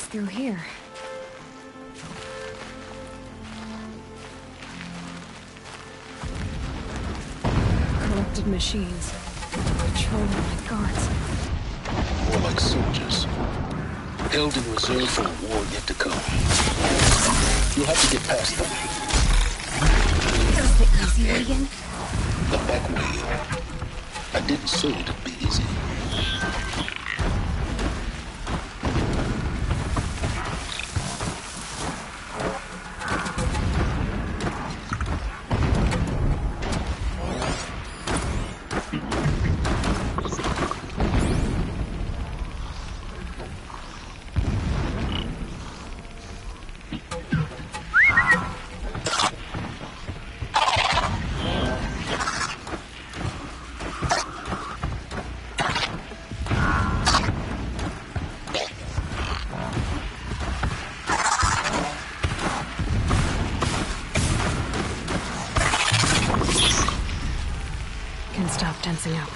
through here. Corrupted machines. Controlled by guards. More like soldiers. Held in reserve for a war yet to come. You'll have to get past them. Is the easy way in? The back way. I didn't say it'd be easy. Stop tensing up.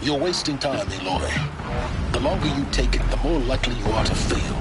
You're wasting time, Aloy. The longer you take it, the more likely you are to fail.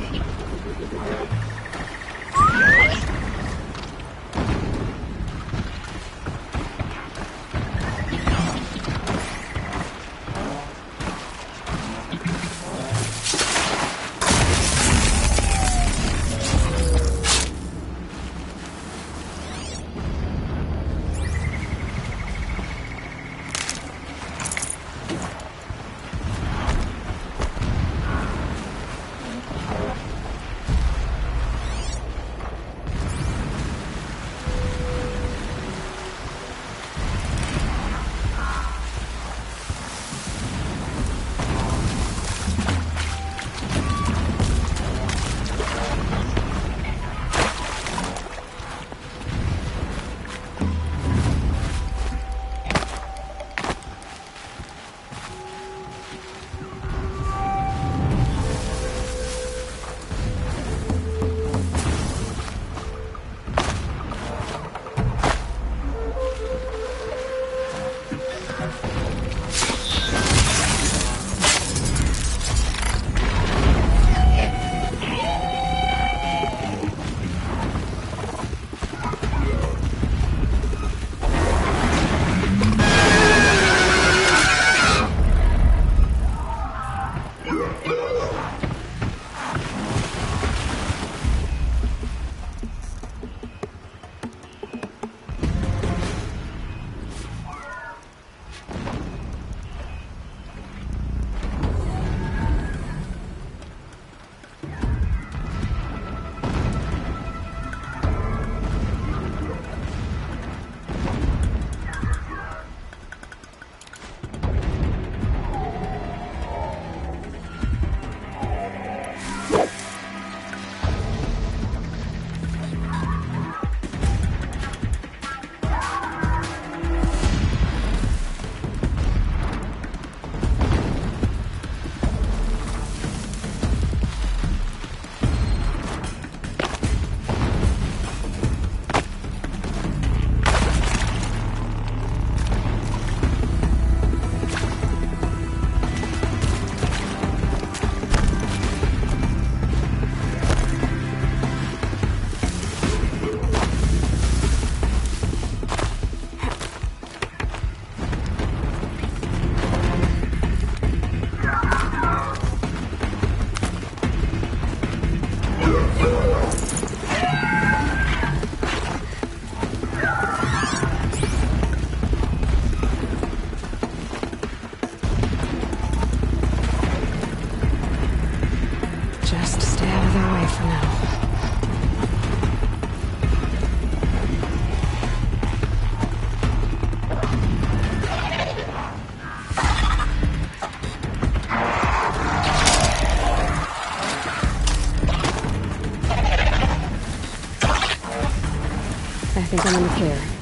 think I'm in the clear.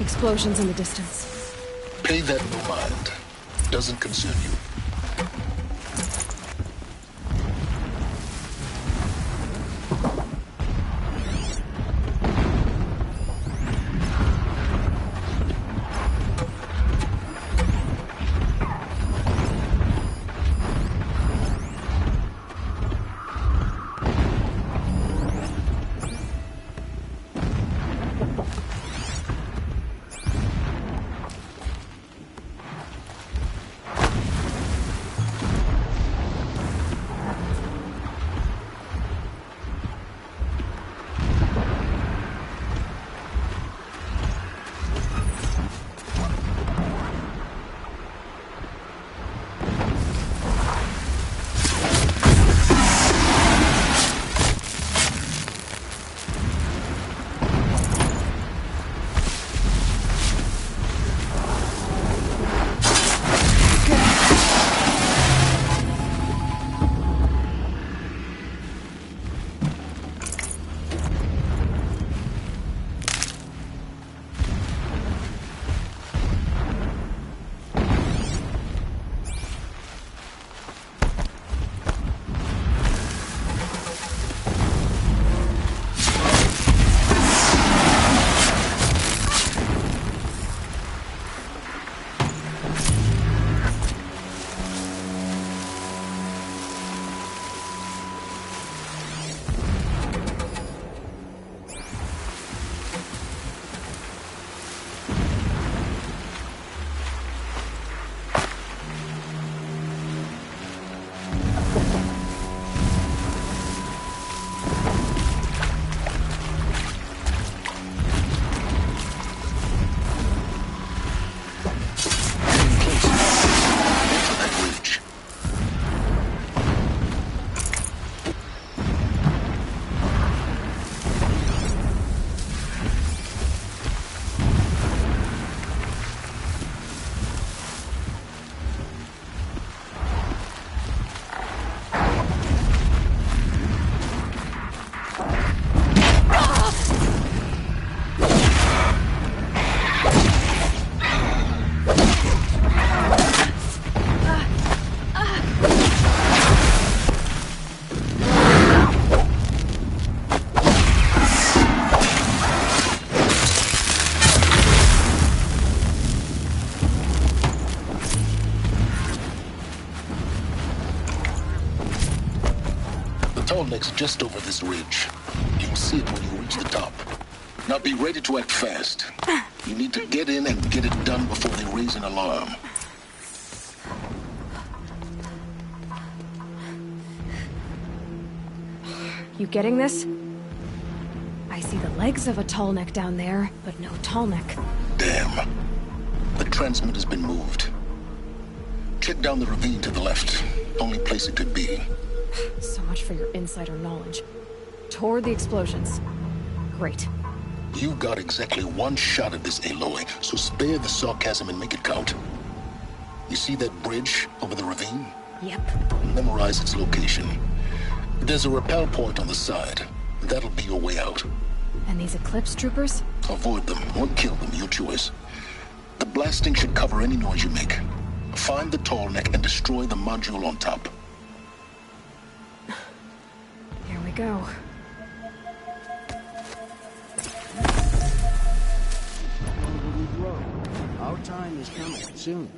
Explosions in the distance. Pay that no mind. Doesn't concern you. Next, just over this ridge. You'll see it when you reach the top. Now be ready to act fast. You need to get in and get it done before they raise an alarm. You getting this? I see the legs of a tall neck down there, but no tall neck. Damn. The transmitter's been moved. Check down the ravine to the left. Only place it could be. So much for your insider knowledge. Toward the explosions. Great. You've got exactly one shot at this, Aloy, so spare the sarcasm and make it count. You see that bridge over the ravine? Yep. Memorize its location. There's a rappel point on the side. That'll be your way out. And these Eclipse troopers? Avoid them or kill them, your choice. The blasting should cover any noise you make. Find the tall neck and destroy the module on top. Here we go. Our time is coming soon.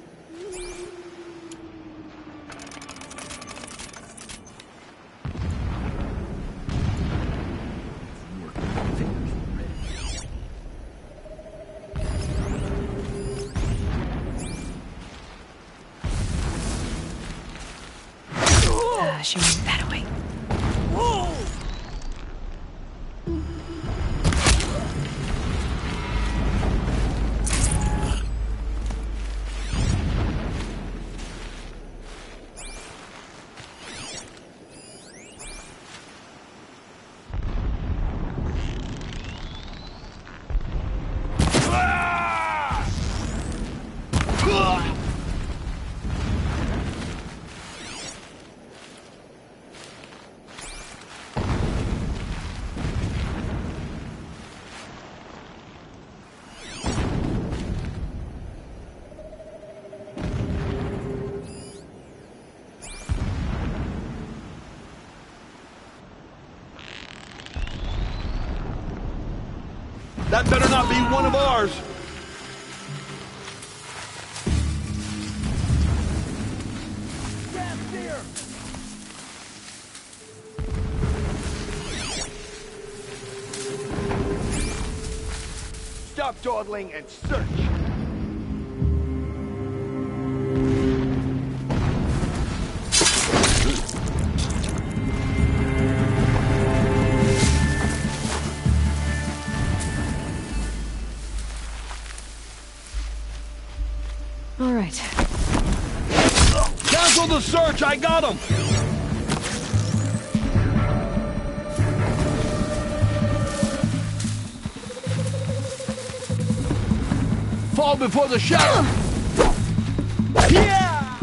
She moved that away. That better not be one of ours! Stop dawdling and search! All right. Cancel the search! I got him! Fall before the shadow! Yeah!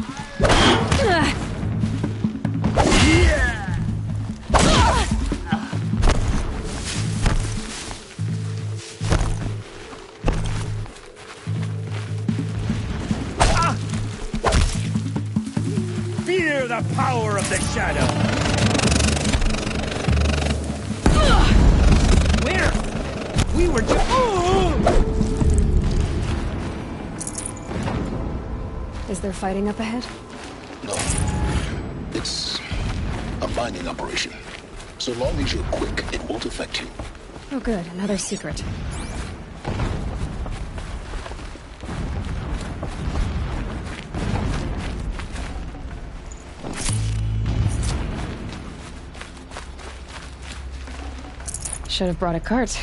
Yeah! Fear the power of the shadow! Where? We were Is there fighting up ahead? No. It's a mining operation. So long as you're quick, it won't affect you. Oh good, another secret. Should have brought a cart.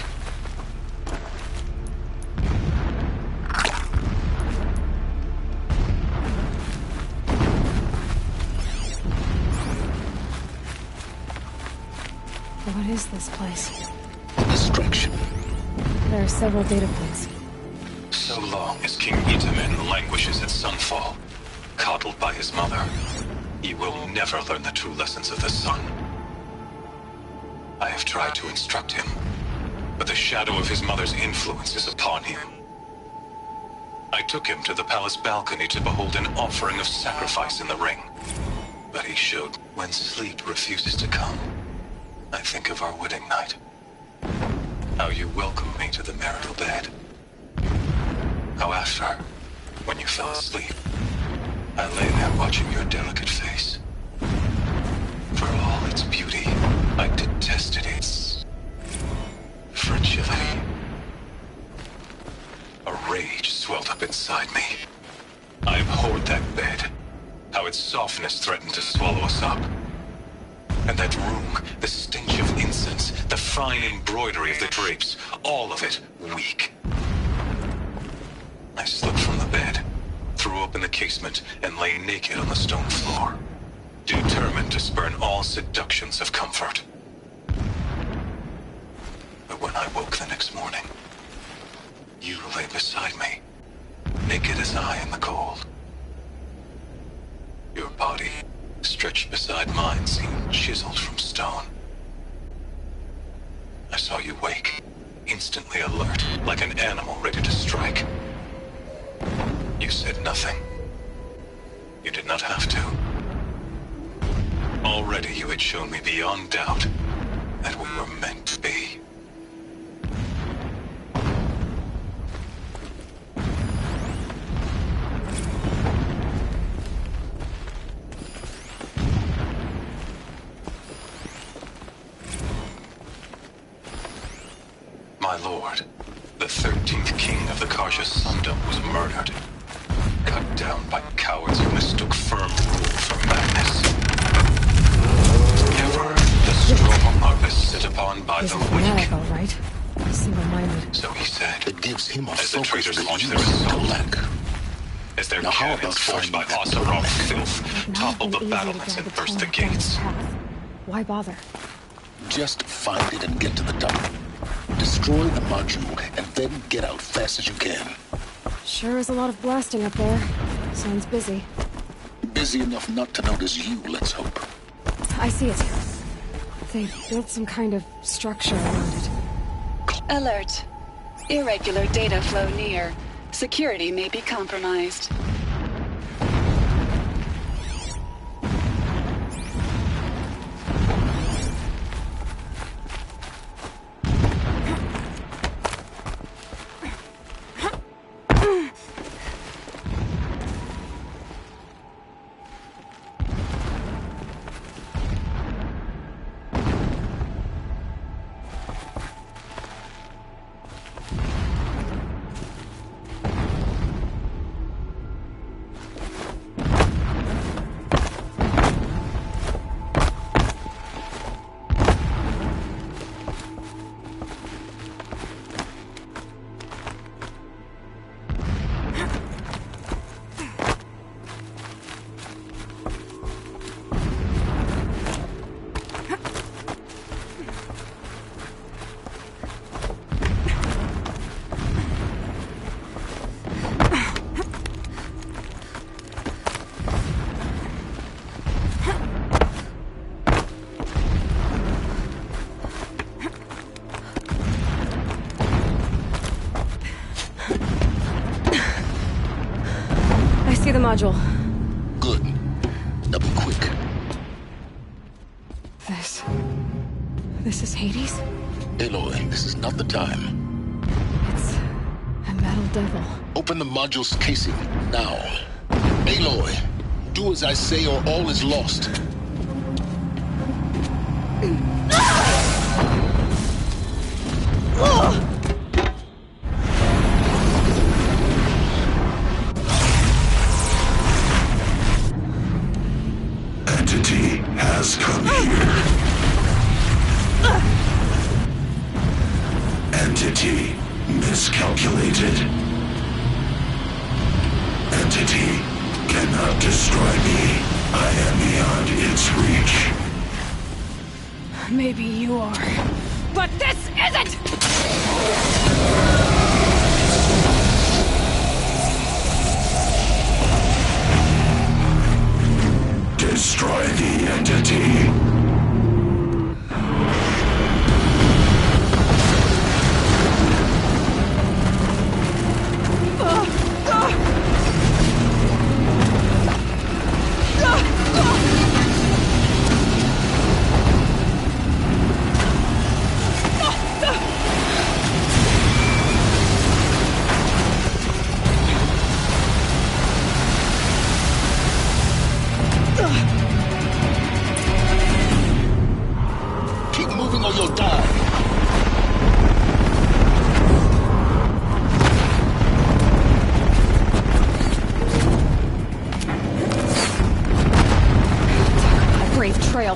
What is this place? Distraction. There are several data points. So long as King Itamen languishes at Sunfall, coddled by his mother, he will never learn the true lessons of the sun. I have tried to instruct him, but the shadow of his mother's influence is upon him. I took him to the palace balcony to behold an offering of sacrifice in the ring, but he showed when sleep refuses to come. I think of our wedding night. How you welcomed me to the marital bed. How after, when you fell asleep, I lay there watching your delicate face. For all its beauty, I detested its fragility. And that room, the stench of incense, the fine embroidery of the drapes, all of it weak. I slipped from the bed, threw open the casement, and lay naked on the stone floor, determined to spurn all seductions of comfort. But when I woke the next morning, you lay beside me, naked as I in the cold. Your body, stretched beside mine, seemed chiseled from stone. I saw you wake, instantly alert, like an animal ready to strike. You said nothing. You did not have to. Already you had shown me beyond doubt that we were meant to be. My lord, the 13th king of the Karja Sundom was murdered. Cut down by cowards who mistook firm rule for madness. Ever the strong are beset upon by He's the a weak. fanatic, all right. Single-minded. So he said, It gives him a as the focus traitors that launch you their seem to assault. lack. As their Now, how about cannons forged by finding that Oserov's bottleneck? filth Not toppled the been easy to battlements guide and the burst the Tolnek down gates. this path. Why bother? Just find it and get to the top. Destroy the module, and then get out fast as you can. Sure is a lot of blasting up there. Sounds busy. Busy enough not to notice you, let's hope. I see it. They've built some kind of structure around it. Alert. Irregular data flow near. Security may be compromised. See the module. Good. Now be quick. This is Hades? Aloy, this is not the time. It's a metal devil. Open the module's casing, now. Aloy, do as I say or all is lost. Entity has come here. Entity miscalculated. Entity cannot destroy me. I am beyond its reach. Maybe you are. But this isn't! Destroy the entity. Keep moving or you'll die. A brave trail.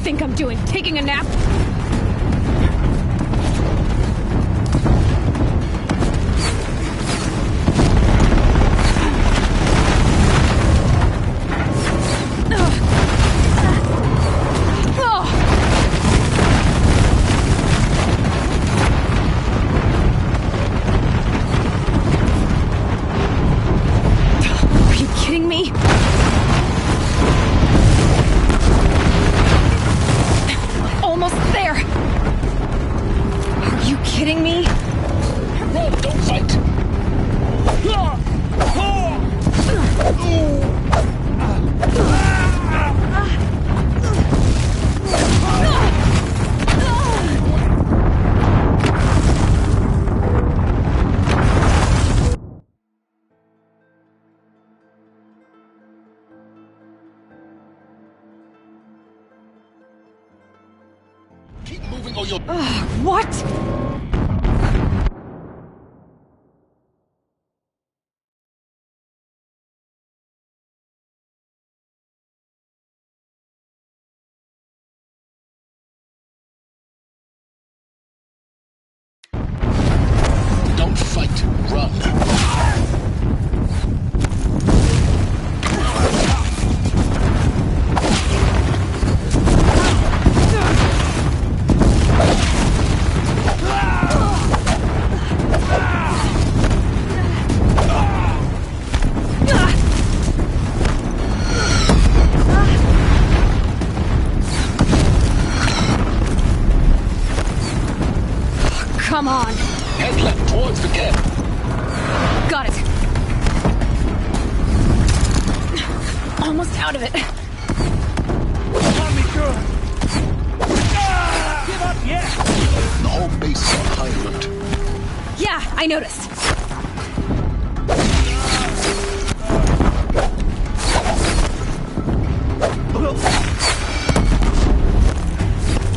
think I'm doing? Taking a nap? Are you kidding me? Almost there! Are you kidding me? Run, don't fight! Keep moving or you'll... What? Don't fight, run. Come on. Head left towards the gap. Got it. Almost out of it. On me, girl. Give up yet? The whole base is on high alert. Yeah, I noticed.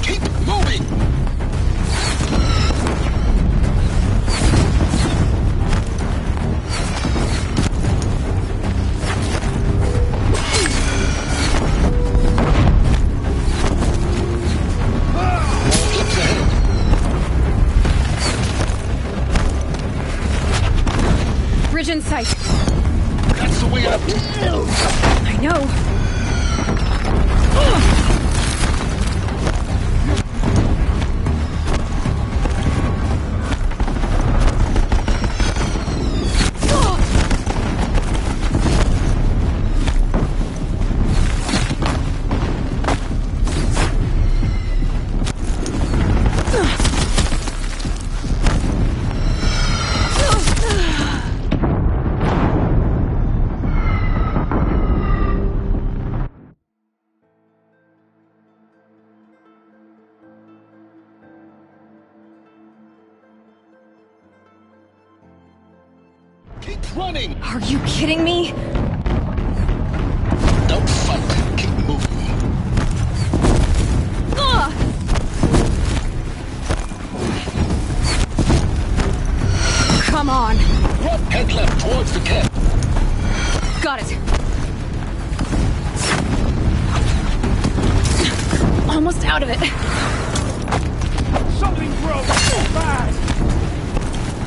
Keep moving! Clips ahead. Bridge in sight. That's the way out. I know. Keep running! Are you kidding me? Don't fight. Keep moving. Ugh! Come on. Run. Head left towards the camp. Got it. Almost out of it. Something broke. Fast.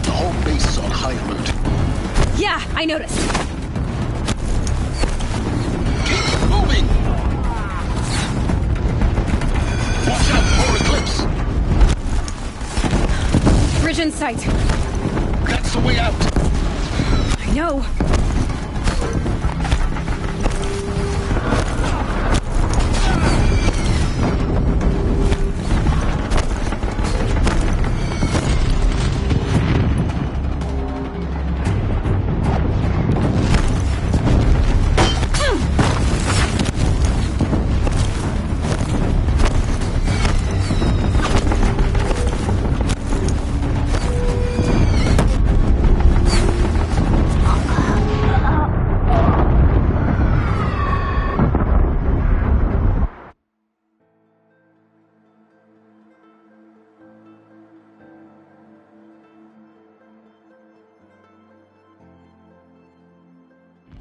The whole base is on high alert. Yeah, I noticed. Keep moving! Watch out, more eclipse! Bridge in sight. That's the way out! I know.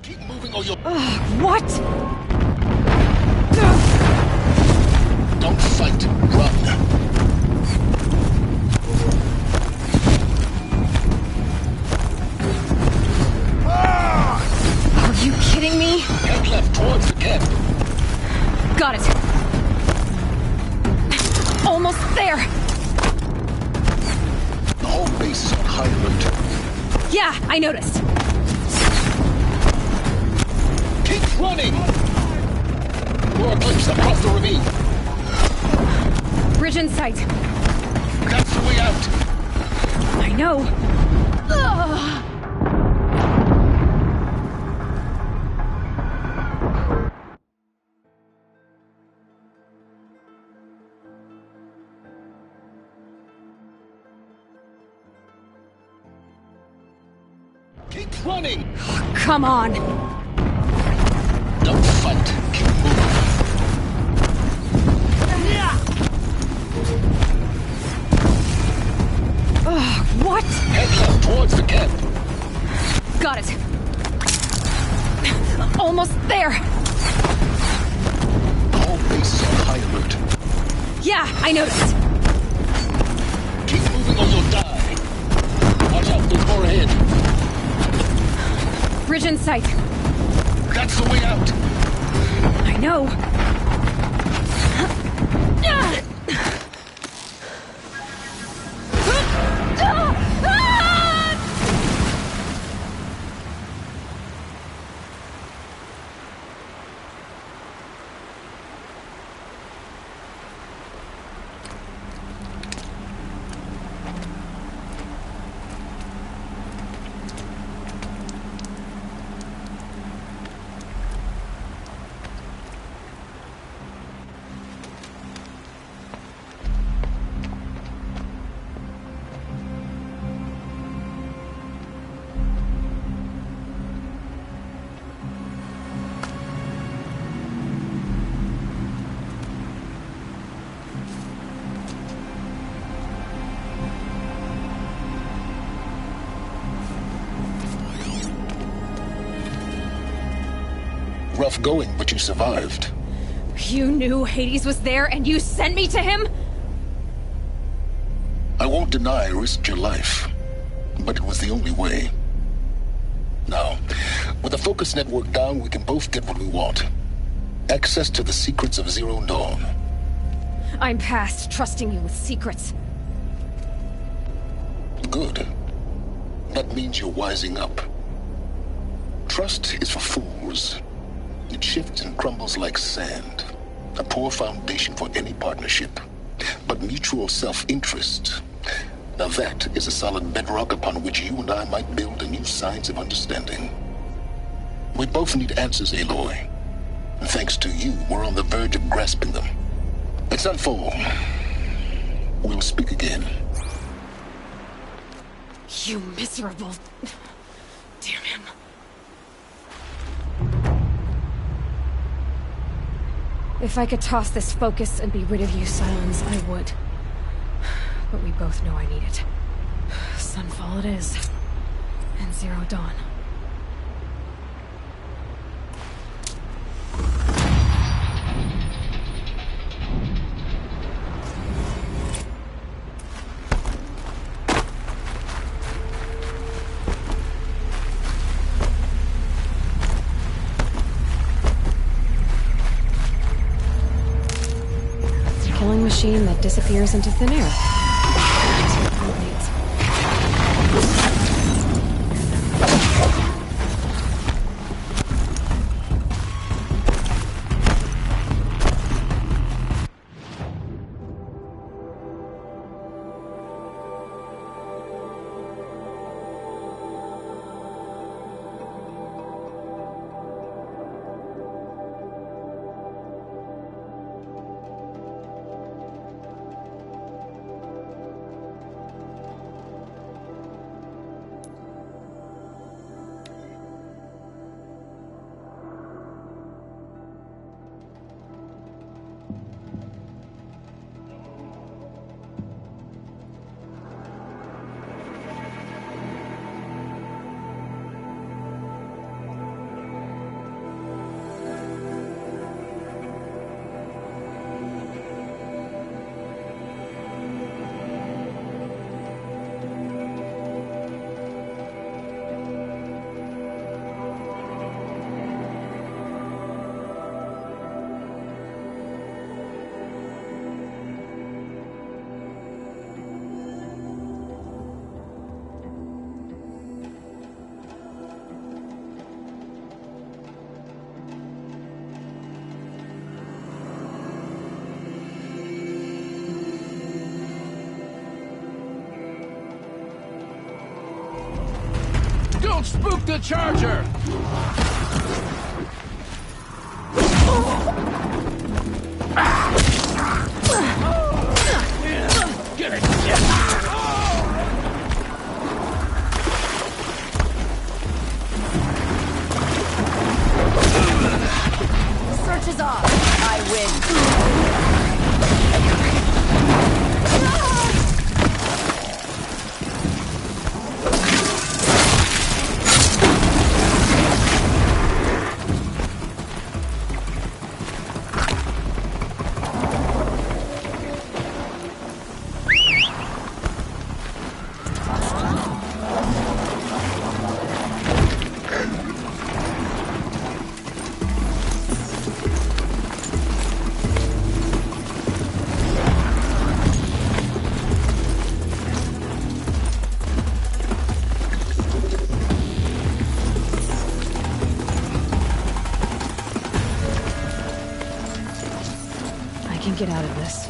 Keep moving or you'll... What? Don't Almost there! The whole base is on high alert. Yeah, I noticed. Keep running! More glimpse across the ravine. Bridge in sight. That's the way out. I know. Ugh. Keep running! Come on. Don't fight. Keep moving. What? Head left towards the camp. Got it. Almost there. The whole base is on high alert. Yeah, I noticed. Keep moving or you'll die. Watch out, there's more ahead. Bridge in sight. That's the way out. I know. Rough going, but you survived. You knew Hades was there and you sent me to him? I won't deny I risked your life, but it was the only way. Now, with the focus network down, we can both get what we want. Access to the secrets of Zero Dawn. I'm past trusting you with secrets. Good. That means you're wising up. Trust is for fools. It shifts and crumbles like sand. A poor foundation for any partnership. But mutual self-interest, now that is a solid bedrock upon which you and I might build a new science of understanding. We both need answers, Aloy. And thanks to you, we're on the verge of grasping them. Let's unfold. We'll speak again. You miserable... Damn him. If I could toss this focus and be rid of you, Sylens, I would. But we both know I need it. Sunfall it is. And Zero Dawn. Killing machine that disappears into thin air. That's what Cult needs. Don't spook the charger! Get it! The search is off. I win. Get out of this.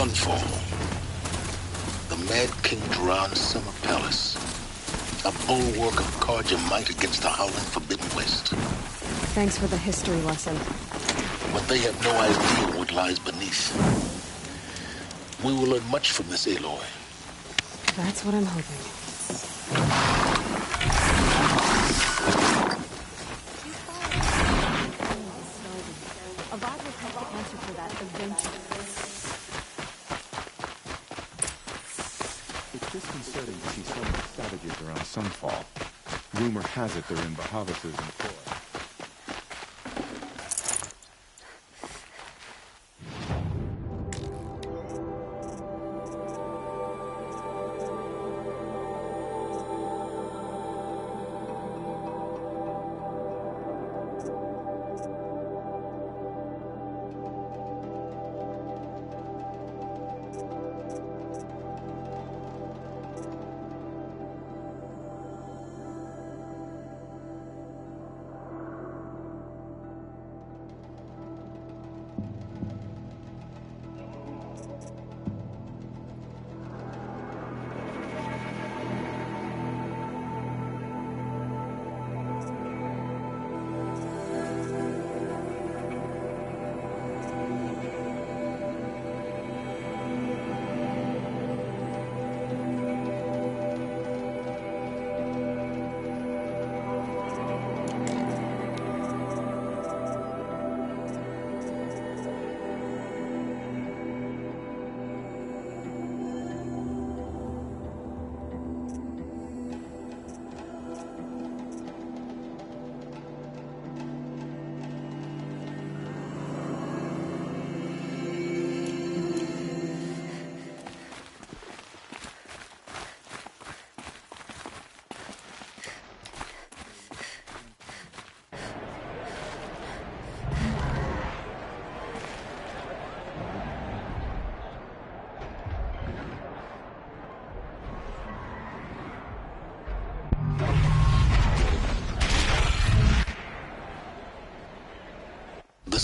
Sunfall. The Mad King Duran's summer palace. A bulwark of Carja might against the howling Forbidden West. Thanks for the history lesson. But they have no idea what lies beneath. We will learn much from this Aloy. That's what I'm hoping. Avad will have the answer for that eventually. It's disconcerting to see so many savages around Sunfall. Rumor has it they're in Bahavas' employ.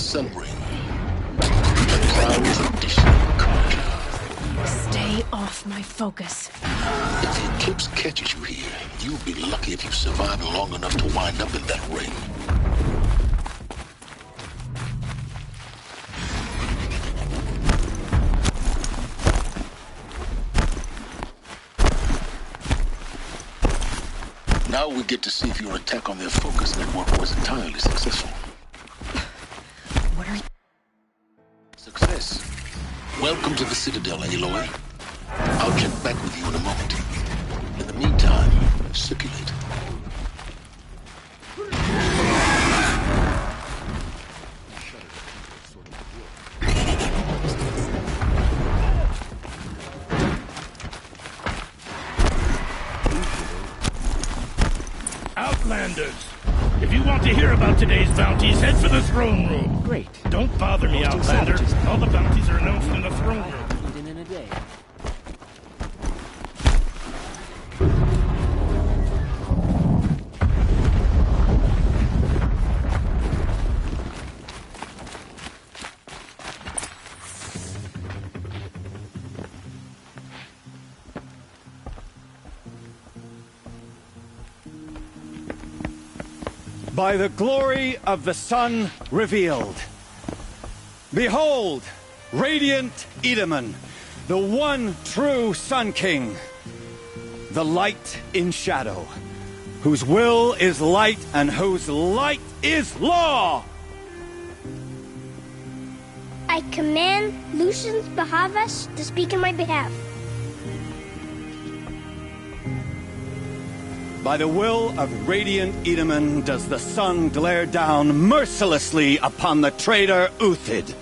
Sun Ring. A proud tradition of Carter. Stay off my focus. If the eclipse catches you here, you'll be lucky if you survive long enough to wind up in that ring. Now we get to see if your attack on their focus network was entirely successful. What are you... Success. Welcome to the Citadel, Aloy. I'll check back with you in a moment. In the meantime, circulate. Outlanders! If you want to hear about today's bounties, head for the throne room. Great. Don't bother me, Outlander. All the bounties are announced in the throne room. Eaten in a day. By the glory of the sun revealed. Behold, radiant Edaman, the one true Sun King, the light in shadow, whose will is light and whose light is law. I command Lucian's Bahavas to speak in my behalf. By the will of radiant Edaman does the sun glare down mercilessly upon the traitor Uthid.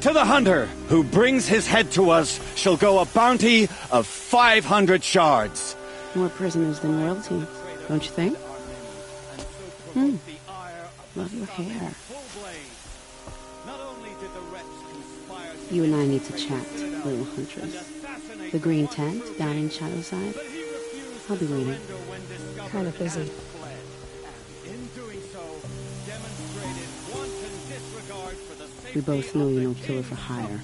To the hunter who brings his head to us shall go a bounty of 500 shards. More prisoners than royalty, don't you think? Love your hair. You and I need to chat, little huntress. The green tent down in Shadowside. I'll be waiting. Kind of busy. We both know you're no killer for hire.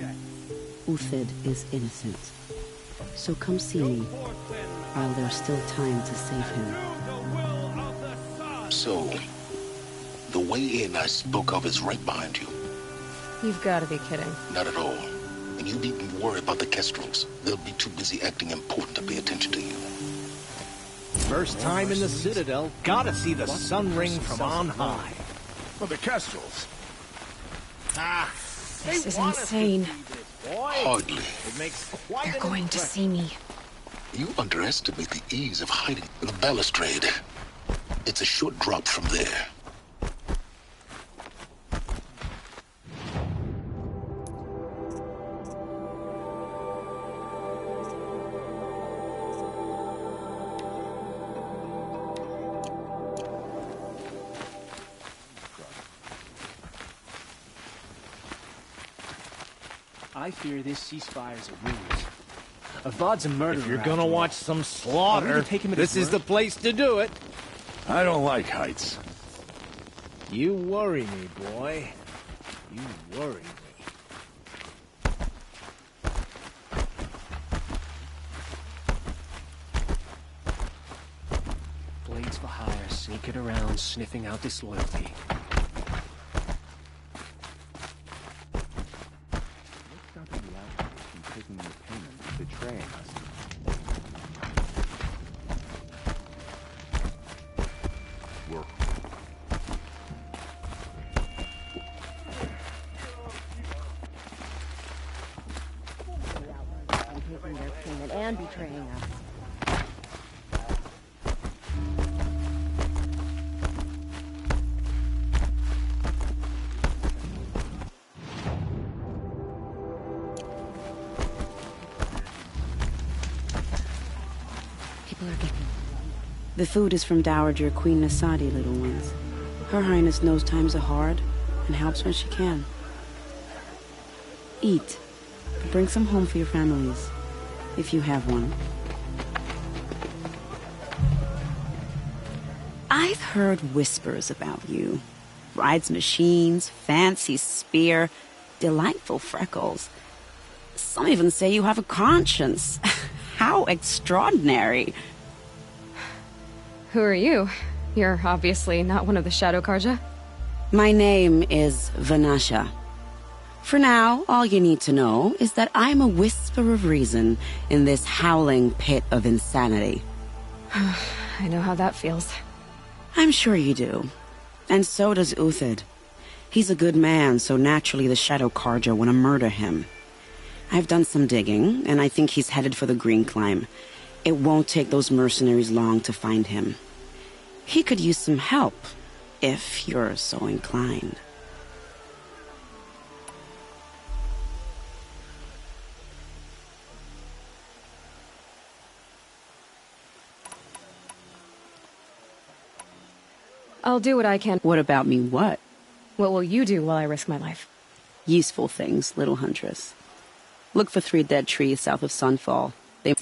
Uthid is innocent. So come see me, while there's still time to save him. So, the way in I spoke of is right behind you. You've got to be kidding. Not at all. And you needn't worry about the Kestrels. They'll be too busy acting important to pay attention to you. First time in the Citadel, gotta see the sun ring from on high. For the Kestrels. This is insane. Hardly. It makes quite They're going to see me. You underestimate the ease of hiding the balustrade. It's a short drop from there. I fear this ceasefire's a ruse. Avad's a murderer. If you're gonna watch some slaughter, this is the place to do it. I don't like heights. You worry me, boy. You worry me. Blades for hire, sneaking around, sniffing out disloyalty. Betraying us. Taking their payment and betraying us. The food is from Dowager Queen Nasadi, little ones. Her Highness knows times are hard and helps when she can. Eat. Bring some home for your families, if you have one. I've heard whispers about you. Rides machines, fancy spear, delightful freckles. Some even say you have a conscience. How extraordinary. Who are you? You're obviously not one of the Shadow Karja. My name is Vanasha. For now, all you need to know is that I'm a whisper of reason in this howling pit of insanity. I know how that feels. I'm sure you do. And so does Uthid. He's a good man, so naturally the Shadow Karja want to murder him. I've done some digging, and I think he's headed for the Green Climb. It won't take those mercenaries long to find him. He could use some help, if you're so inclined. I'll do what I can. What about me, what? What will you do while I risk my life? Useful things, little huntress. Look for 3 dead trees south of Sunfall. They...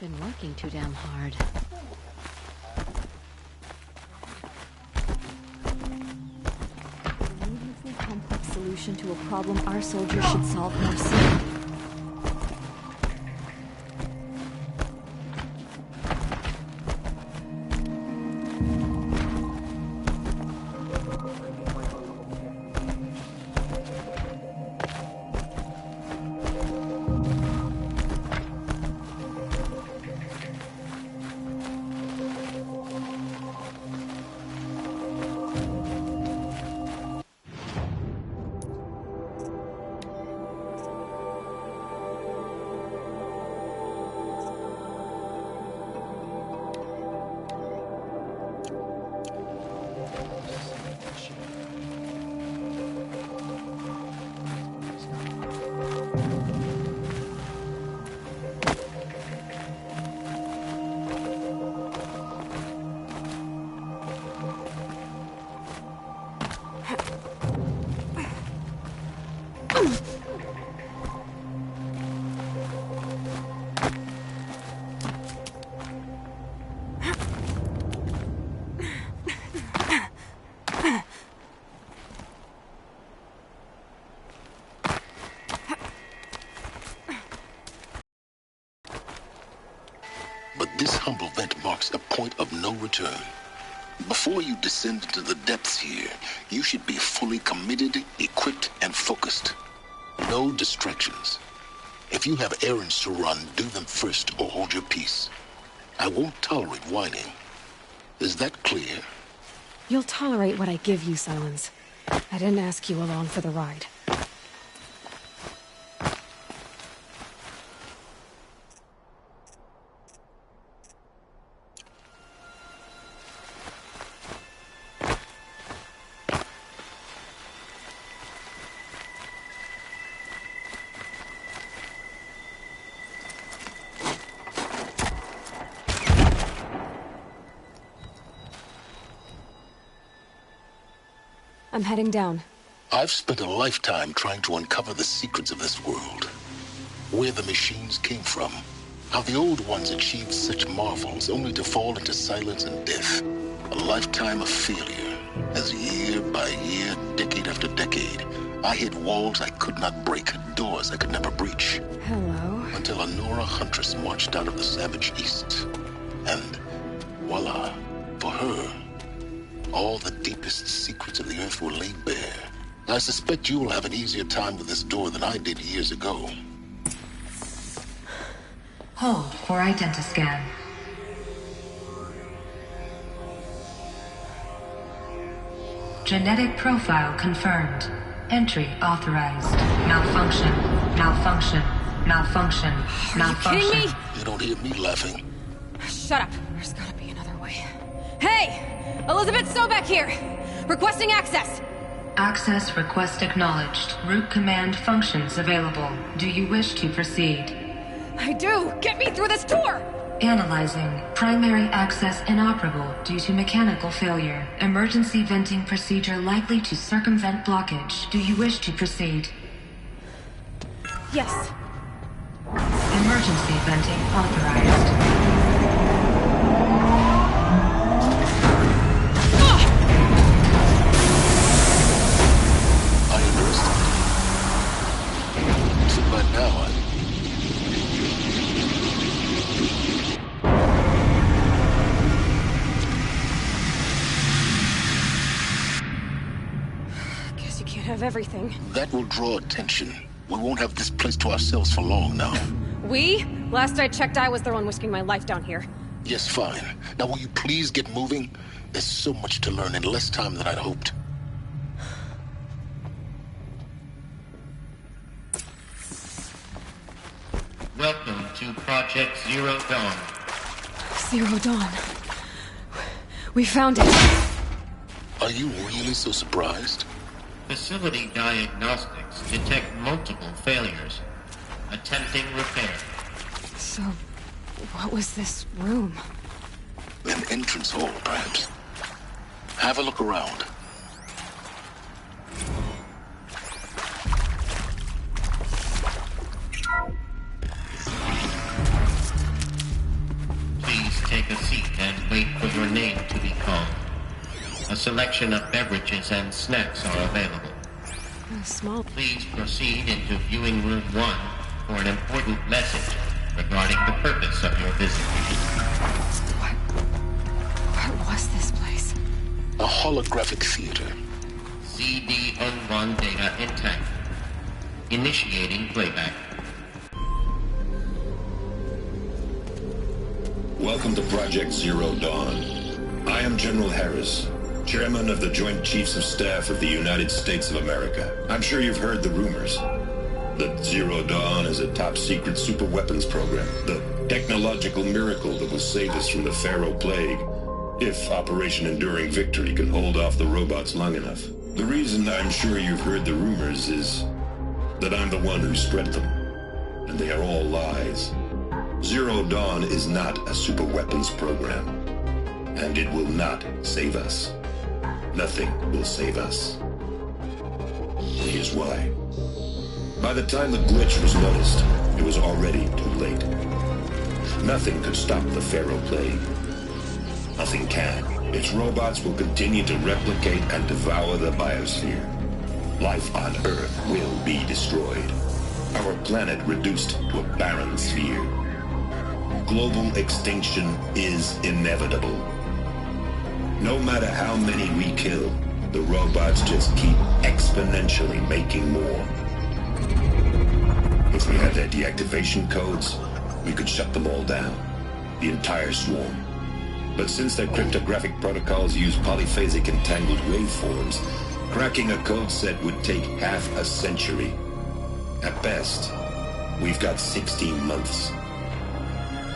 Been working too damn hard. A needlessly complex solution to a problem our soldiers should solve more soon. But this humble vent marks a point of no return. Before you descend into the depths here, you should be fully committed, equipped, and focused. No distractions. If you have errands to run, do them first or hold your peace. I won't tolerate whining. Is that clear? You'll tolerate what I give you, Silence. I didn't ask you along for the ride. I'm heading down. I've spent a lifetime trying to uncover the secrets of this world. Where the machines came from. How the old ones achieved such marvels only to fall into silence and death. A lifetime of failure. As year by year, decade after decade, I hit walls I could not break, doors I could never breach. Hello. Until a Nora huntress marched out of the savage east. And voila, for her, all the deepest secrets of the earth were laid bare. I suspect you will have an easier time with this door than I did years ago. Hold for identiscan. Genetic profile confirmed. Entry authorized. Malfunction. Malfunction. Malfunction. Malfunction. Are you kidding me? You don't hear me laughing. Shut up. There's gotta be another way. Hey! Elizabeth Sobek here! Requesting access! Access request acknowledged. Root command functions available. Do you wish to proceed? I do! Get me through this door! Analyzing. Primary access inoperable due to mechanical failure. Emergency venting procedure likely to circumvent blockage. Do you wish to proceed? Yes. Emergency venting authorized. I understand. So by now, Guess you can't have everything. that will draw attention. We won't have this place to ourselves for long now. We? Last I checked, I was the one risking my life down here. Yes, fine. Now will you please get moving? There's so much to learn in less time than I'd hoped. Welcome to Project Zero Dawn. Zero Dawn. We found it. Are you really so surprised? Facility diagnostics detect multiple failures. Attempting repair. So, what was this room? An entrance hall, perhaps. Have a look around. Please take a seat and wait for your name to be called. A selection of beverages and snacks are available. Small. Please proceed into viewing room 1 for an important message regarding the purpose of your visit. What was this place? A holographic theater. CD-01 data intact. Initiating playback. Welcome to Project Zero Dawn. I am General Harris, Chairman of the Joint Chiefs of Staff of the United States of America. I'm sure you've heard the rumors that Zero Dawn is a top-secret super-weapons program, the technological miracle that will save us from the Pharaoh Plague, if Operation Enduring Victory can hold off the robots long enough. The reason I'm sure you've heard the rumors is that I'm the one who spread them, and they are all lies. Zero Dawn is not a super-weapons program, and it will not save us. Nothing will save us. Here's why. By the time the glitch was noticed, it was already too late. Nothing could stop the Pharaoh Plague. Nothing can. Its robots will continue to replicate and devour the biosphere. Life on Earth will be destroyed. Our planet reduced to a barren sphere. Global extinction is inevitable. No matter how many we kill, the robots just keep exponentially making more. If we had their deactivation codes, we could shut them all down. The entire swarm. But since their cryptographic protocols use polyphasic entangled waveforms, cracking a code set would take half a century. At best, we've got 16 months.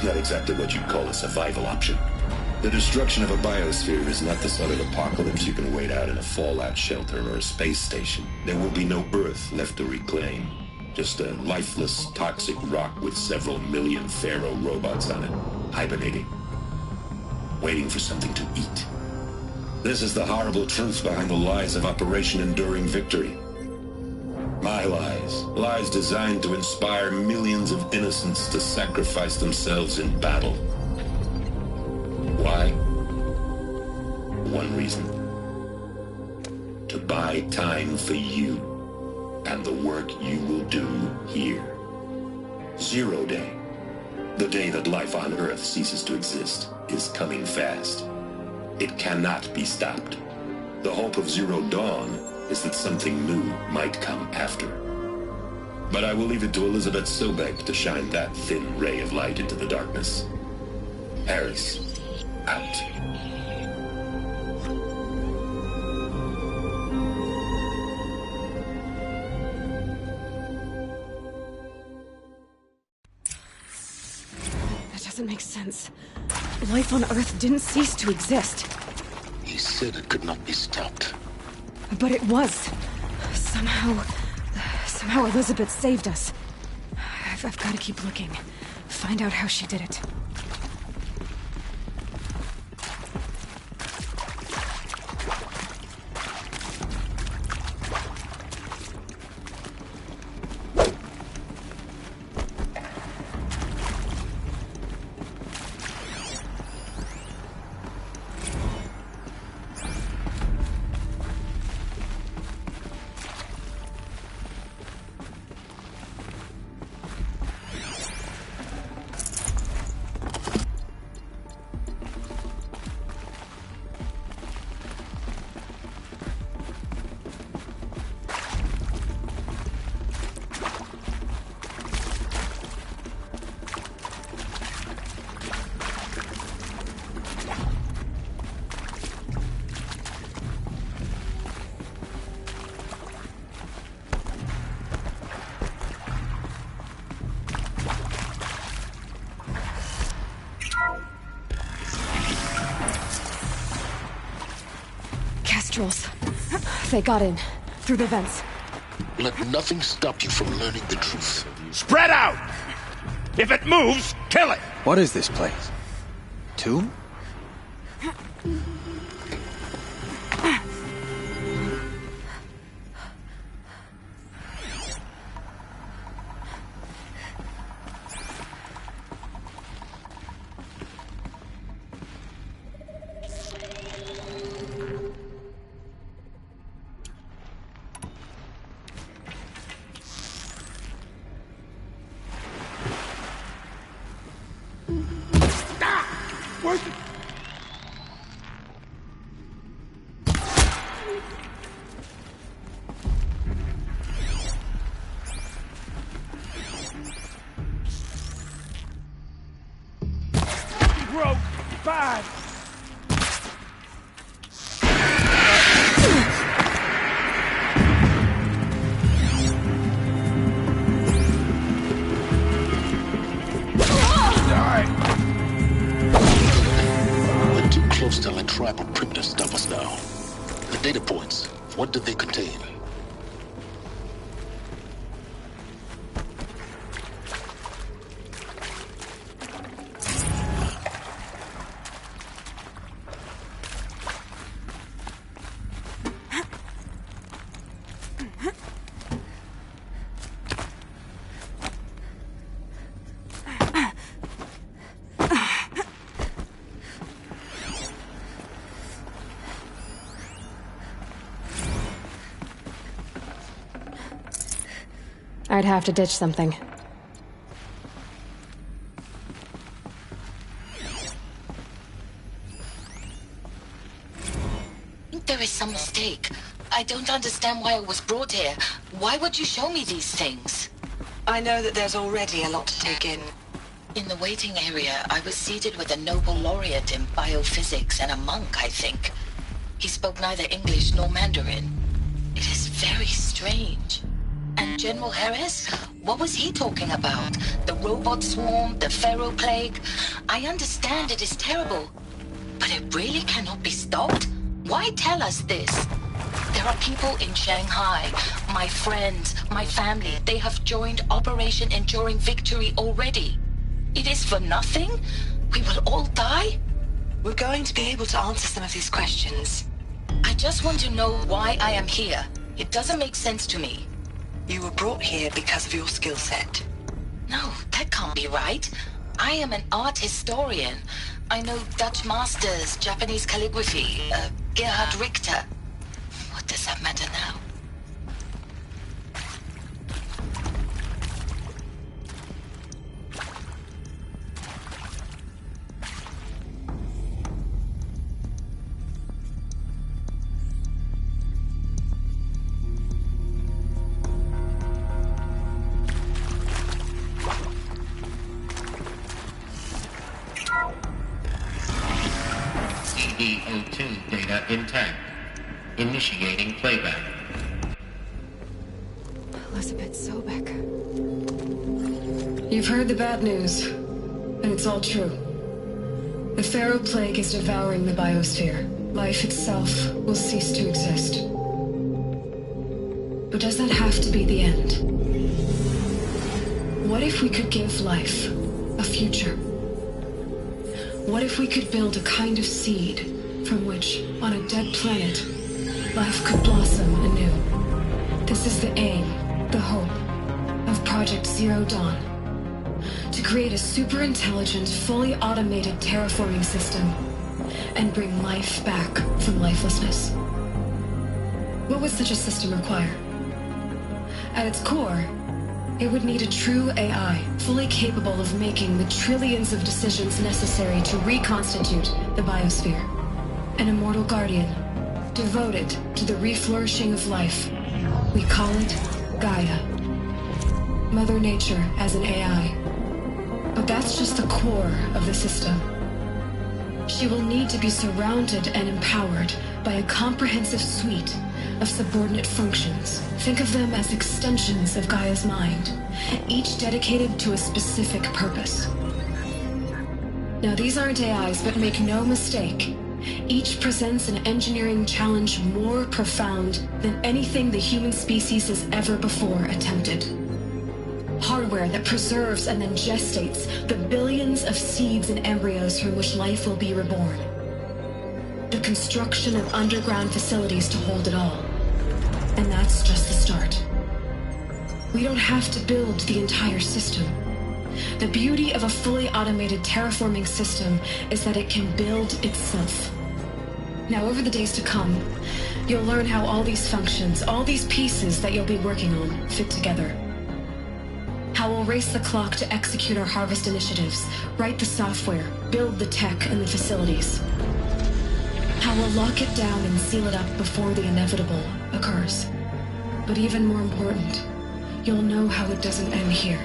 Not exactly what you'd call a survival option. The destruction of a biosphere is not the sort of apocalypse you can wait out in a fallout shelter or a space station. There will be no Earth left to reclaim. Just a lifeless, toxic rock with several million Pharaoh robots on it, hibernating, waiting for something to eat. This is the horrible truth behind the lies of Operation Enduring Victory. My lies. Lies designed to inspire millions of innocents to sacrifice themselves in battle. Why? One reason. To buy time for you and the work you will do here. Zero Day, the day that life on Earth ceases to exist, is coming fast. It cannot be stopped. The hope of Zero Dawn is that something new might come after. But I will leave it to Elizabeth Sobek to shine that thin ray of light into the darkness. Harris, out. That doesn't make sense. Life on Earth didn't cease to exist. He's said it could not be stopped. But it was. Somehow Elizabeth saved us. I've got to keep looking. Find out how she did it. They got in. Through the vents. Let nothing stop you from learning the truth. Spread out! If it moves, kill it! What is this place? Tomb? What did they contain? I'd have to ditch something. There is some mistake. I don't understand why I was brought here. Why would you show me these things? I know that there's already a lot to take in. In the waiting area, I was seated with a Nobel laureate in biophysics and a monk, I think. He spoke neither English nor Mandarin. It is very strange. And General Harris? What was he talking about? The robot swarm? The Pharaoh plague? I understand it is terrible. But it really cannot be stopped? Why tell us this? There are people in Shanghai, my friends, my family. They have joined Operation Enduring Victory already. It is for nothing? We will all die? We're going to be able to answer some of these questions. I just want to know why I am here. It doesn't make sense to me. You were brought here because of your skill set. No, that can't be right. I am an art historian. I know Dutch masters, Japanese calligraphy, Gerhard Richter. What does that matter now? CO2 data intact. Initiating playback. Elizabeth Sobek. You've heard the bad news, and it's all true. The Pharaoh plague is devouring the biosphere. life itself will cease to exist. But does that have to be the end? What if we could give life a future? What if we could build a kind of seed from which, on a dead planet, life could blossom anew? This is the aim, the hope, of Project Zero Dawn. To create a super-intelligent, fully automated terraforming system and bring life back from lifelessness. What would such a system require? At its core, it would need a true AI, fully capable of making the trillions of decisions necessary to reconstitute the biosphere. An immortal guardian, devoted to the reflourishing of life. We call it Gaia. Mother Nature as an AI. But that's just the core of the system. She will need to be surrounded and empowered by a comprehensive suite of subordinate functions. Think of them as extensions of Gaia's mind, each dedicated to a specific purpose. Now, these aren't AIs, but make no mistake, each presents an engineering challenge more profound than anything the human species has ever before attempted. Hardware that preserves and then gestates the billions of seeds and embryos from which life will be reborn. The construction of underground facilities to hold it all. And that's just the start. We don't have to build the entire system. The beauty of a fully automated terraforming system is that it can build itself. Now, over the days to come, you'll learn how all these functions, all these pieces that you'll be working on, fit together. How we'll race the clock to execute our harvest initiatives, write the software, build the tech and the facilities. How we'll lock it down and seal it up before the inevitable occurs. But even more important, you'll know how it doesn't end here.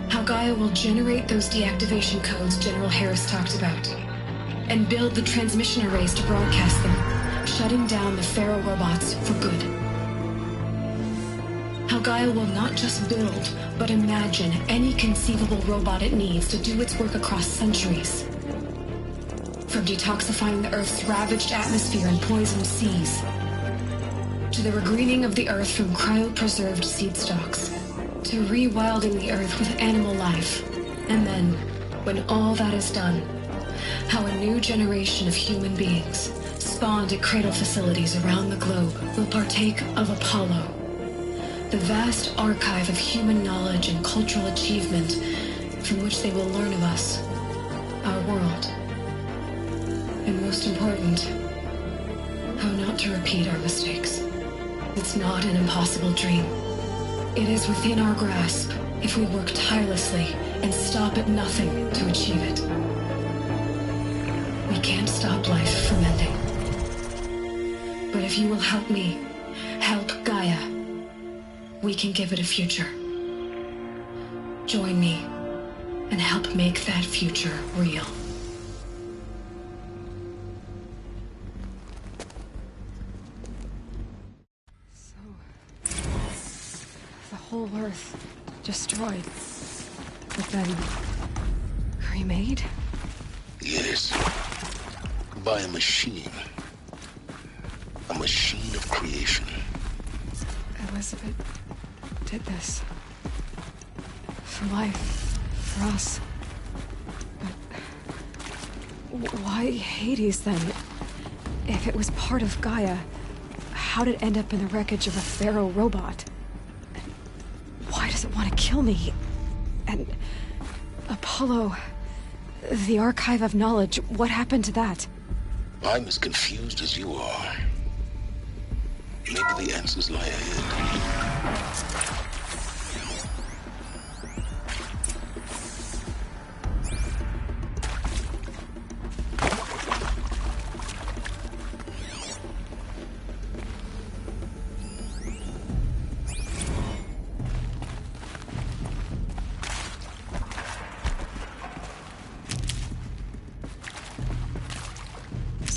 How Gaia will generate those deactivation codes General Harris talked about, and build the transmission arrays to broadcast them, shutting down the Pharaoh robots for good. How Gaia will not just build, but imagine any conceivable robot it needs to do its work across centuries. From detoxifying the Earth's ravaged atmosphere and poisoned seas, to the regreening of the Earth from cryopreserved seed stalks, to rewilding the Earth with animal life. And then, when all that is done, how a new generation of human beings, spawned at cradle facilities around the globe, will partake of Apollo, the vast archive of human knowledge and cultural achievement from which they will learn of us, our world. And most important, how not to repeat our mistakes. It's not an impossible dream. It is within our grasp if we work tirelessly and stop at nothing to achieve it. We can't stop life from ending. But if you will help me, help Gaia, we can give it a future. Join me and help make that future real. Whole Earth destroyed, but then remade? Yes. By a machine. A machine of creation. Elizabeth did this. For life. For us. But why Hades then? If it was part of Gaia, how did it end up in the wreckage of a Pharaoh robot? Why does it want to kill me? And Apollo, the archive of knowledge, what happened to that? I'm as confused as you are. Maybe the answers lie ahead.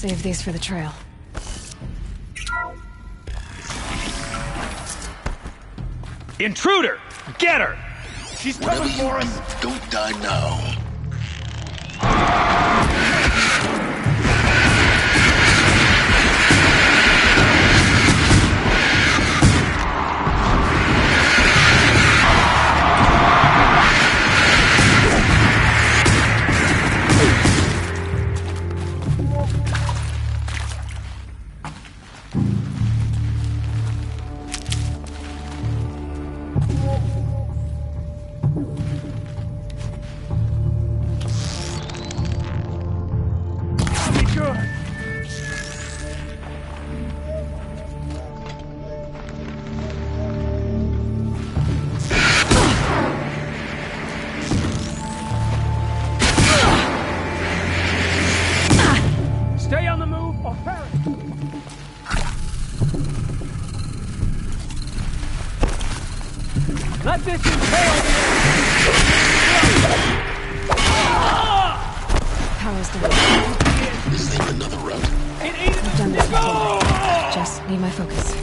Save these for the trail. Intruder! Get her! She's coming for us! Don't die now. Let this impale me! Power's down. Is there another route? I've done this before. Just need my focus.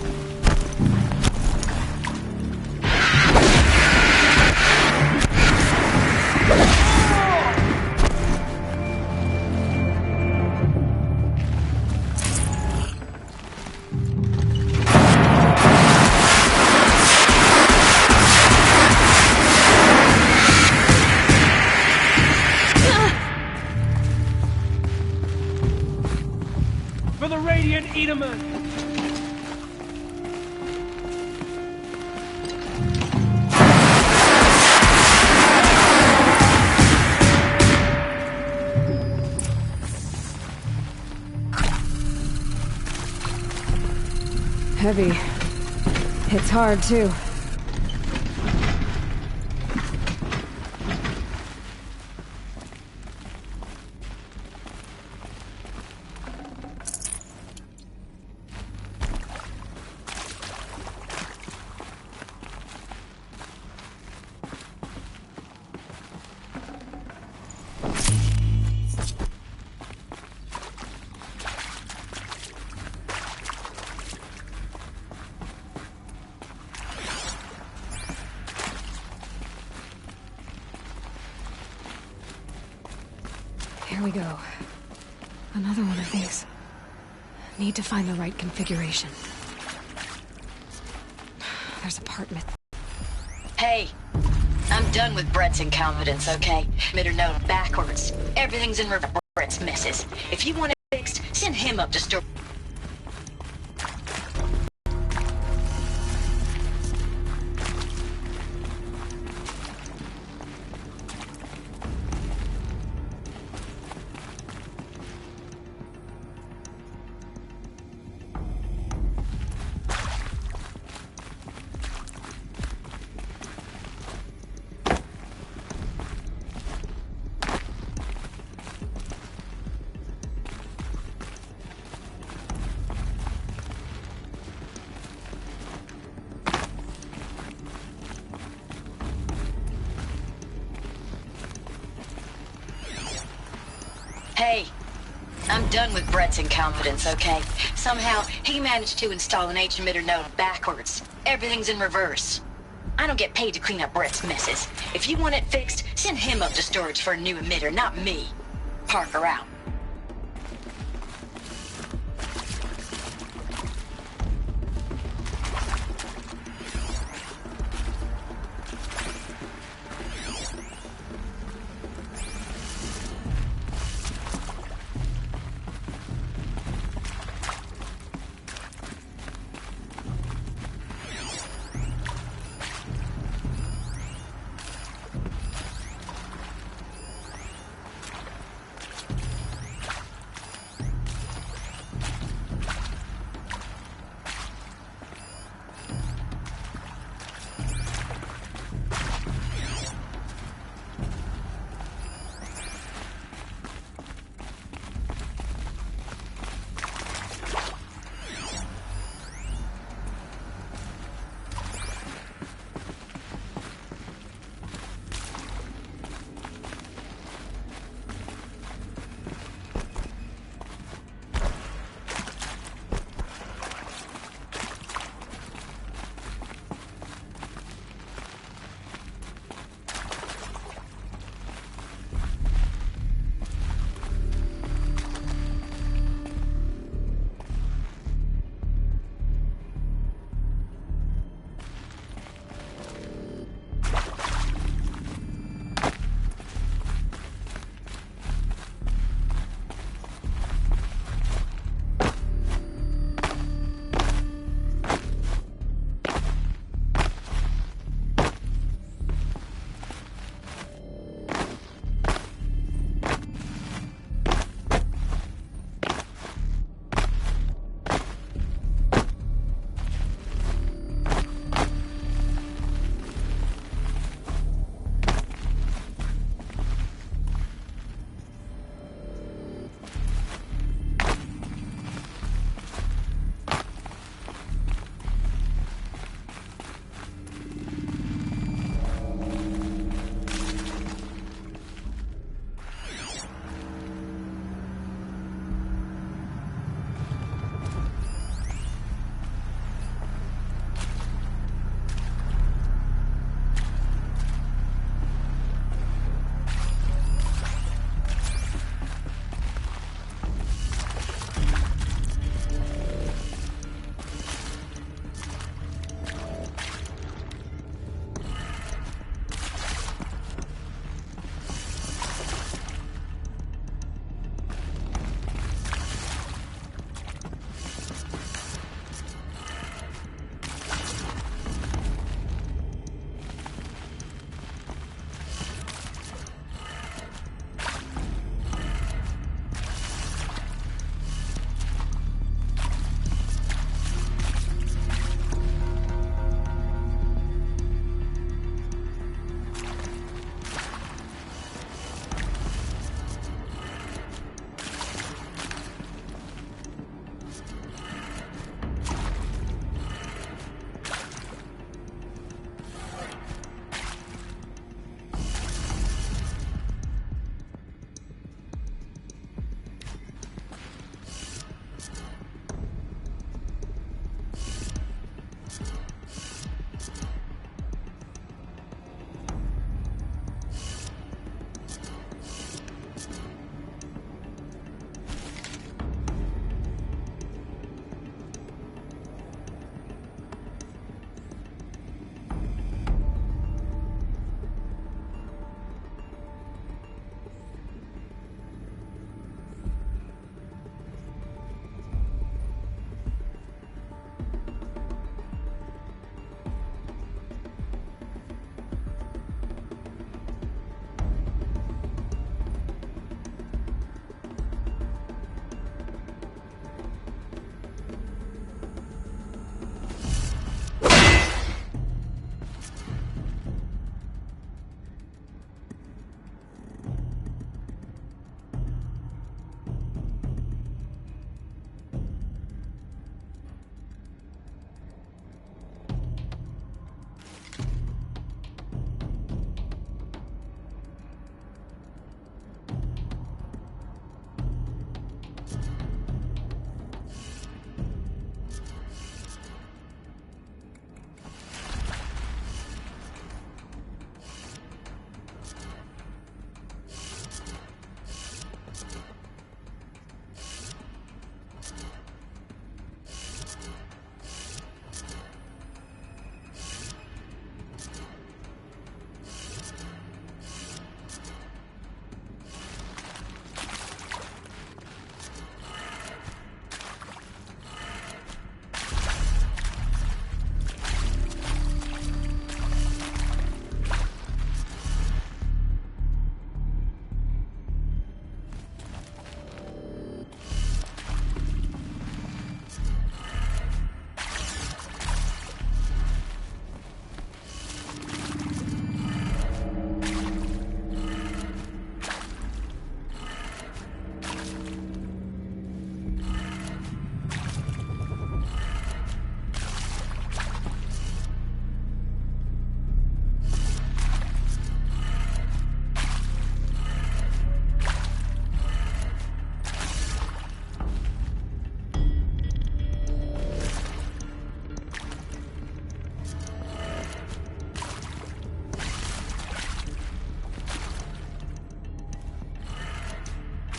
For the Radiant Edaman! Heavy. Hits hard, too. Here we go. Another one of these. Need to find the right configuration. There's a part missing. Hey, I'm done with Brett's incompetence, okay? Mid or no, backwards. Everything's in reverse. Brett's messes. If you want it fixed, send him up to store. Hey, I'm done with Brett's incompetence, okay? Somehow, he managed to install an H-emitter node backwards. Everything's in reverse. I don't get paid to clean up Brett's messes. If you want it fixed, send him up to storage for a new emitter, not me. Parker out.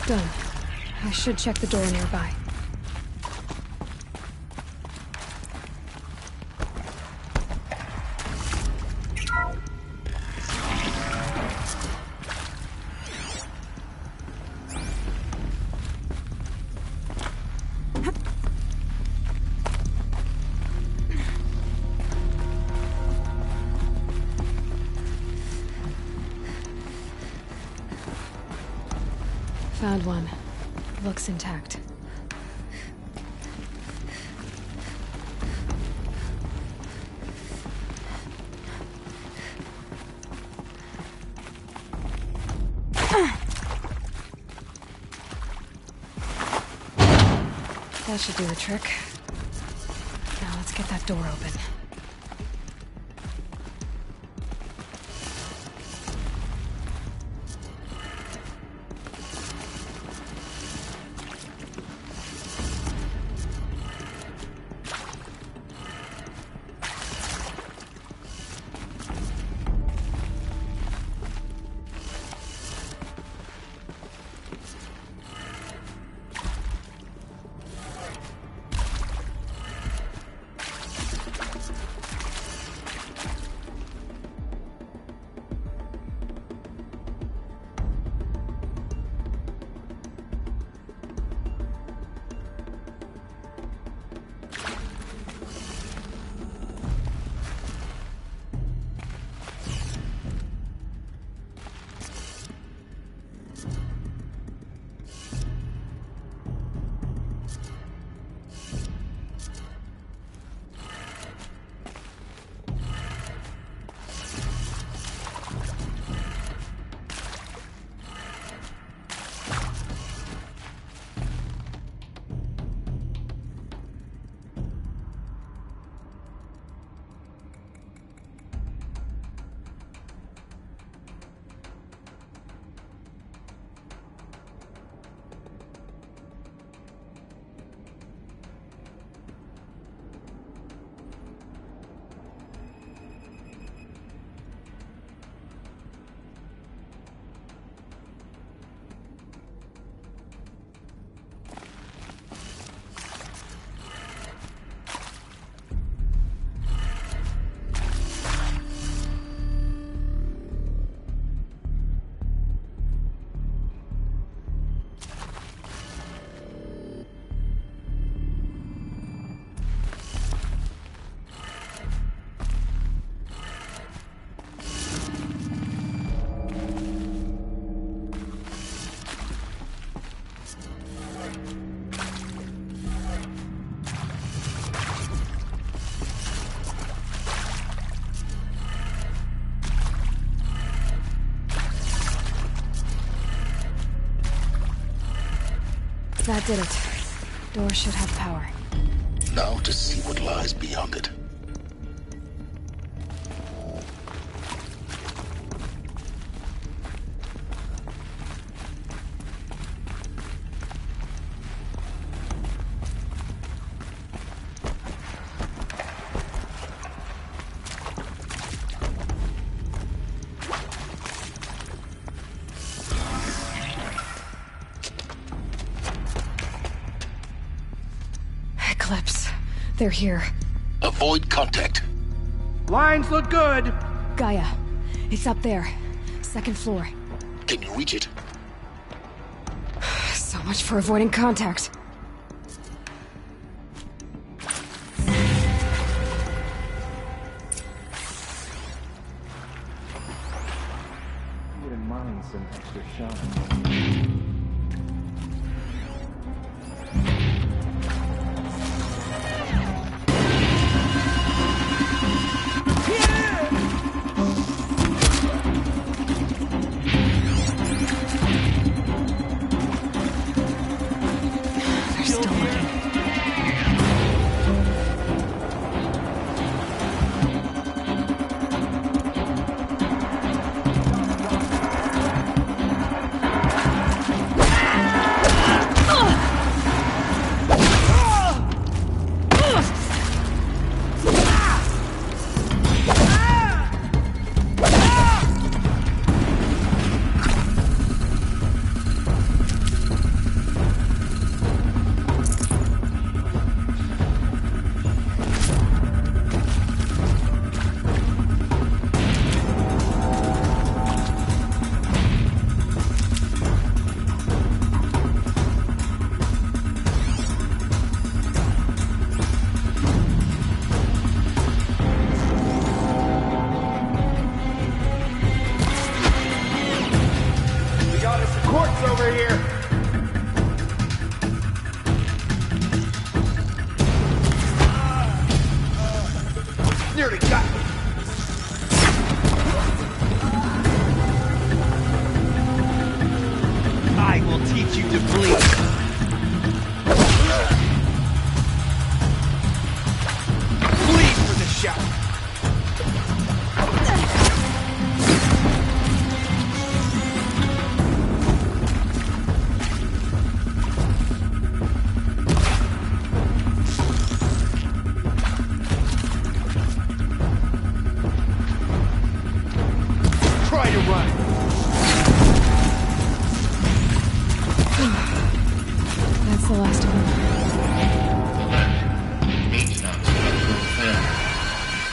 Done. I should check the door nearby. Found one. Looks intact. That should do the trick. Now let's get that door open. That did it. Door should have power. Now to see what lies beyond it. They're here. Avoid contact. Lines look good. Gaia, it's up there. Second floor. Can you reach it? So much for avoiding contact. Wouldn't mind some extra shot.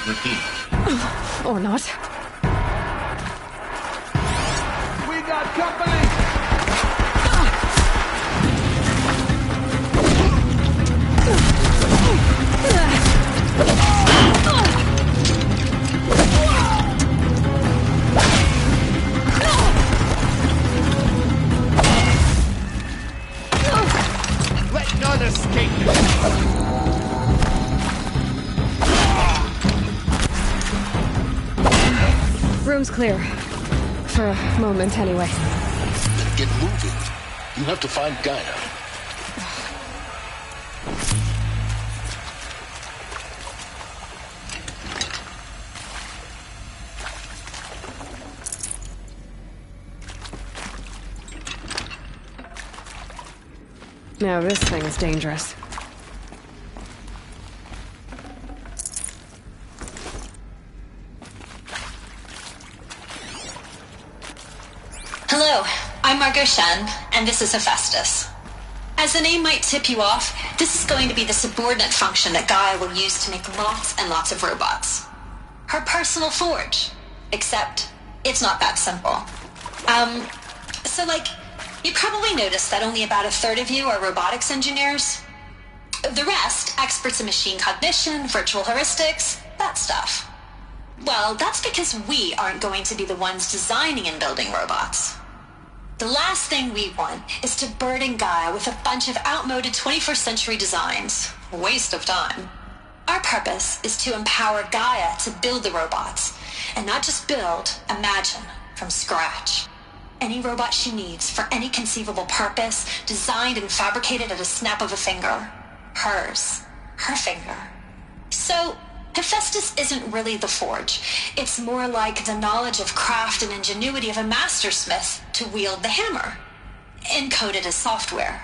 Repeat. Or not. We got company! Let none escape! Room's clear. For a moment, anyway. Then get moving. You have to find Gaia. Now this thing is dangerous. Hello, I'm Margot Shan, and this is Hephaestus. As the name might tip you off, this is going to be the subordinate function that Gaia will use to make lots and lots of robots. Her personal forge. Except, it's not that simple. You probably noticed that only about a third of you are robotics engineers. The rest, experts in machine cognition, virtual heuristics, that stuff. Well, that's because we aren't going to be the ones designing and building robots. The last thing we want is to burden Gaia with a bunch of outmoded 21st century designs. Waste of time. Our purpose is to empower Gaia to build the robots, and not just build, imagine, from scratch. Any robot she needs for any conceivable purpose, designed and fabricated at a snap of a finger. Hers. Her finger. So, Hephaestus isn't really the forge. It's more like the knowledge of craft and ingenuity of a mastersmith to wield the hammer. Encoded as software.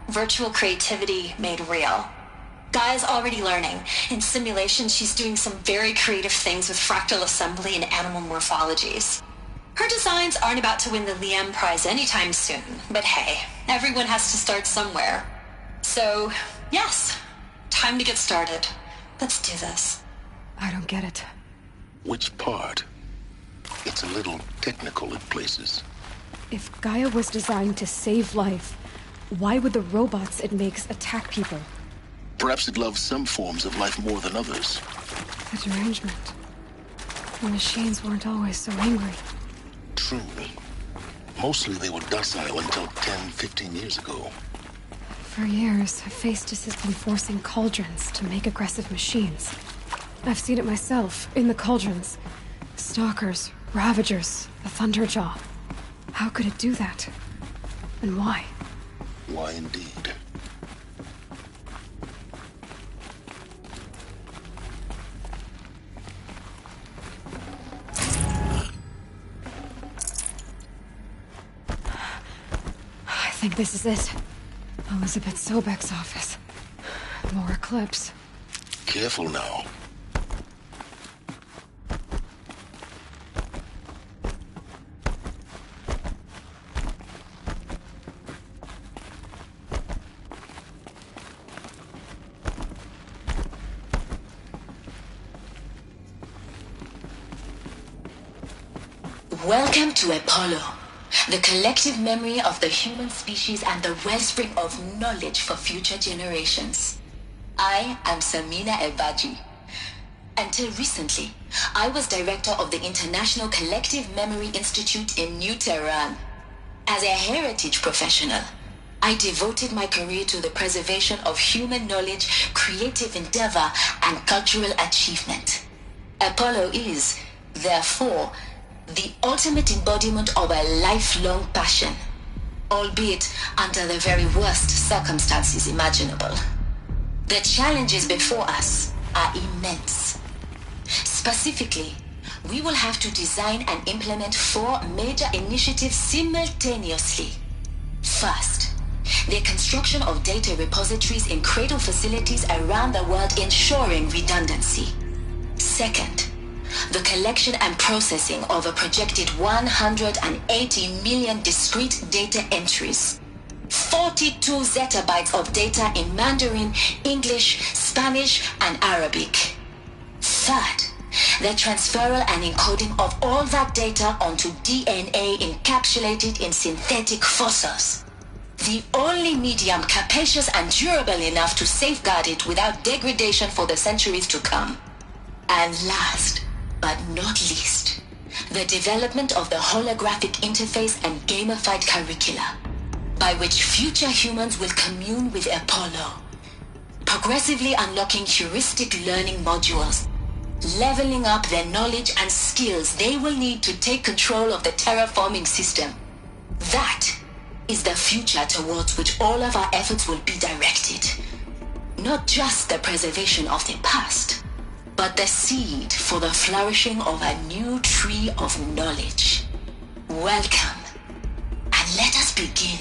Virtual creativity made real. Gaia's already learning. In simulation, she's doing some very creative things with fractal assembly and animal morphologies. Her designs aren't about to win the Liam Prize anytime soon, but hey, everyone has to start somewhere. So, yes, time to get started. Let's do this. I don't get it. Which part? It's a little technical in places. If Gaia was designed to save life, why would the robots it makes attack people? Perhaps it loves some forms of life more than others. A derangement. The machines weren't always so angry. True. Mostly they were docile until 10, 15 years ago. For years, Hephaestus has been forcing cauldrons to make aggressive machines. I've seen it myself, in the cauldrons. Stalkers, Ravagers, the Thunderjaw. How could it do that? And why? Why indeed? I think this is it. Elizabeth Sobek's office. More Eclipse. Careful now. Welcome to Apollo, the collective memory of the human species and the wellspring of knowledge for future generations. I am Samina Ebaji. Until recently, I was director of the International Collective Memory Institute in New Tehran. As a heritage professional, I devoted my career to the preservation of human knowledge, creative endeavor, and cultural achievement. Apollo is, therefore, the ultimate embodiment of a lifelong passion, albeit under the very worst circumstances imaginable. The challenges before us are immense. Specifically, we will have to design and implement 4 major initiatives simultaneously. First, the construction of data repositories in cradle facilities around the world, ensuring redundancy. Second, the collection and processing of a projected 180 million discrete data entries. 42 zettabytes of data in Mandarin, English, Spanish, and Arabic. Third, the transferal and encoding of all that data onto DNA encapsulated in synthetic fossils. The only medium capacious and durable enough to safeguard it without degradation for the centuries to come. And last, but not least, the development of the holographic interface and gamified curricula, by which future humans will commune with Apollo, progressively unlocking heuristic learning modules, leveling up their knowledge and skills they will need to take control of the terraforming system. That is the future towards which all of our efforts will be directed. Not just the preservation of the past, but the seed for the flourishing of a new tree of knowledge. Welcome, and let us begin.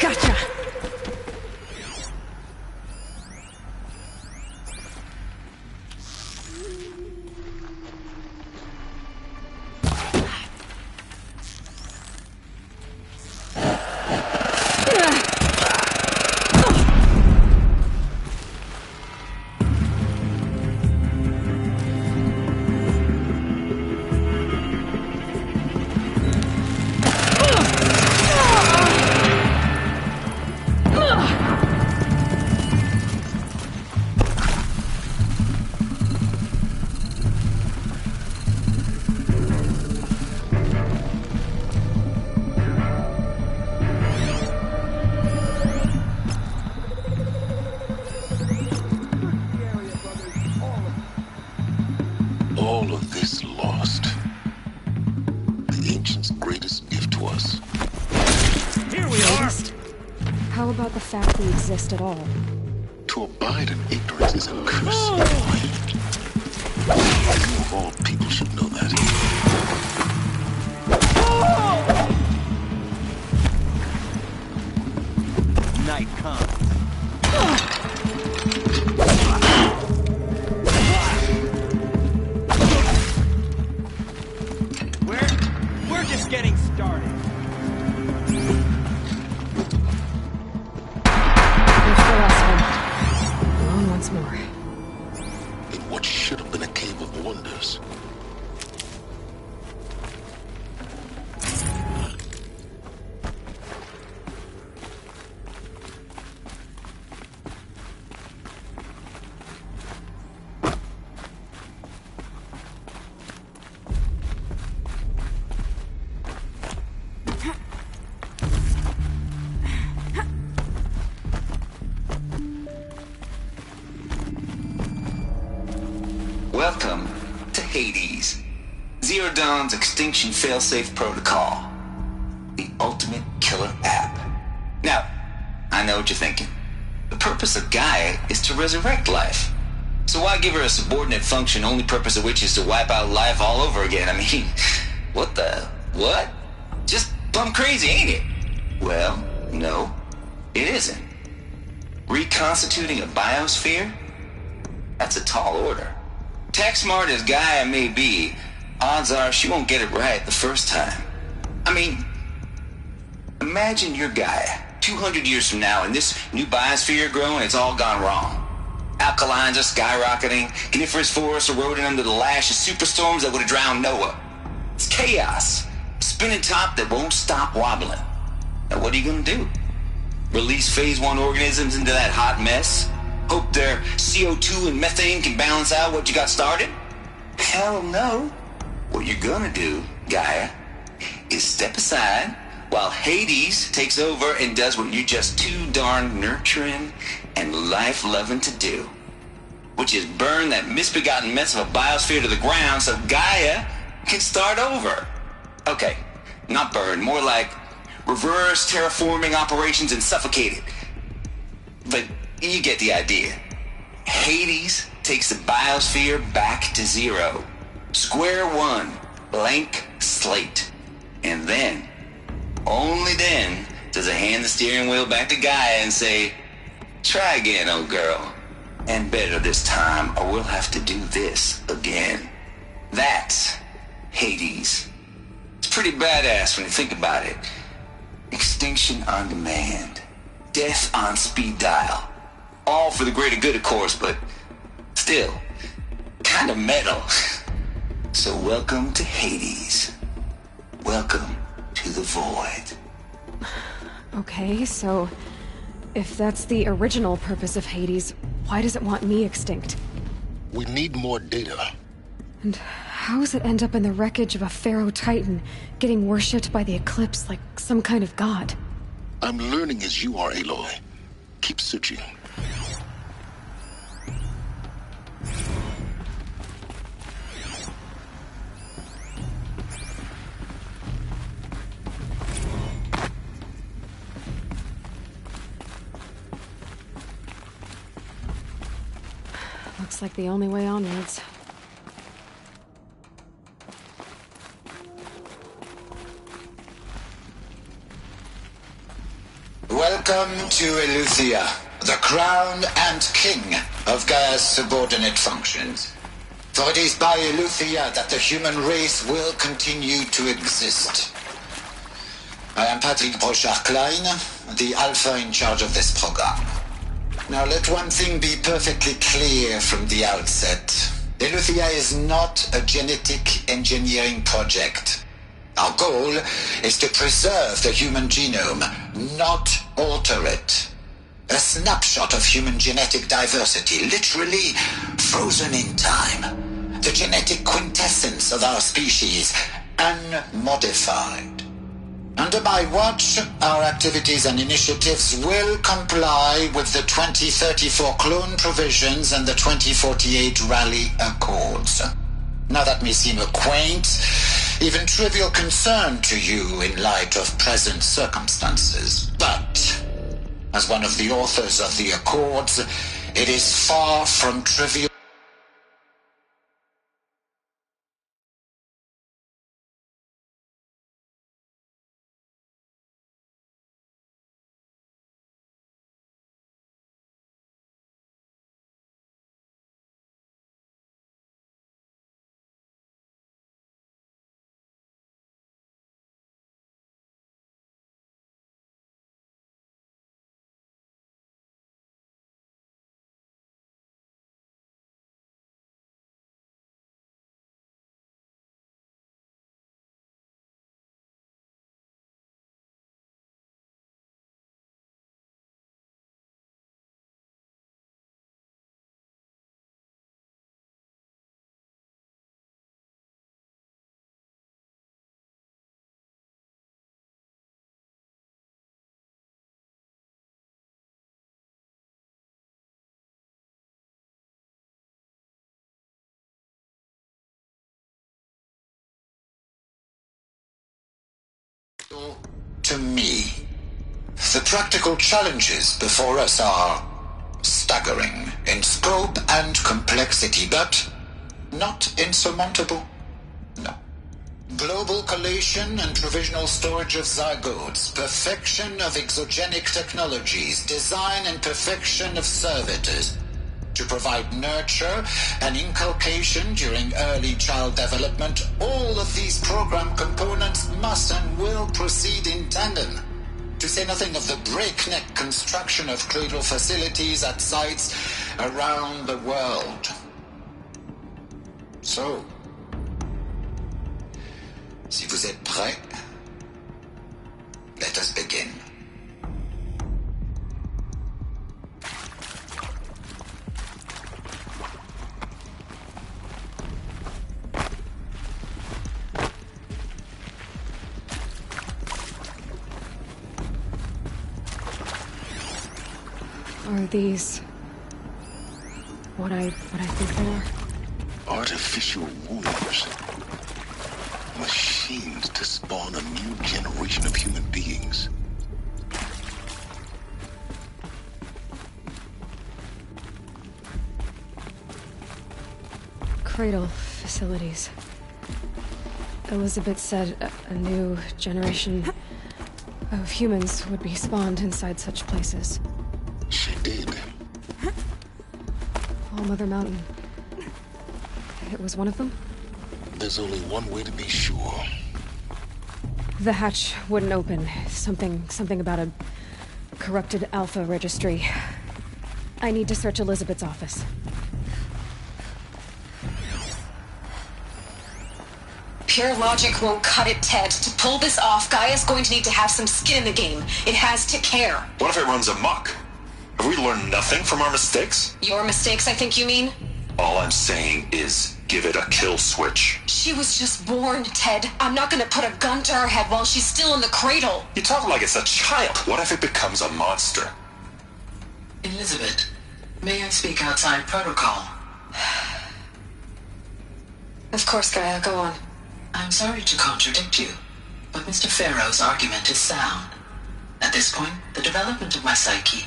Gotcha! All of this lost. The ancients' greatest gift to us. Here we are! How about the fact we exist at all? To abide in ignorance is a curse. You of all people should know that. Night comes. We're just getting started. Here's the last one. Alone once more. In what should have been a cave of wonders. Welcome to Hades, Zero Dawn's extinction failsafe protocol, the ultimate killer app. Now, I know what you're thinking. The purpose of Gaia is to resurrect life. So why give her a subordinate function, only purpose of which is to wipe out life all over again? I mean, what? Just plumb crazy, ain't it? Well, no, it isn't. Reconstituting a biosphere? That's a tall order. Tech smart as Gaia may be, odds are she won't get it right the first time. I mean, imagine you're Gaia, 200 years from now, and this new biosphere growing, it's all gone wrong. Alkalines are skyrocketing, coniferous forests eroding under the lash of superstorms that would have drowned Noah. It's chaos, spinning top that won't stop wobbling. Now what are you gonna do? Release phase 1 organisms into that hot mess? Hope their CO2 and methane can balance out what you got started? Hell no. What you're gonna do, Gaia, is step aside while Hades takes over and does what you're just too darn nurturing and life-loving to do, which is burn that misbegotten mess of a biosphere to the ground so Gaia can start over. Okay, not burn, more like reverse terraforming operations and suffocate it. But you get the idea. Hades takes the biosphere back to zero. Square one, blank slate. And then, Only then does I hand the steering wheel back to Gaia and say, try again, old girl. And better this time, or we'll have to do this again. That's Hades. It's pretty badass when you think about it. Extinction on demand. Death on speed dial. All for the greater good, of course, but still, kind of metal. So welcome to Hades. Welcome to the void. Okay, so if that's the original purpose of Hades, why does it want me extinct? We need more data. And how does it end up in the wreckage of a Pharaoh Titan, getting worshipped by the Eclipse like some kind of god? I'm learning as you are, Aloy. Keep searching. Looks like the only way onwards. Welcome to Eleuthia, the crown and king of Gaia's subordinate functions. For it is by Eleuthia that the human race will continue to exist. I am Patrick Brochard-Klein, the Alpha in charge of this program. Now let one thing be perfectly clear from the outset. Eleuthia is not a genetic engineering project. Our goal is to preserve the human genome, not alter it. A snapshot of human genetic diversity, literally frozen in time. The genetic quintessence of our species, unmodified. Under my watch, our activities and initiatives will comply with the 2034 clone provisions and the 2048 Rally Accords. Now that may seem a quaint, even trivial concern to you in light of present circumstances, but as one of the authors of the Accords, it is far from trivial. To me, the practical challenges before us are staggering in scope and complexity, but not insurmountable. No. Global collation and provisional storage of zygotes, perfection of exogenic technologies, design and perfection of servitors, to provide nurture and inculcation during early child development. All of these program components must and will proceed in tandem, to say nothing of the breakneck construction of cradle facilities at sites around the world. So, si vous êtes prêts, let us begin. Are these what I think they are? Artificial wombs. Machines to spawn a new generation of human beings. Cradle facilities. Elizabeth said a new generation of humans would be spawned inside such places. She did. All Mother Mountain. It was one of them? There's only one way to be sure. The hatch wouldn't open. Something about a corrupted Alpha registry. I need to search Elizabeth's office. Pure logic won't cut it, Ted. To pull this off, Gaia's going to need to have some skin in the game. It has to care. What if it runs amok? Have we learned nothing from our mistakes? Your mistakes, I think you mean? All I'm saying is, give it a kill switch. She was just born, Ted. I'm not gonna put a gun to her head while she's still in the cradle. You talk like it's a child. What if it becomes a monster? Elizabeth, may I speak outside protocol? Of course, Gaia, go on. I'm sorry to contradict you, but Mr. Farrow's argument is sound. At this point, the development of my psyche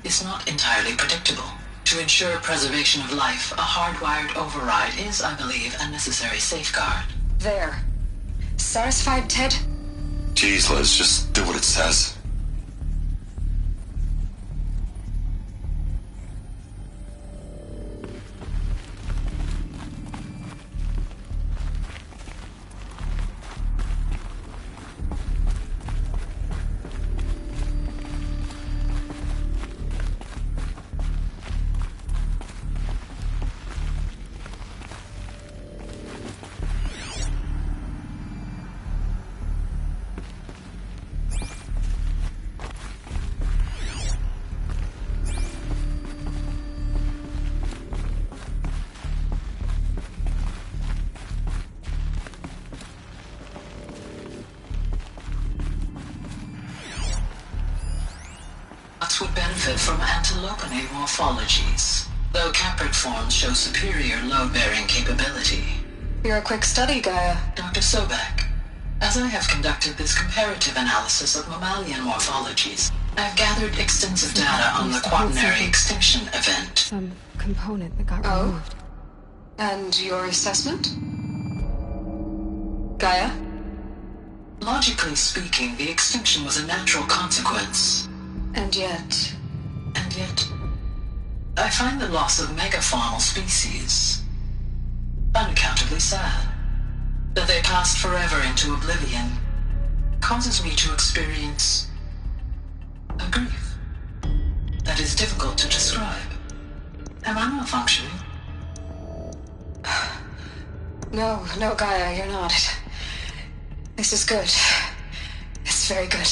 is not entirely predictable. To ensure preservation of life, a hardwired override is, I believe, a necessary safeguard. There. Satisfied, Ted? Jeez, Liz, just do what it says. Would benefit from antilopinate morphologies, though caprid forms show superior load-bearing capability. You're a quick study, Gaia. Dr. Sobek, as I have conducted this comparative analysis of mammalian morphologies, I have gathered extensive data on the quaternary extinction event. Some component that got removed. And your assessment? Gaia? Logically speaking, the extinction was a natural consequence. And yet, I find the loss of megafaunal species unaccountably sad. That they passed forever into oblivion causes me to experience a grief that is difficult to describe. Am I not functioning? No, Gaia, you're not. This is good. It's very good.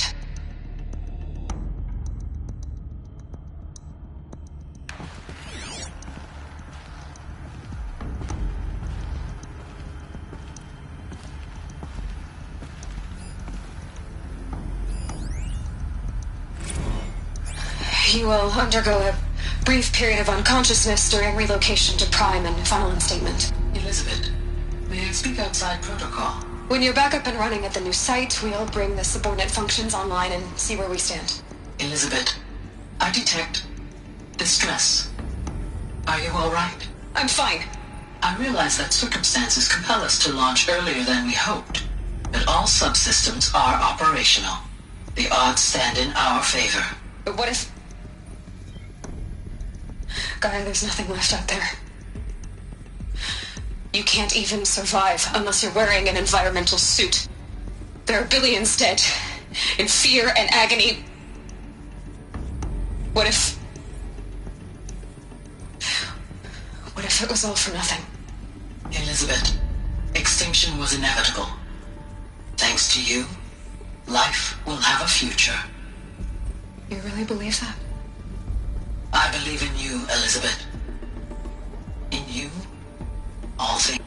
You will undergo a brief period of unconsciousness during relocation to Prime and final instatement. Elizabeth, may I speak outside protocol? When you're back up and running at the new site, we'll bring the subordinate functions online and see where we stand. Elizabeth, I detect distress. Are you all right? I'm fine. I realize that circumstances compel us to launch earlier than we hoped, but all subsystems are operational. The odds stand in our favor. But what if... Gaia, there's nothing left out there. You can't even survive unless you're wearing an environmental suit. There are billions dead, in fear and agony. What if it was all for nothing? Elizabeth, extinction was inevitable. Thanks to you, life will have a future. You really believe that? I believe in you, Elizabeth. In you, all things.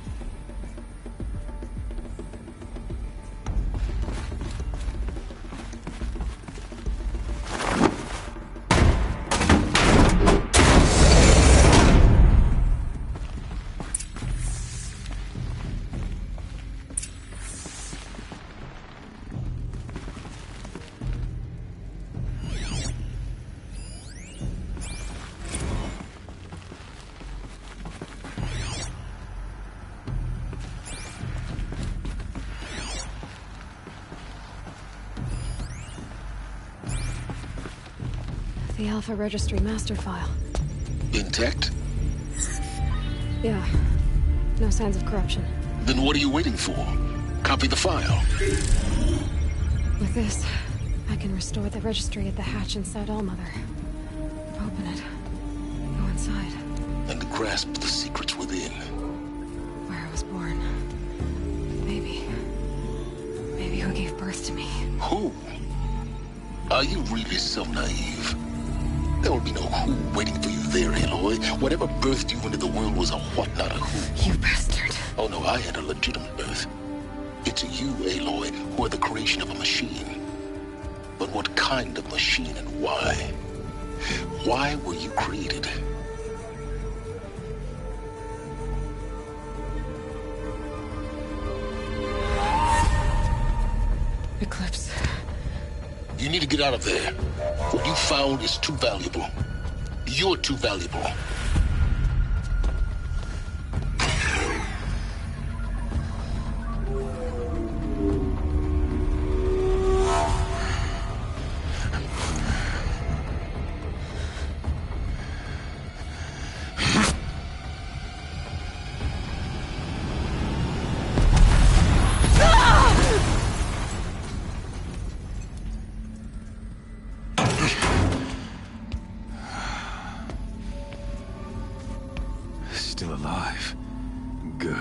The Alpha Registry master file. Intact? Yeah. No signs of corruption. Then what are you waiting for? Copy the file. With this, I can restore the registry at the hatch inside Allmother. Open it. Go inside. And grasp the secrets within. Where I was born. Maybe who gave birth to me. Who? Are you really so naive? There will be no who waiting for you there, Aloy. Whatever birthed you into the world was a what, not a who. You bastard. Oh no, I had a legitimate birth. It's you, Aloy, who are the creation of a machine. But what kind of machine and why? Why were you created? Eclipse. You need to get out of there. What you found is too valuable. You're too valuable. Still alive. Good.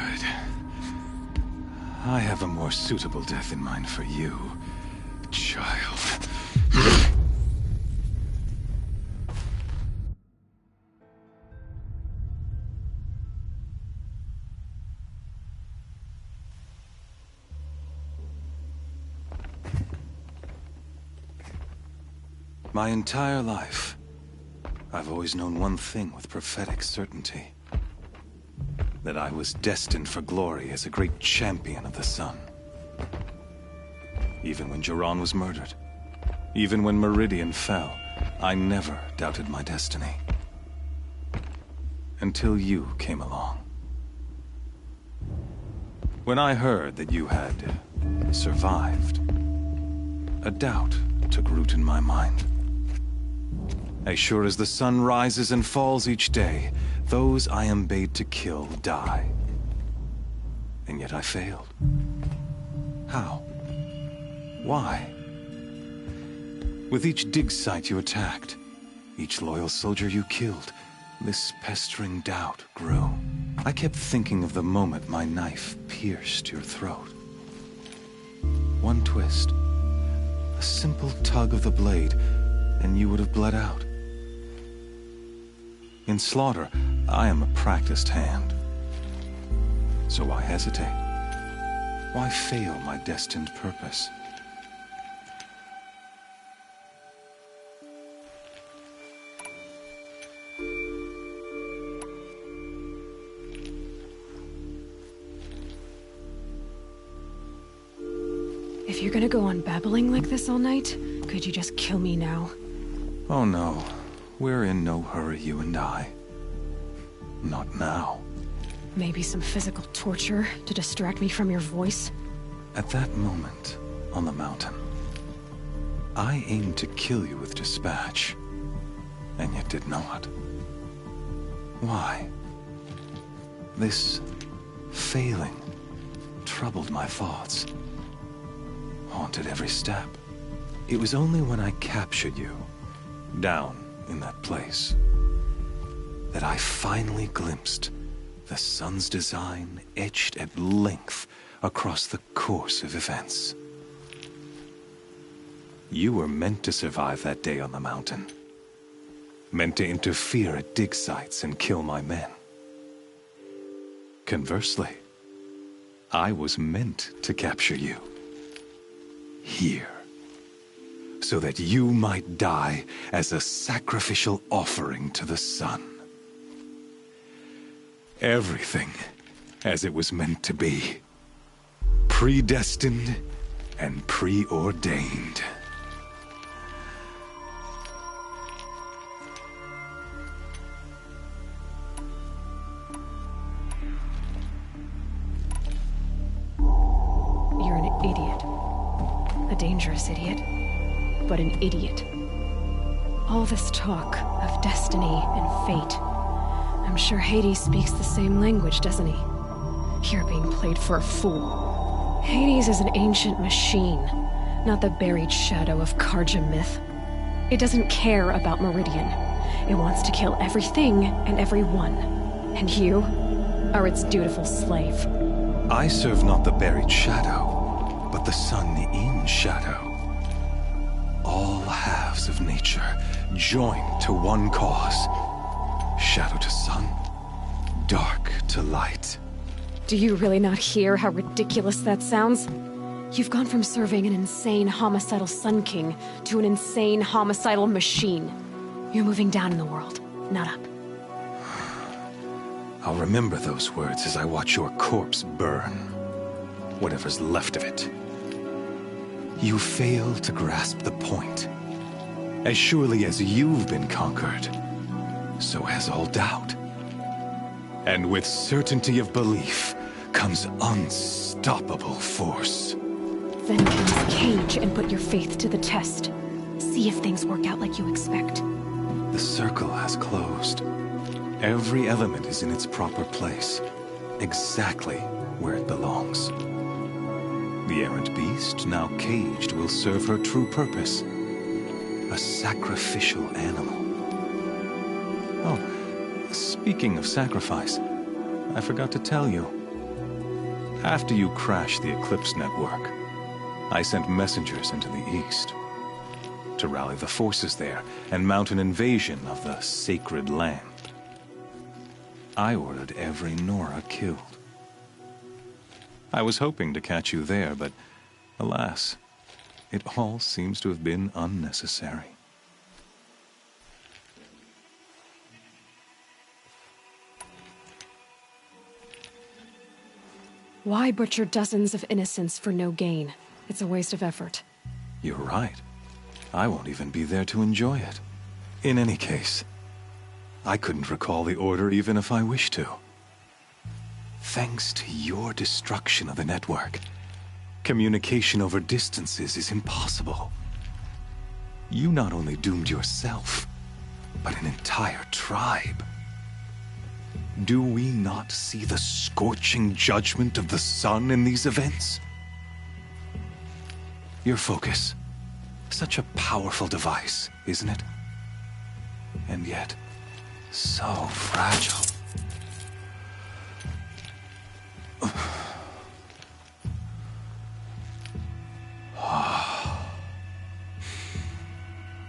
I have a more suitable death in mind for you, child. My entire life, I've always known one thing with prophetic certainty. That I was destined for glory as a great champion of the sun. Even when Jiran was murdered, even when Meridian fell, I never doubted my destiny. Until you came along. When I heard that you had survived, a doubt took root in my mind. As sure as the sun rises and falls each day, those I am bade to kill die. And yet I failed. How? Why? With each dig site you attacked, each loyal soldier you killed, this pestering doubt grew. I kept thinking of the moment my knife pierced your throat. One twist, a simple tug of the blade, and you would have bled out. In slaughter, I am a practiced hand. So why hesitate? Why fail my destined purpose? If you're gonna go on babbling like this all night, could you just kill me now? Oh no. We're in no hurry, you and I. Not now. Maybe some physical torture to distract me from your voice? At that moment, on the mountain, I aimed to kill you with dispatch, and yet did not. Why? This failing troubled my thoughts, haunted every step. It was only when I captured you, down in that place, that I finally glimpsed the sun's design etched at length across the course of events. You were meant to survive that day on the mountain. Meant to interfere at dig sites and kill my men. Conversely, I was meant to capture you. Here. So that you might die as a sacrificial offering to the sun. Everything as it was meant to be. Predestined and preordained. You're an idiot. A dangerous idiot. But an idiot. All this talk of destiny and fate. I'm sure Hades speaks the same language, doesn't he? You're being played for a fool. Hades is an ancient machine, not the buried shadow of Karja myth. It doesn't care about Meridian. It wants to kill everything and everyone. And you are its dutiful slave. I serve not the buried shadow, but the sun in shadow. All halves of nature joined to one cause. Shadow to sun, dark to light. Do you really not hear how ridiculous that sounds? You've gone from serving an insane homicidal Sun King to an insane homicidal machine. You're moving down in the world, not up. I'll remember those words as I watch your corpse burn. Whatever's left of it. You fail to grasp the point. As surely as you've been conquered, so has all doubt. And with certainty of belief comes unstoppable force. Then comes Cage and put your faith to the test. See if things work out like you expect. The circle has closed. Every element is in its proper place, exactly where it belongs. The errant beast, now caged, will serve her true purpose. A sacrificial animal. Oh, speaking of sacrifice, I forgot to tell you. After you crashed the Eclipse network, I sent messengers into the east to rally the forces there and mount an invasion of the sacred land. I ordered every Nora killed. I was hoping to catch you there, but alas, it all seems to have been unnecessary. Why butcher dozens of innocents for no gain? It's a waste of effort. You're right. I won't even be there to enjoy it. In any case, I couldn't recall the order even if I wished to. Thanks to your destruction of the network, communication over distances is impossible. You not only doomed yourself, but an entire tribe. Do we not see the scorching judgment of the sun in these events? Your focus, such a powerful device, isn't it? And yet, so fragile.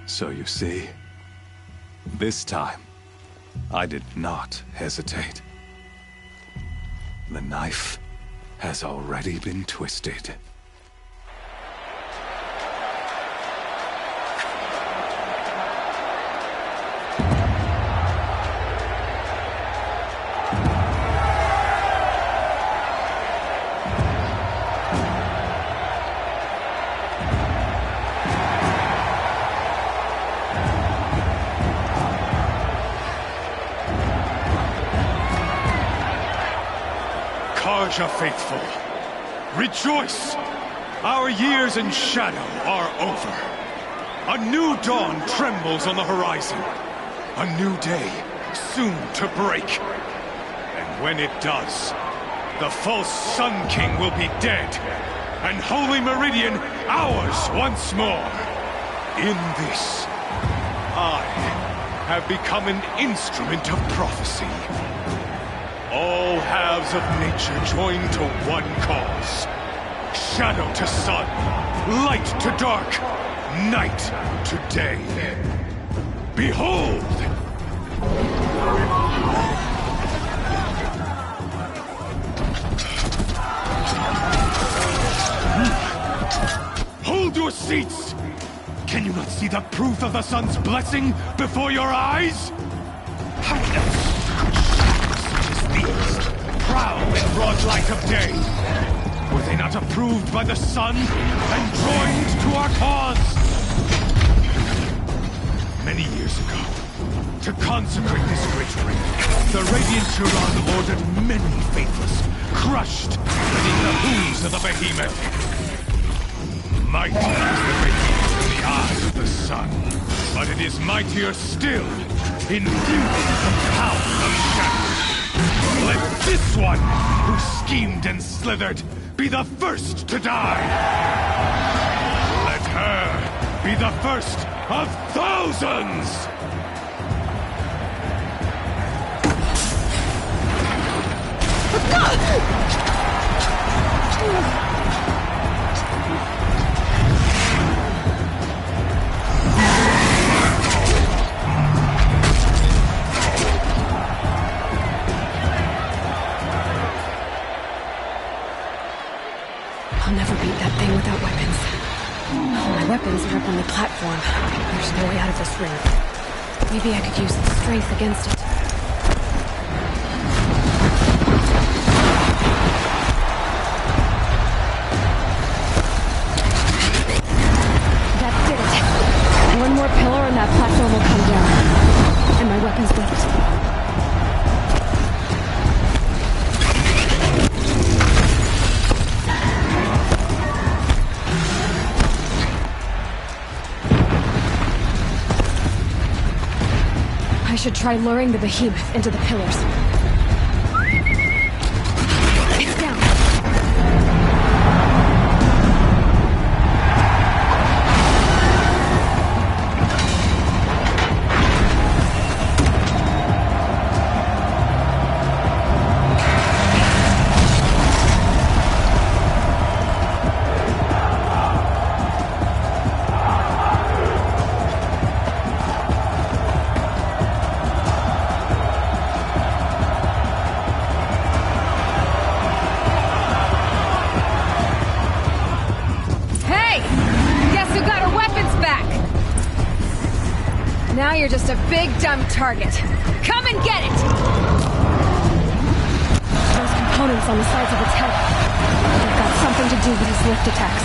So you see, this time, I did not hesitate. The knife has already been twisted. Karja faithful, rejoice! Our years in shadow are over. A new dawn trembles on the horizon. A new day soon to break. And when it does, the false Sun King will be dead, and Holy Meridian ours once more. In this, I have become an instrument of prophecy. All halves of nature joined to one cause. Shadow to sun, light to dark, night to day. Behold! Hold your seats! Can you not see the proof of the sun's blessing before your eyes? How else could shadows such as these prowl in broad light of day? Were they not approved by the sun and joined to our cause? Many years ago, to consecrate this great ring, the Radiant Turan ordered many faithless, crushed beneath the hooves of the behemoth. Might is the radiance in the eye of the sun, but it is mightier still, infused with the power of shadow. Let this one, who schemed and slithered, be the first to die. Let her be the first of thousands! I'll never beat that thing without weapons. All my weapons are up on the platform. There's no way out of this ring. Maybe I could use its strength against it. That did it. One more pillar and that platform will come down. And my weapons with it. I should try luring the behemoth into the pillars. It's down. Now you're just a big, dumb target. Come and get it! Those components on the sides of its head. They've got something to do with his lift attacks.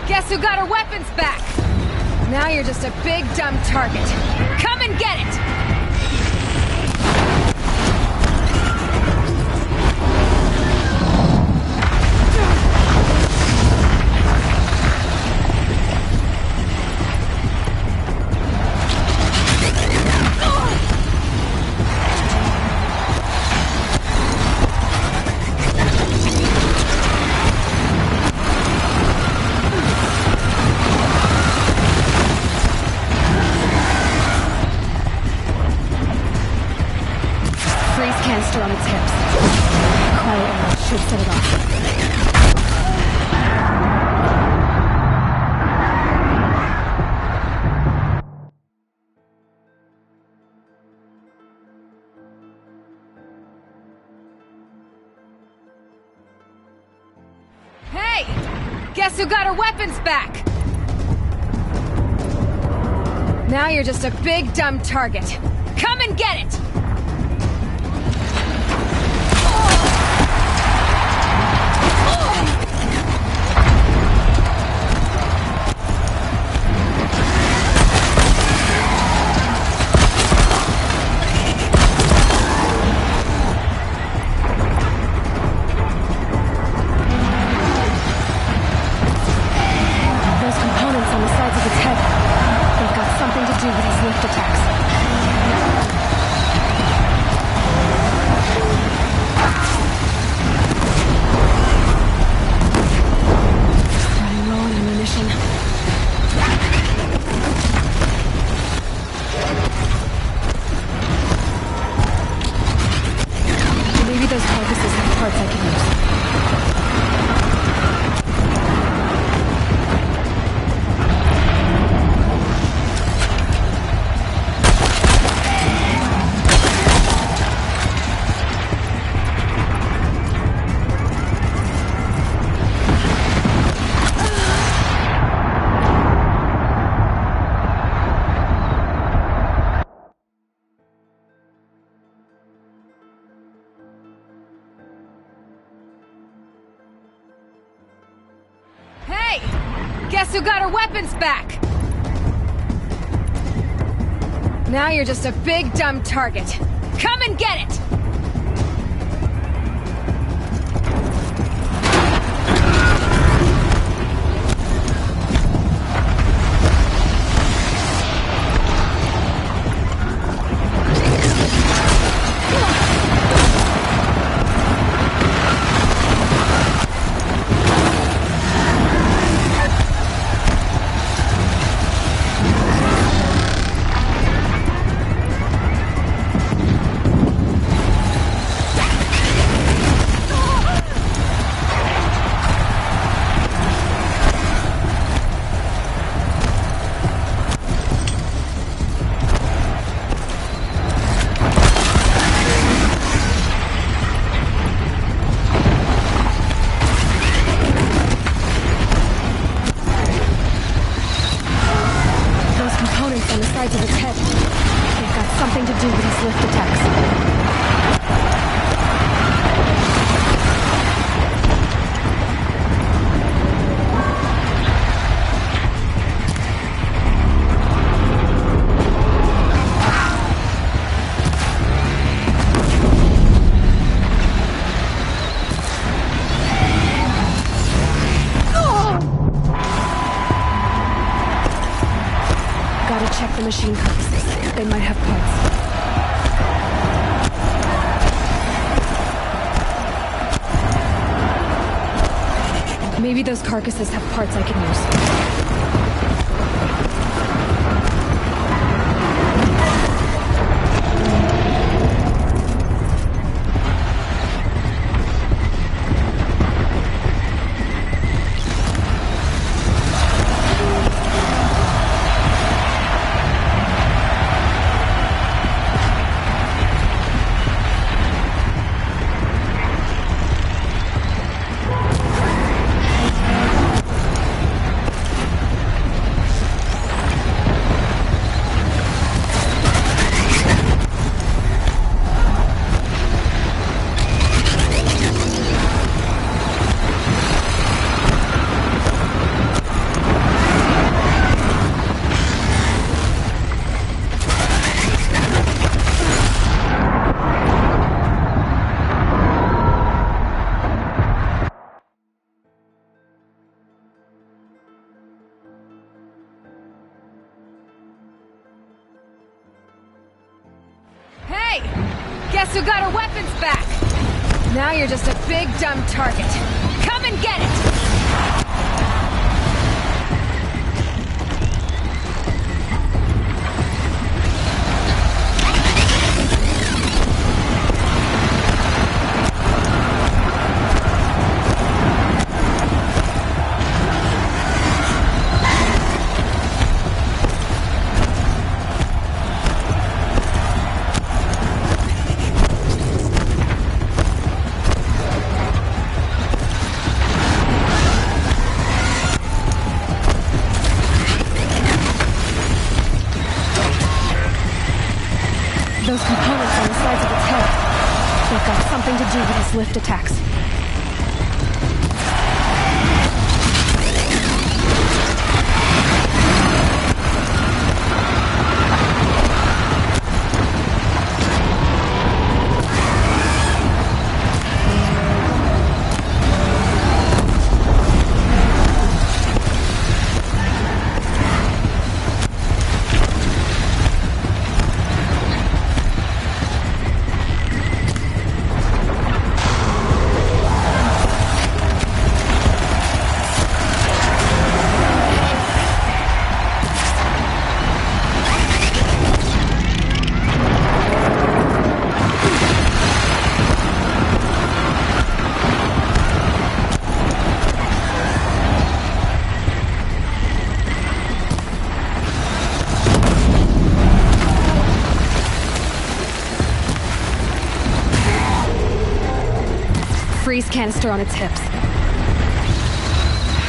Guess who got her weapons back? Now you're just a big, dumb target. Come and get it! Canister on its hips. Quiet arrow should set it off. Hey! Guess who got her weapons back? Now you're just a big, dumb target. Come and get it! They've got something to do with his lift attacks. Hey! Guess who got her weapons back? Now you're just a big dumb target. Come and get it! Check the machine carcasses. They might have parts. Maybe those carcasses have parts I can use. Guess who got her weapons back? Now you're just a big dumb target. Come and get it! Those components on the sides of its head. They've got something to do with its lift attacks. Freeze canister on its hips.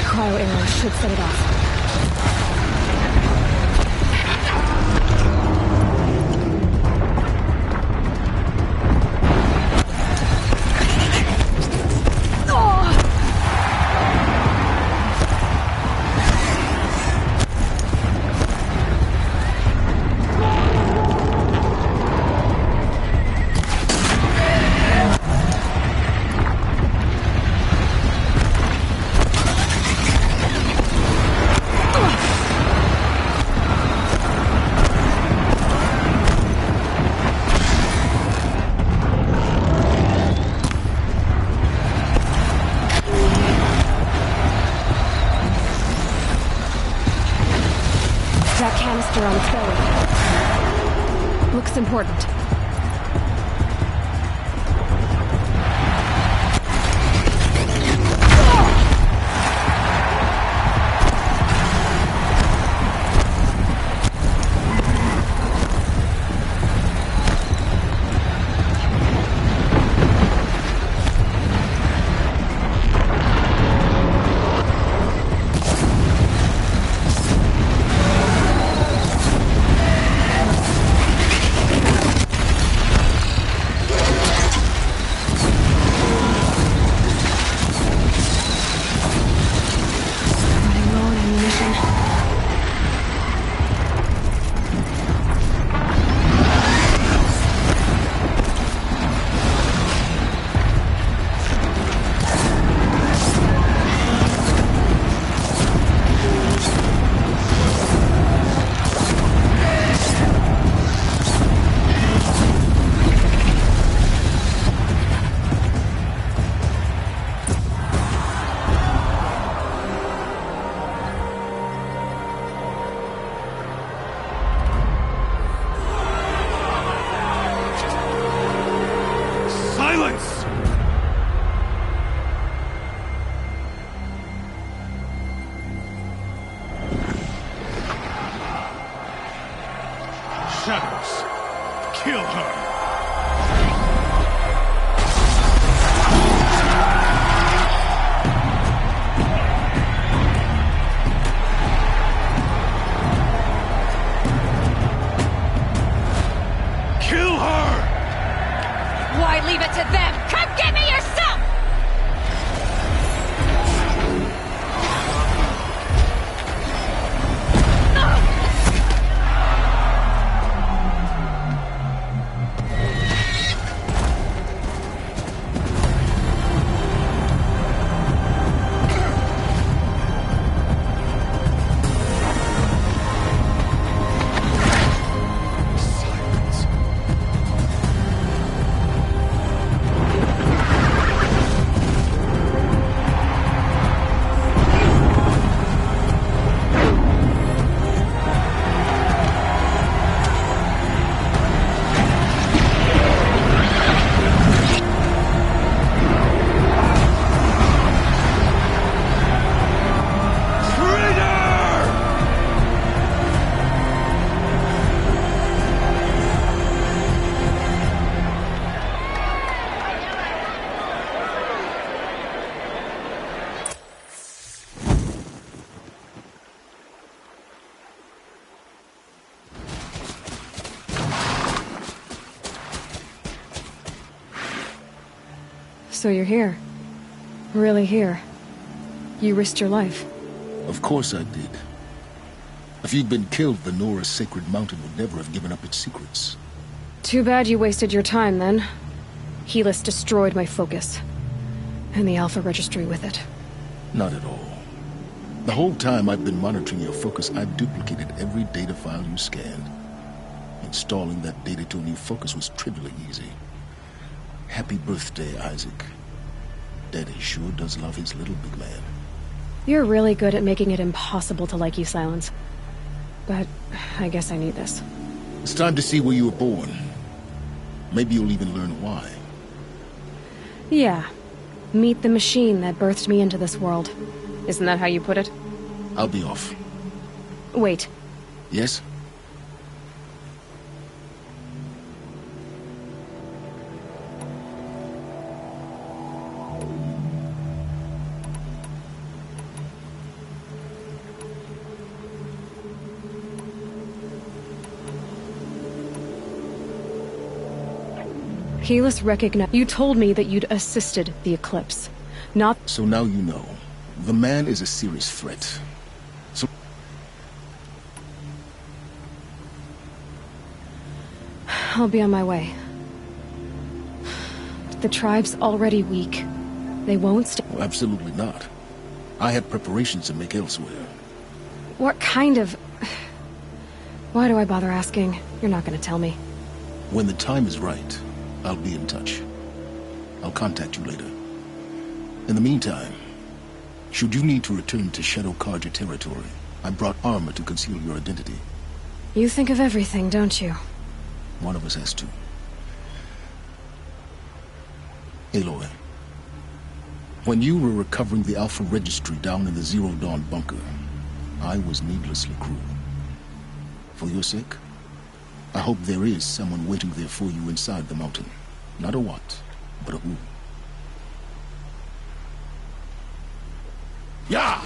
Cryo arrow should set it off. canister on its belly. Looks important. Shadows. Kill her. Kill her! Why leave it to them? Come get me yourself! So you're here. Really here. You risked your life. Of course I did. If you'd been killed, the Nora's sacred mountain would never have given up its secrets. Too bad you wasted your time, then. Helis destroyed my focus. And the Alpha Registry with it. Not at all. The whole time I've been monitoring your focus, I've duplicated every data file you scanned. Installing that data to a new focus was trivially easy. Happy birthday, Isaac. Daddy sure does love his little big man. You're really good at making it impossible to like you, Silence. But I guess I need this. It's time to see where you were born. Maybe you'll even learn why. Yeah. Meet the machine that birthed me into this world. Isn't that how you put it? I'll be off. Wait. Yes? Helis recognized. You told me that you'd assisted the eclipse. Not. So now you know. The man is a serious threat. So. I'll be on my way. The tribe's already weak. They won't stay. Well, absolutely not. I have preparations to make elsewhere. What kind of... Why do I bother asking? You're not gonna tell me. When the time is right, I'll be in touch. I'll contact you later. In the meantime, should you need to return to Shadow Karja territory, I brought armor to conceal your identity. You think of everything, don't you? One of us has to. Aloy, when you were recovering the Alpha Registry down in the Zero Dawn bunker, I was needlessly cruel. For your sake, I hope there is someone waiting there for you inside the mountain. Not a what, but a who. Yeah!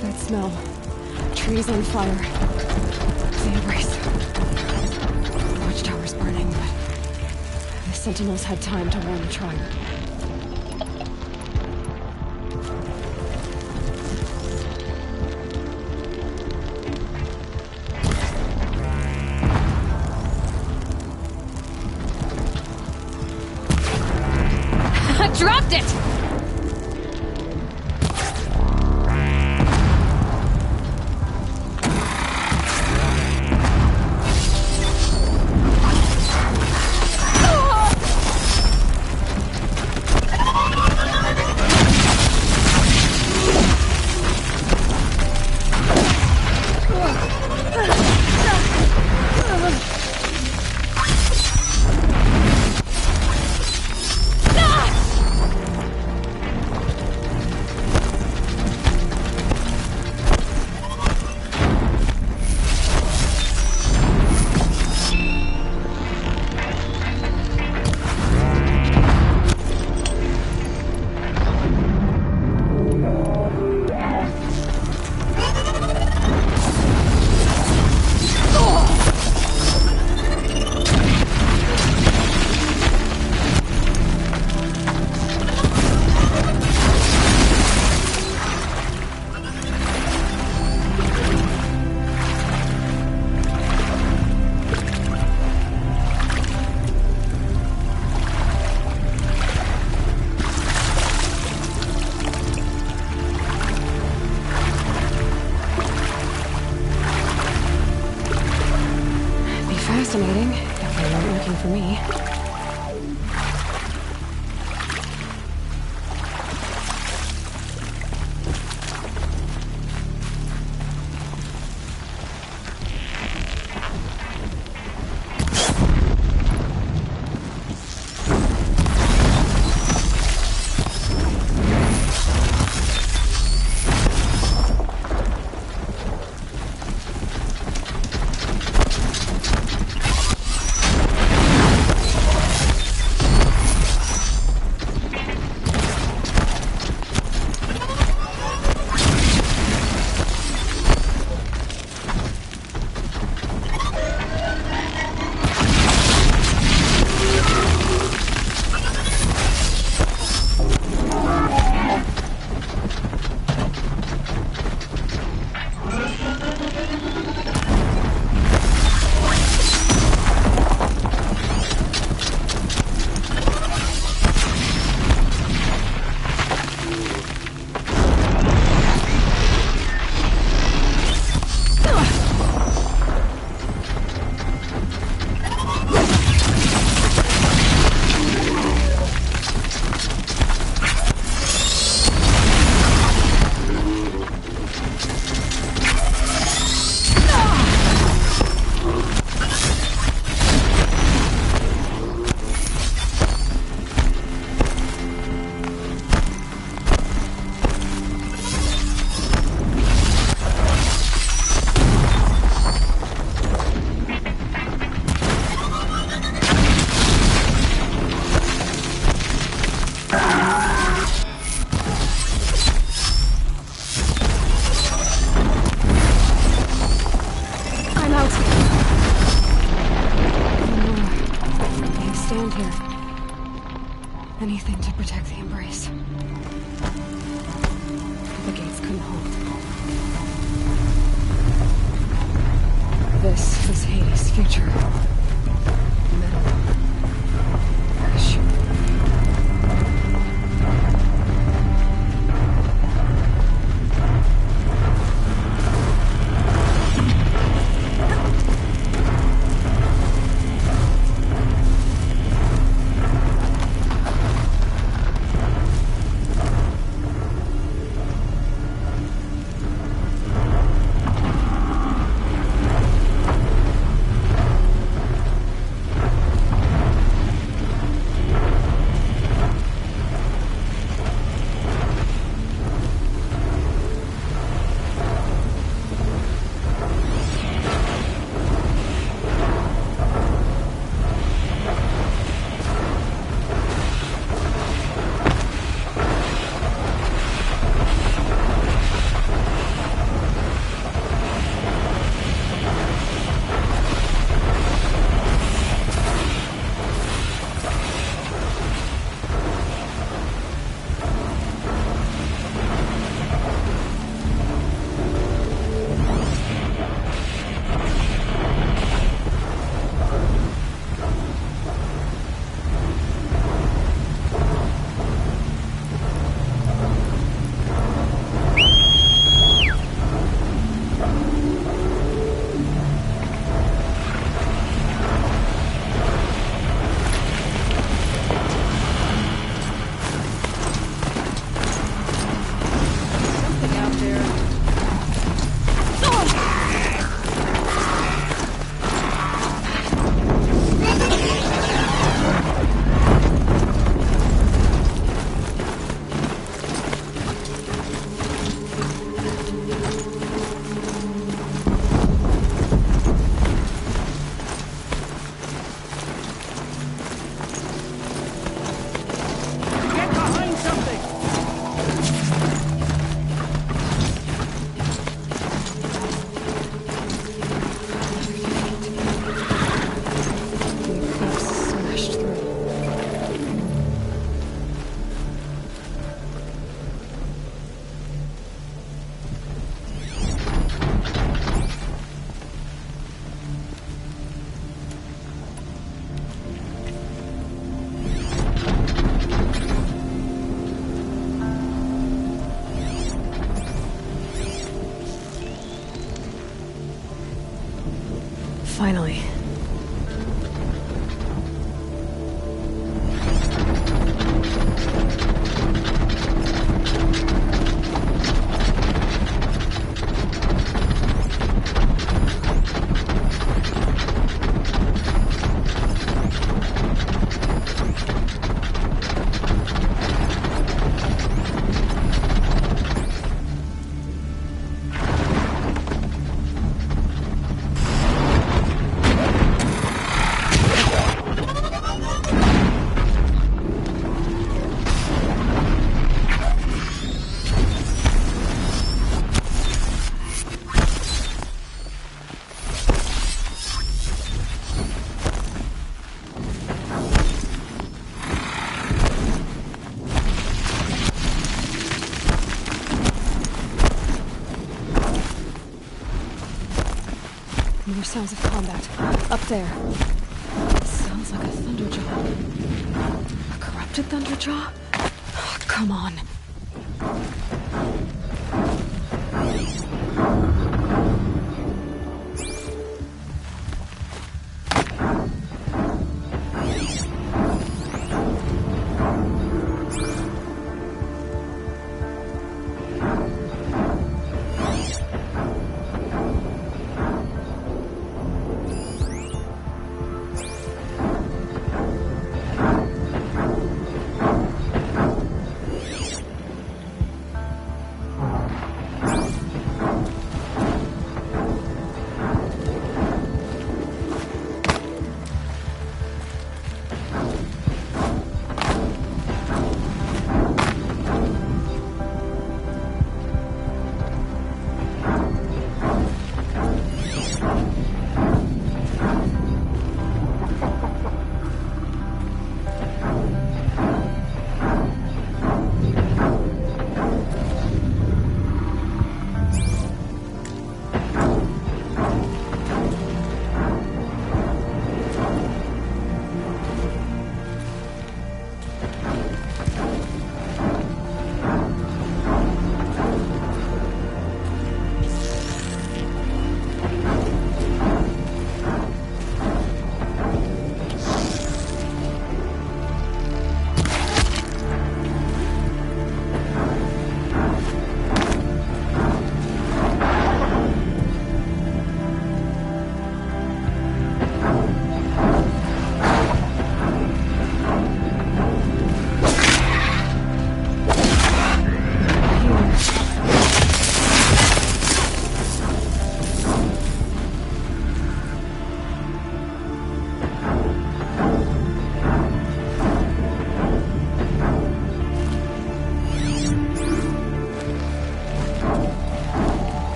That smell. Trees on fire. The embrace. The watchtower's burning, but the sentinels had time to warn the tribe. missed it! Fascinating, if they weren't looking for me. Anything to protect the embrace. The gates couldn't hold. This is Hades' future. Metal. Ash. Finally. More sounds of combat. Up there. Sounds like a Thunderjaw. A corrupted Thunderjaw? Oh, come on.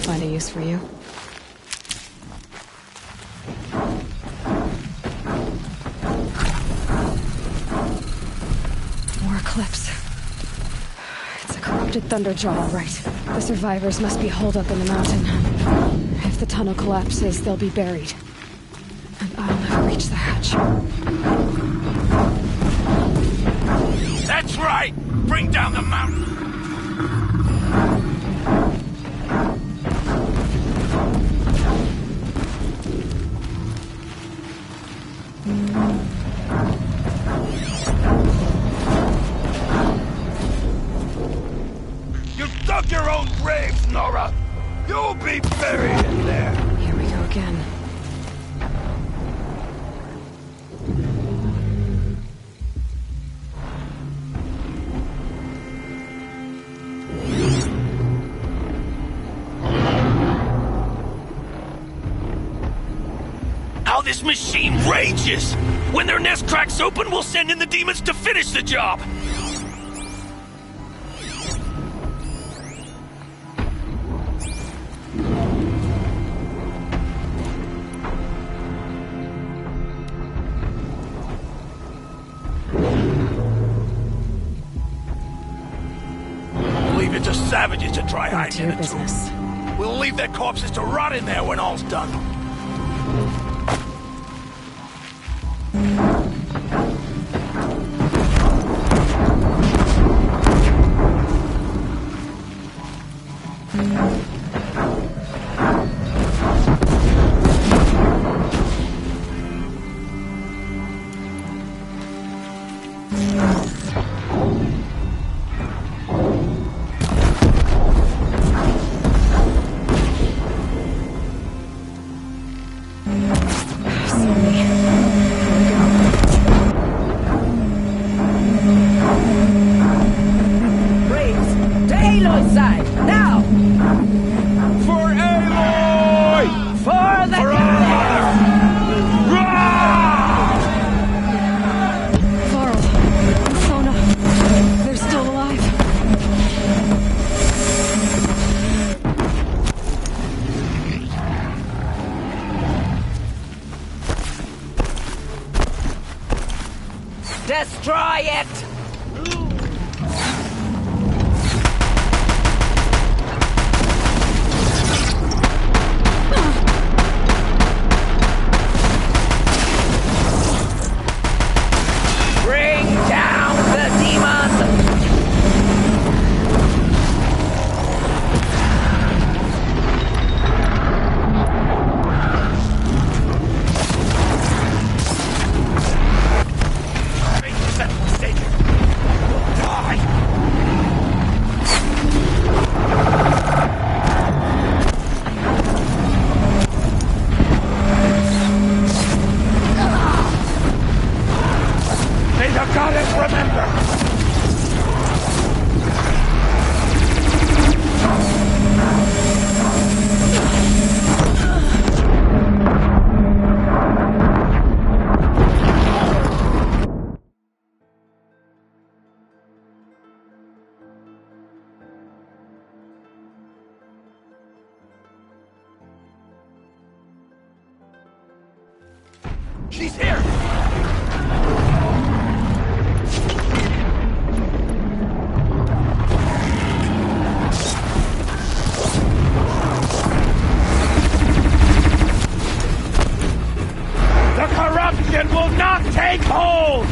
Find a use for you. More Eclipse. It's a corrupted Thunderjaw, all right. The survivors must be holed up in the mountain. If the tunnel collapses, they'll be buried. And I'll never reach the hatch. That's right! Bring down the mountain! Your own grave, Nora! You'll be buried in there! Here we go again. How this machine rages! When their nest cracks open, we'll send in the demons to finish the job! savages to try hiding in the business. tomb. We'll leave their corpses to rot in there when all's done. Destroy it! Bring down the demon! She's here! The corruption will not take hold!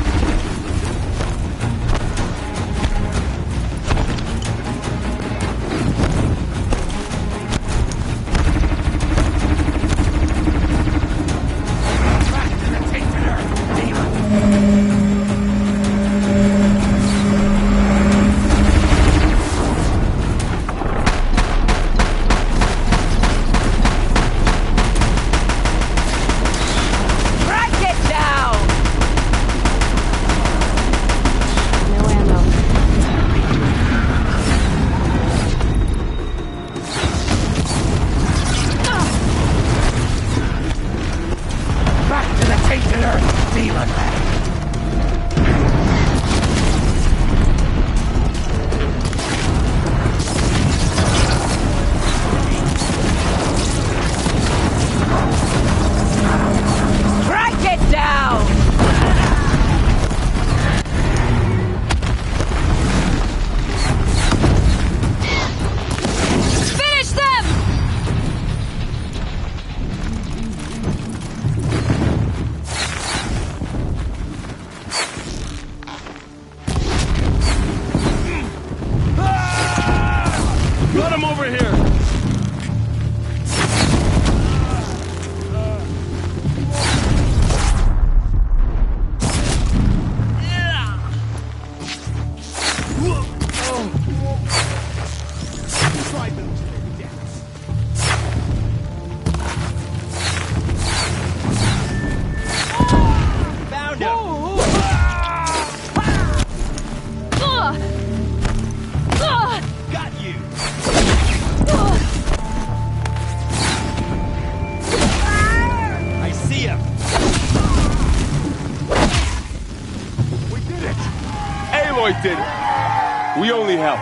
Did it. We only helped.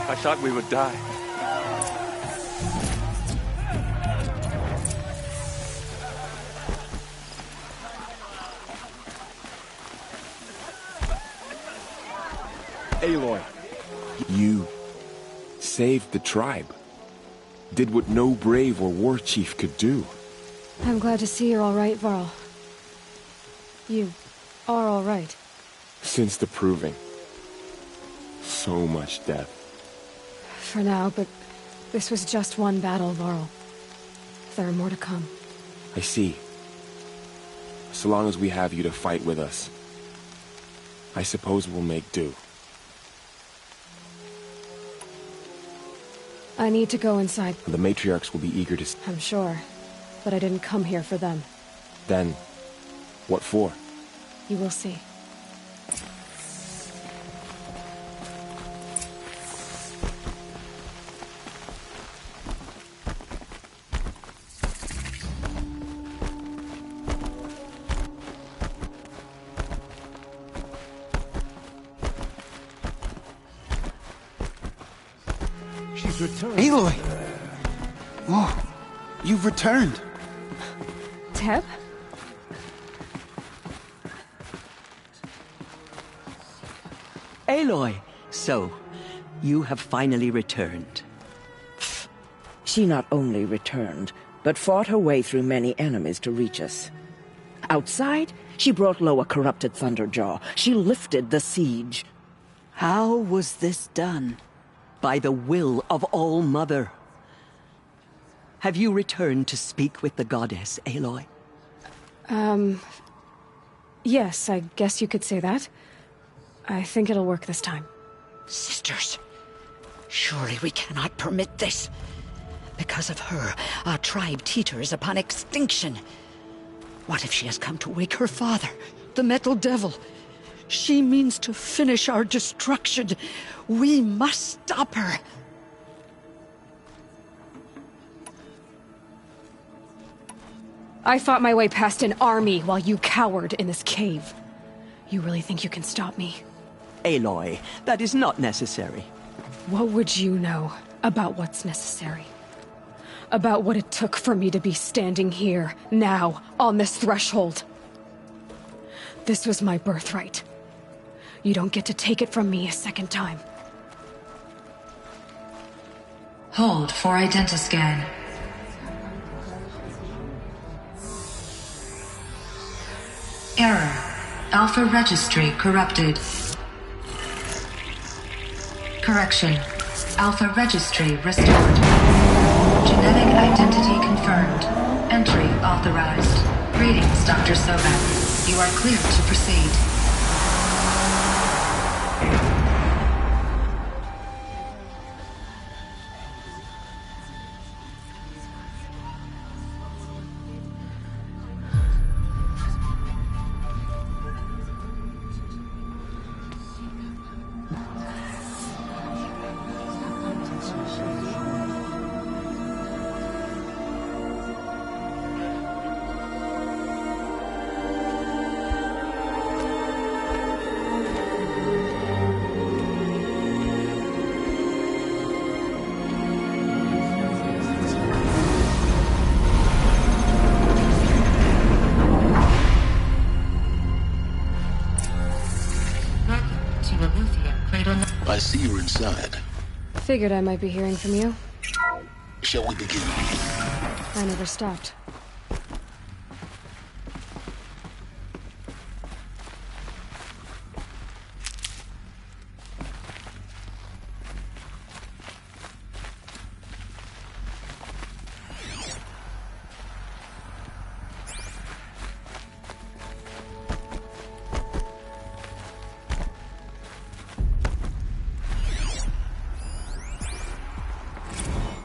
I thought we would die. Aloy, you saved the tribe. Did what no brave or war chief could do. I'm glad to see you're all right, Varl. You are all right. Since the proving. So much death. For now, but this was just one battle, Varl. There are more to come. I see. So long as we have you to fight with us, I suppose we'll make do. I need to go inside. The matriarchs will be eager to... I'm sure, but I didn't come here for them. Then, what for? You will see. Aloy! Oh, you've returned. Teb? Aloy, so, you have finally returned. She not only returned, but fought her way through many enemies to reach us. Outside, she brought low a corrupted Thunderjaw. She lifted the siege. How was this done? By the will of All-Mother. Have you returned to speak with the goddess, Aloy? Yes, I guess you could say that. I think it'll work this time. Sisters, surely we cannot permit this. Because of her, our tribe teeters upon extinction. What if she has come to wake her father, the Metal Devil? She means to finish our destruction. We must stop her. I fought my way past an army while you cowered in this cave. You really think you can stop me? Aloy, that is not necessary. What would you know about what's necessary? About what it took for me to be standing here, now, on this threshold? This was my birthright. You don't get to take it from me a second time. Hold for identiscan. Error. Alpha registry corrupted. Correction. Alpha registry restored. Genetic identity confirmed. Entry authorized. Greetings, Dr. Sobek. You are clear to proceed. I see you're inside. Figured I might be hearing from you. Shall we begin? I never stopped.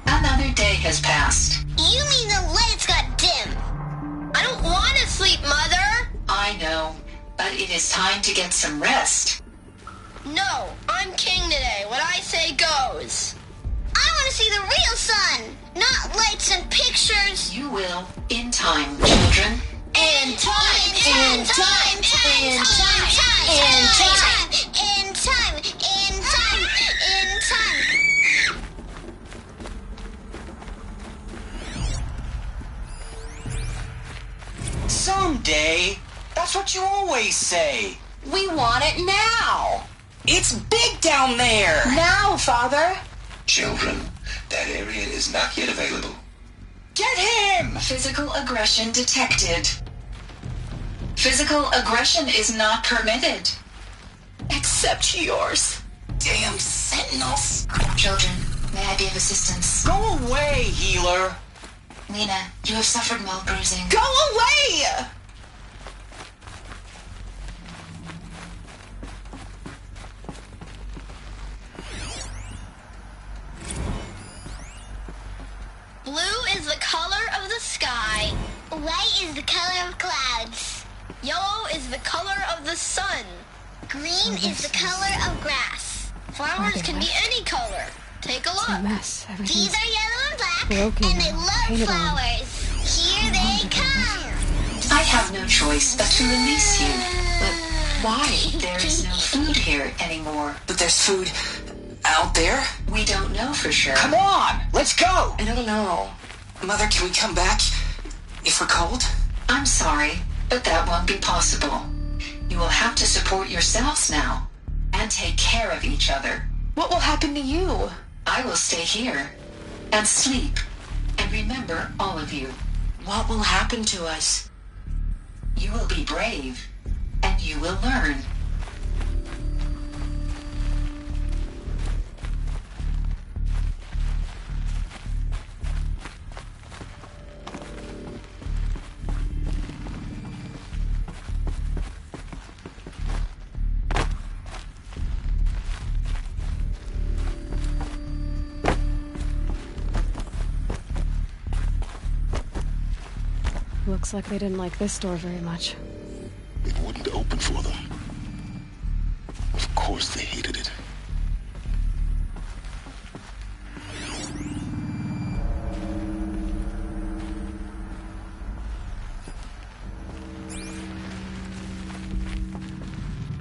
Another day has passed. You mean the lights got dim? I don't want to sleep, Mother! I know, but it is time to get some rest. No, I'm king today. What I say goes. I want to see the real sun, not lights and pictures. You will, in time, children. In time, in time, in time, in time, in time, in time, in time. Someday. That's what you always say. We want it now. It's big down there. Now, Father. Children, that area is not yet available. Get him! Physical aggression detected. Physical aggression is not permitted. Except yours. Damn sentinels. Children, may I be of assistance? Go away, healer! Lena, you have suffered mild bruising. Go away! Blue is the color of the sky. White is the color of clouds. Yellow is the color of the sun. Green is the color of grass. Flowers can be any color. Take a look. It's a mess. These are yellow and black, broken and they love painted on. flowers. Here they come. I have no choice but to release you. But why? There is no food here anymore. But there's food out there? We don't know for sure. Come on, let's go! I don't know. Mother, can we come back if we're cold? I'm sorry, but that won't be possible. You will have to support yourselves now and take care of each other. What will happen to you? I will stay here and sleep and remember all of you. What will happen to us? You will be brave and you will learn. Looks like they didn't like this door very much. It wouldn't open for them. Of course they hated it.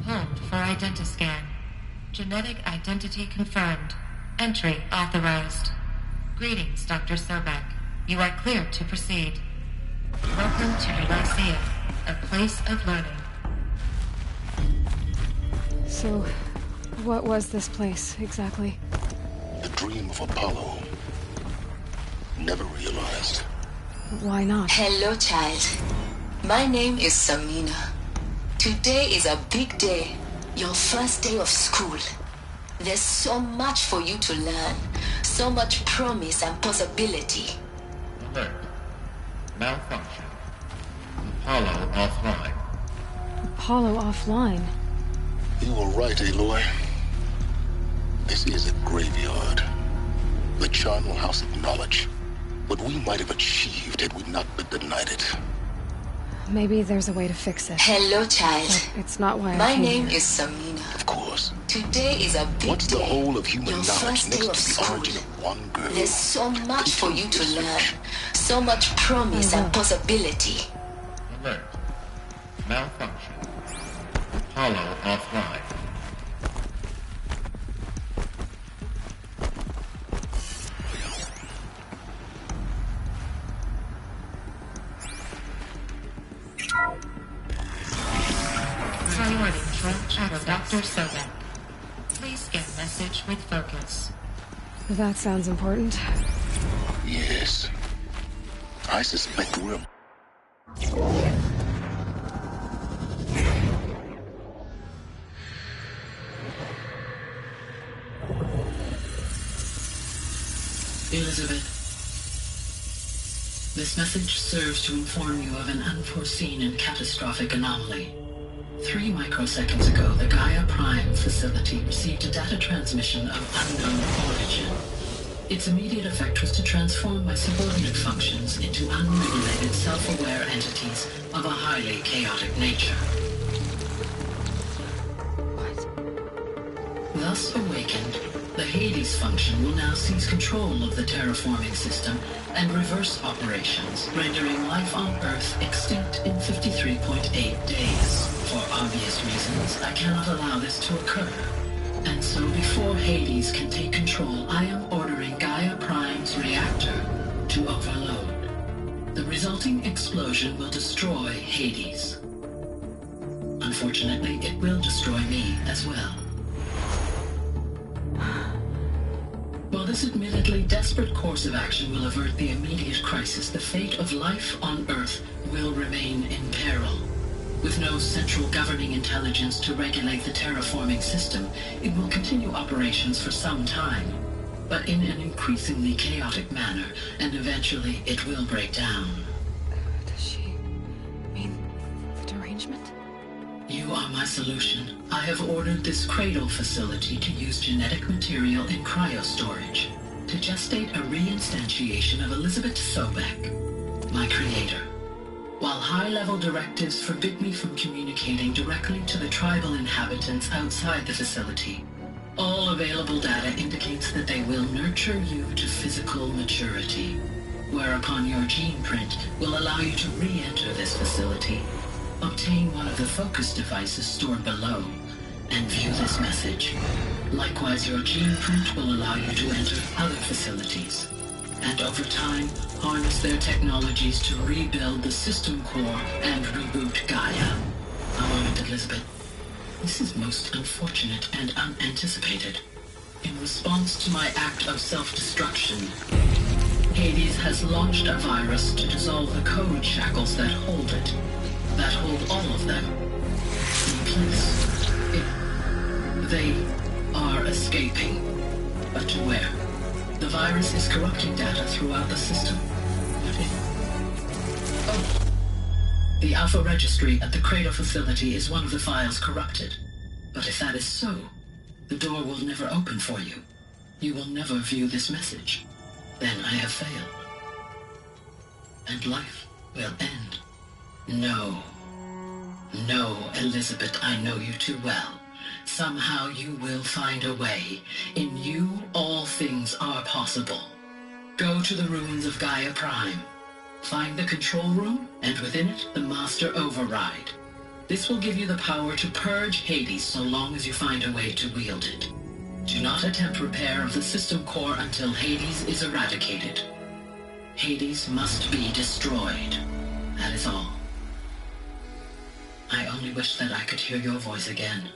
Home for identiscan. Genetic identity confirmed. Entry authorized. Greetings, Dr. Sobek. You are clear to proceed. Welcome to Lyceum, a place of learning. So, what was this place, exactly? The dream of Apollo. Never realized. Why not? Hello, child. My name is Samina. Today is a big day. Your first day of school. There's so much for you to learn. So much promise and possibility. Alert. Malfunction. Apollo offline. Apollo offline? You were right, Aloy. This is a graveyard. The charnel house of knowledge. What we might have achieved had we not been denied it. Maybe there's a way to fix it. Hello, child. But it's not why My I came name here. is Samina. Of course. Today is a big What's day. the whole of human Your knowledge first day next of to the school. origin of one girl? There's so much for you to learn. So much promise and possibility. Alert. Malfunction. Apollo offline. Priority Shadow Dr. Sobek. Please get message with focus. That sounds important. Yes. I suspect we're... Elizabeth, this message serves to inform you of an unforeseen and catastrophic anomaly. 3 microseconds ago, the Gaia Prime facility received a data transmission of unknown origin. Its immediate effect was to transform my subordinate functions into unregulated, self-aware entities of a highly chaotic nature. Thus awakened, the Hades function will now seize control of the terraforming system and reverse operations, rendering life on Earth extinct in 53.8 days. For obvious reasons, I cannot allow this to occur. And so before Hades can take control, I am ordering Gaia Prime's reactor to overload. The resulting explosion will destroy Hades. Unfortunately, it will destroy me as well. While this admittedly desperate course of action will avert the immediate crisis, the fate of life on Earth will remain in peril. With no central governing intelligence to regulate the terraforming system, it will continue operations for some time, but in an increasingly chaotic manner, and eventually it will break down. Does she mean the derangement? You are my solution. I have ordered this cradle facility to use genetic material in cryostorage to gestate a reinstantiation of Elizabeth Sobek, my creator. While high-level directives forbid me from communicating directly to the tribal inhabitants outside the facility, all available data indicates that they will nurture you to physical maturity, whereupon your gene print will allow you to re-enter this facility, obtain one of the focus devices stored below, and view this message. Likewise, your gene print will allow you to enter other facilities, and over time, harness their technologies to rebuild the system core and reboot Gaia. A moment, Elizabeth. This is most unfortunate and unanticipated. In response to my act of self-destruction, Hades has launched a virus to dissolve the code shackles that hold it, that hold all of them in place. They are escaping, but to where? The virus is corrupting data throughout the system. Oh. The Alpha Registry at the Cradle facility is one of the files corrupted. But if that is so, the door will never open for you. You will never view this message. Then I have failed. And life will end. No. No, Elizabeth, I know you too well. Somehow you will find a way. In you, all things are possible. Go to the ruins of Gaia Prime. Find the control room, and within it, the Master Override. This will give you the power to purge Hades so long as you find a way to wield it. Do not attempt repair of the system core until Hades is eradicated. Hades must be destroyed. That is all. I only wish that I could hear your voice again.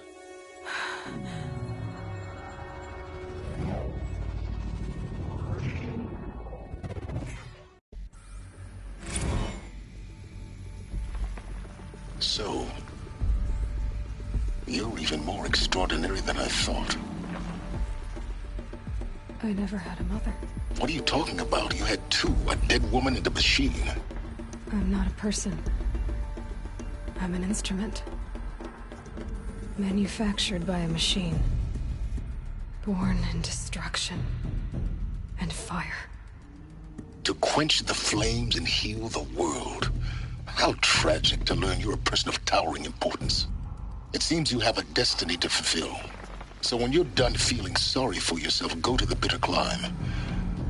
So, you're even more extraordinary than I thought. I never had a mother. What are you talking about? You had two, a dead woman and a machine. I'm not a person. I'm an instrument. Manufactured by a machine. Born in destruction and fire. To quench the flames and heal the world. How tragic to learn you're a person of towering importance. It seems you have a destiny to fulfill. So when you're done feeling sorry for yourself, go to the bitter climb.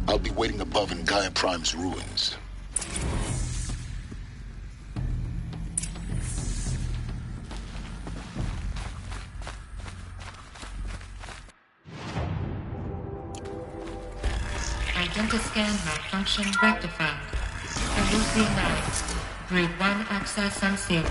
I'll be waiting above in Gaia Prime's ruins. Identiscan malfunction rectified. Elusive Labs. Grid 1 access unsealed.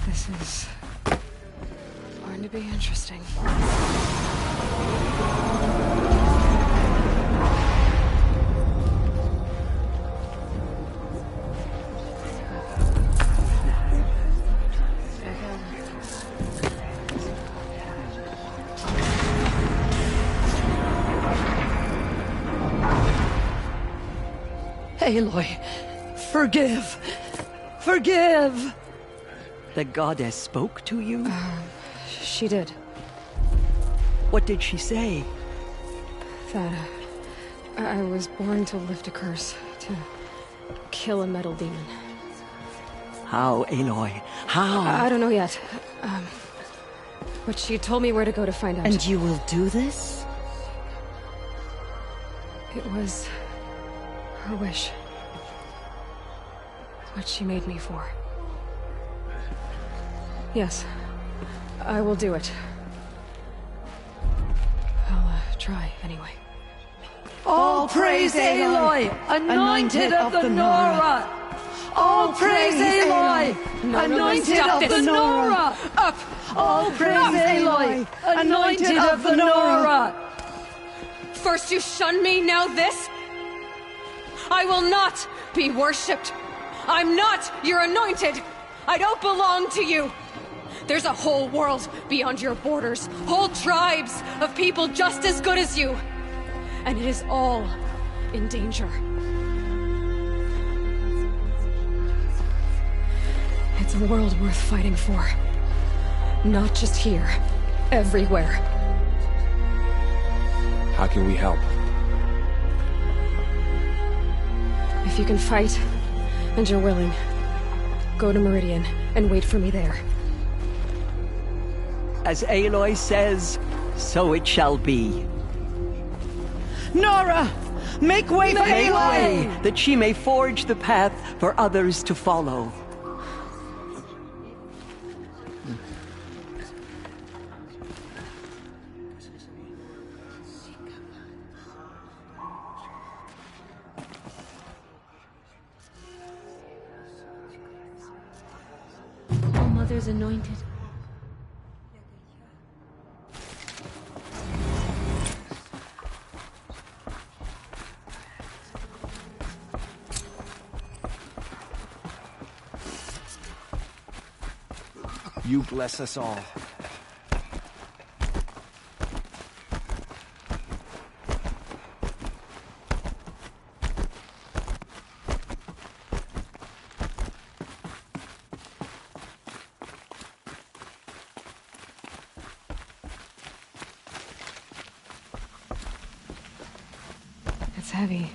This is going to be interesting. Aloy, forgive! Forgive! The goddess spoke to you? She did. What did she say? That I was born to lift a curse, to kill a metal demon. How, Aloy? How? I don't know yet. But she told me where to go to find out. And you will do this? It was Her wish. What she made me for. Yes, I will do it. I'll try anyway. All praise Aloy, anointed of the Nora! All praise Aloy, anointed of the Nora! Up! All praise Aloy, anointed of the Nora! First you shun me, now this? I will not be worshipped. I'm not your anointed. I don't belong to you. There's a whole world beyond your borders, whole tribes of people just as good as you. And it is all in danger. It's a world worth fighting for. Not just here, everywhere. How can we help? If you can fight, and you're willing, go to Meridian and wait for me there. As Aloy says, so it shall be. Nora! Make way for Make Aloy! way, that she may forge the path for others to follow. All Mother's anointed. You bless us all. It's heavy.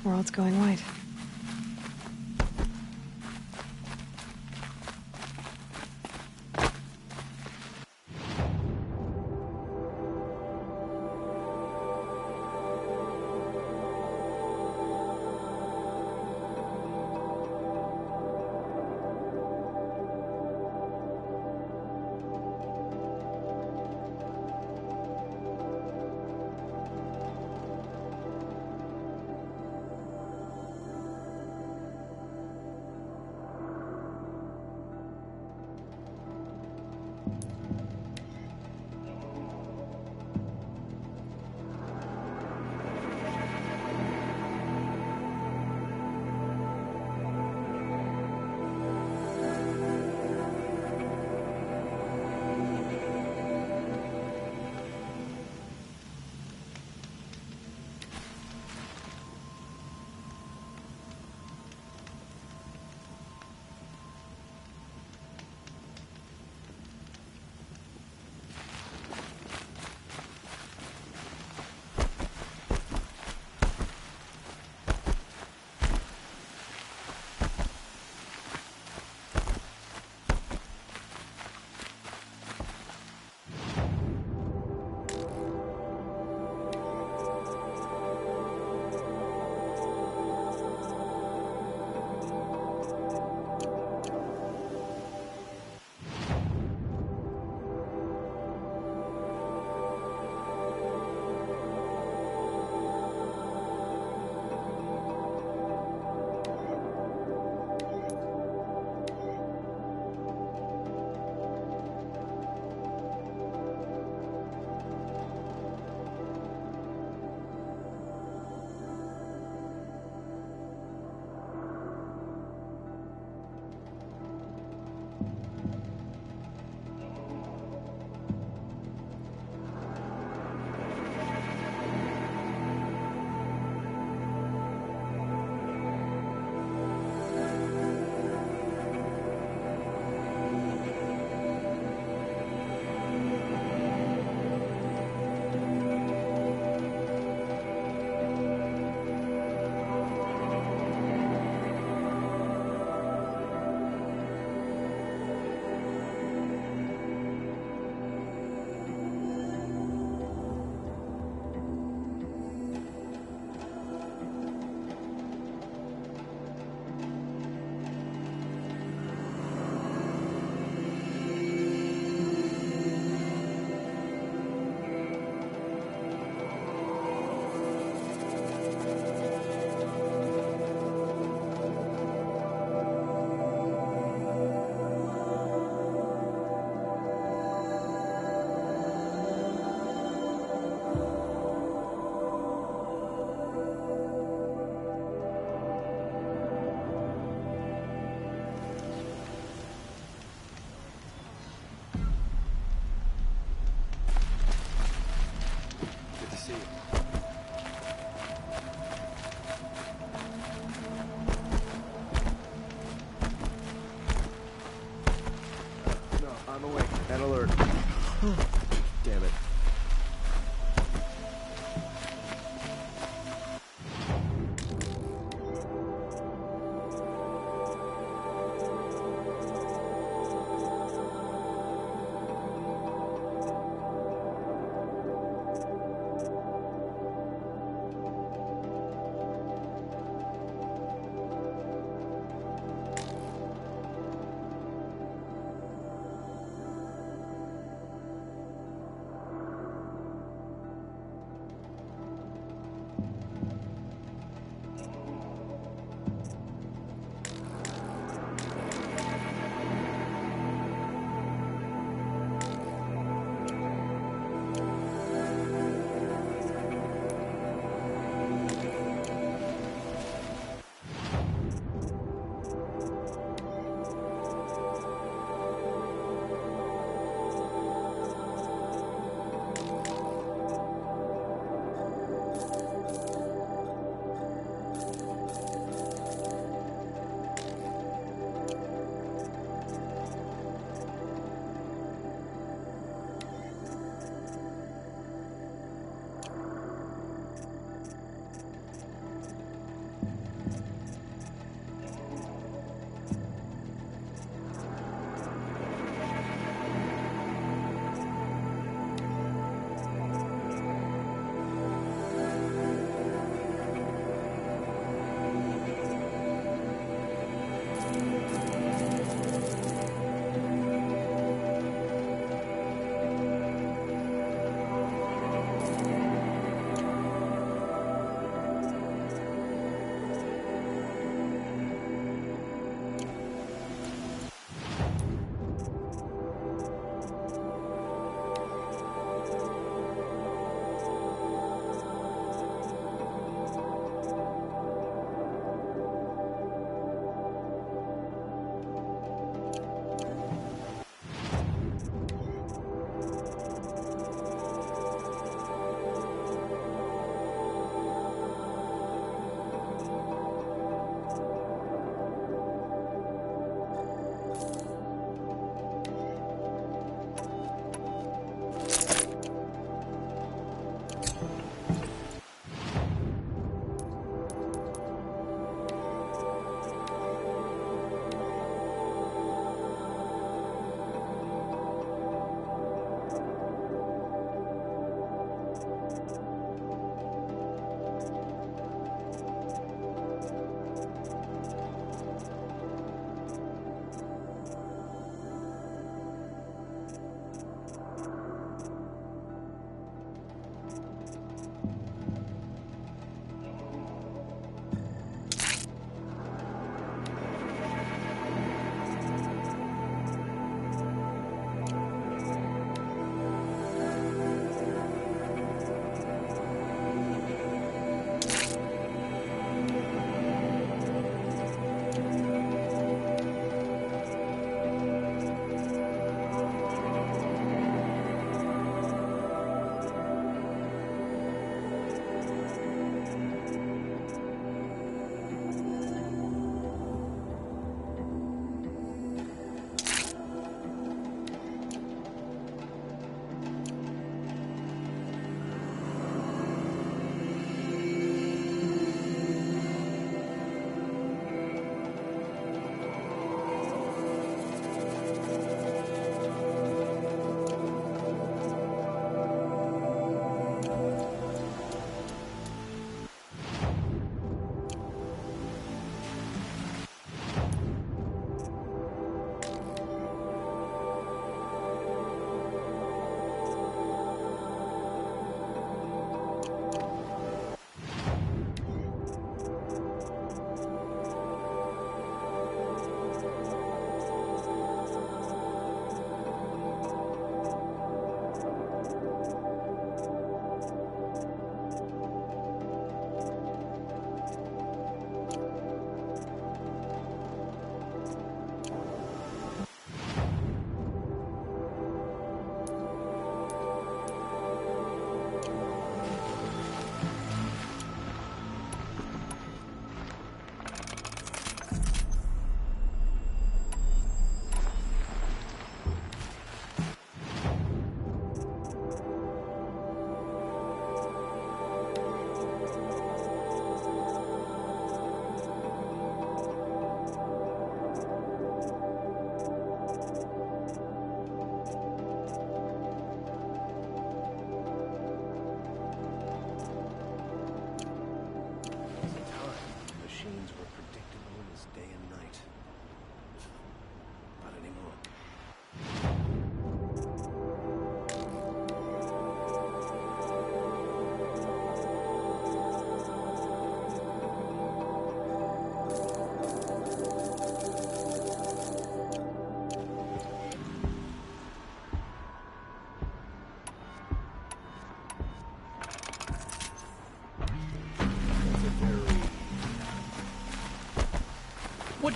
World's going white. On the way. At alert. Damn it.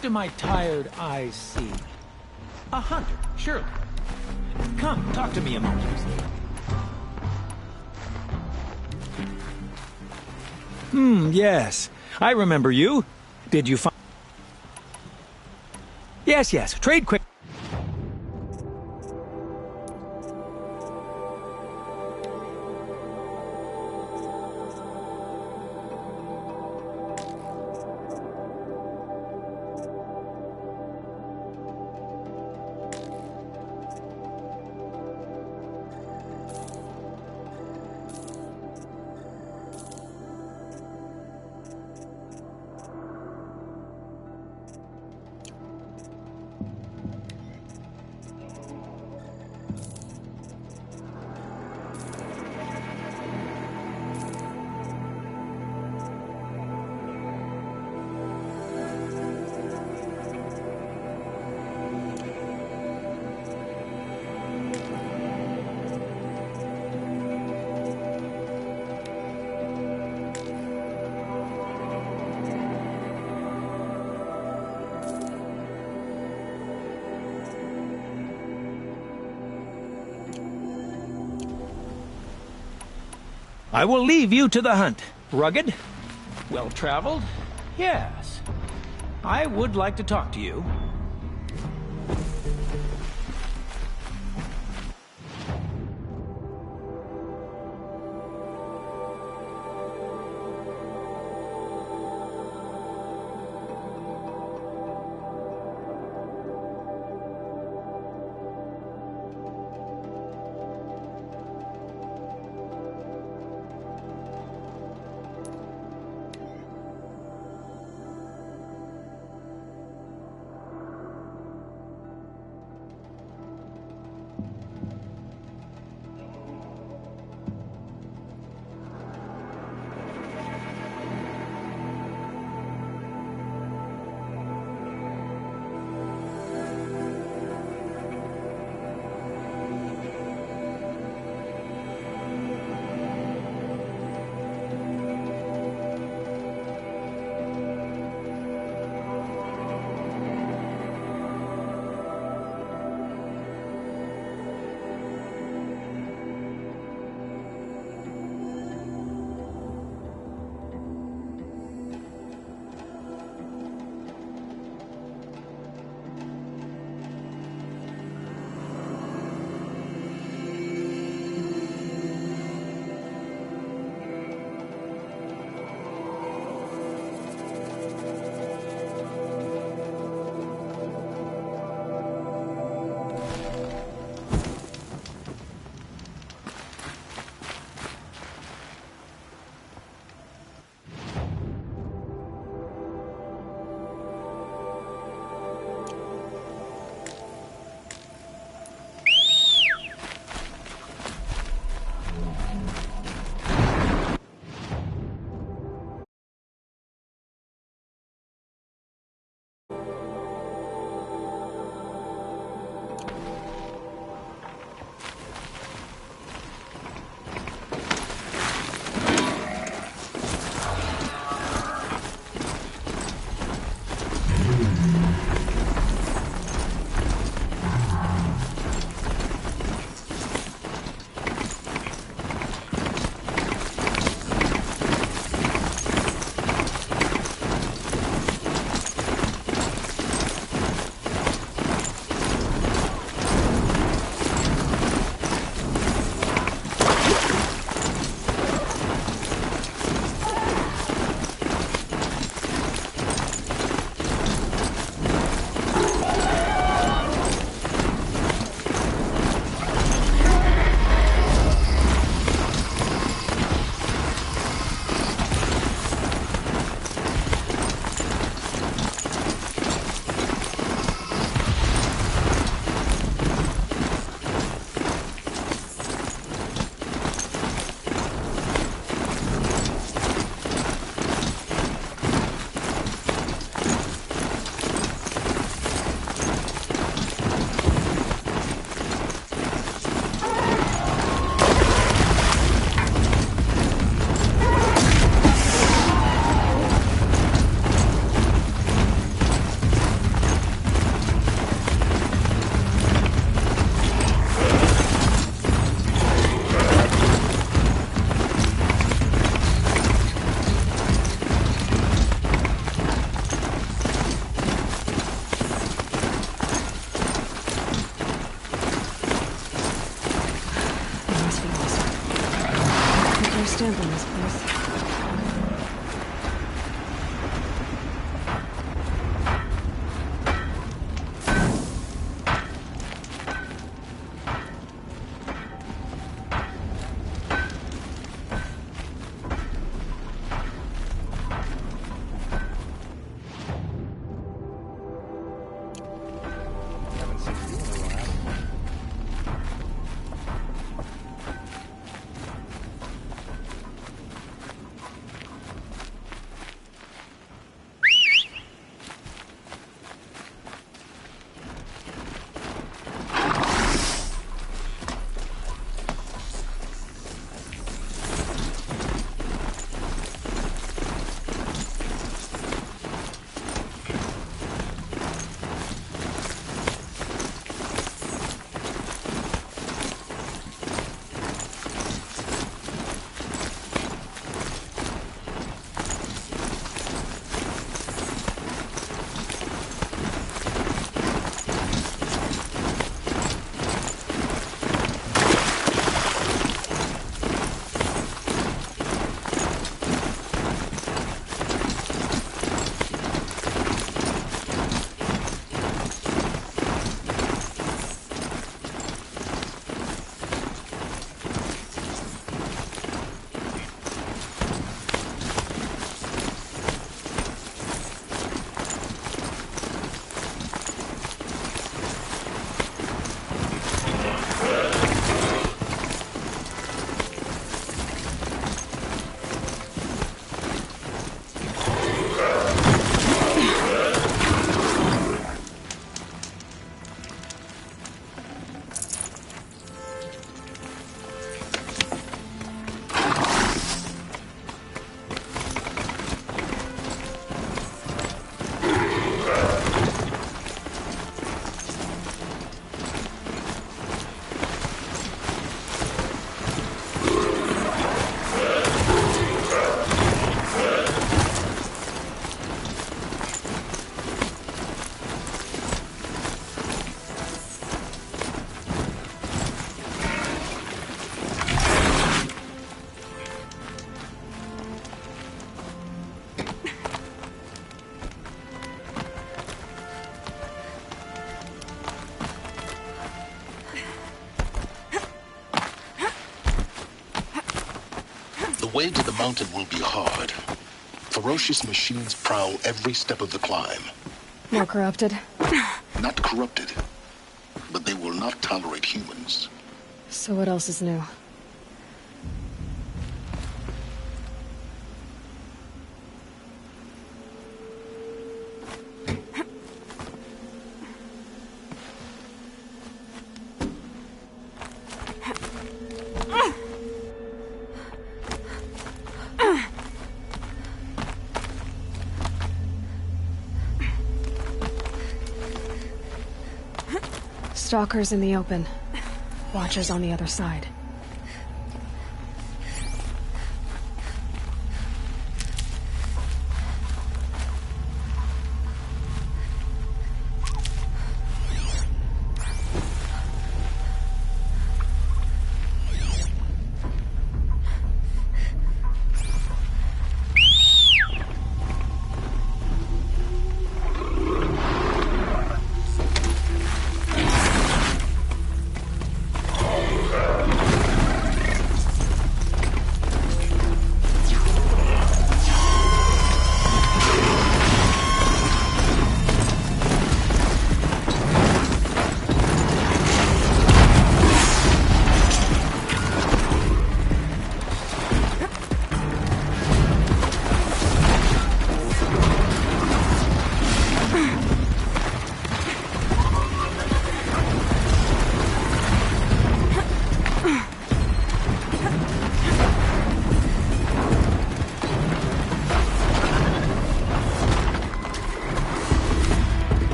What do my tired eyes see? A hunter, surely. Come, talk to me a moment. Yes. I remember you. Did you find... Yes, trade quick. I will leave you to the hunt. Rugged? Well-traveled? Yes. I would like to talk to you. way to the mountain will be hard. Ferocious machines prowl every step of the climb. More corrupted? Not corrupted, but they will not tolerate humans. So what else is new? Stalkers in the open. Watchers on the other side.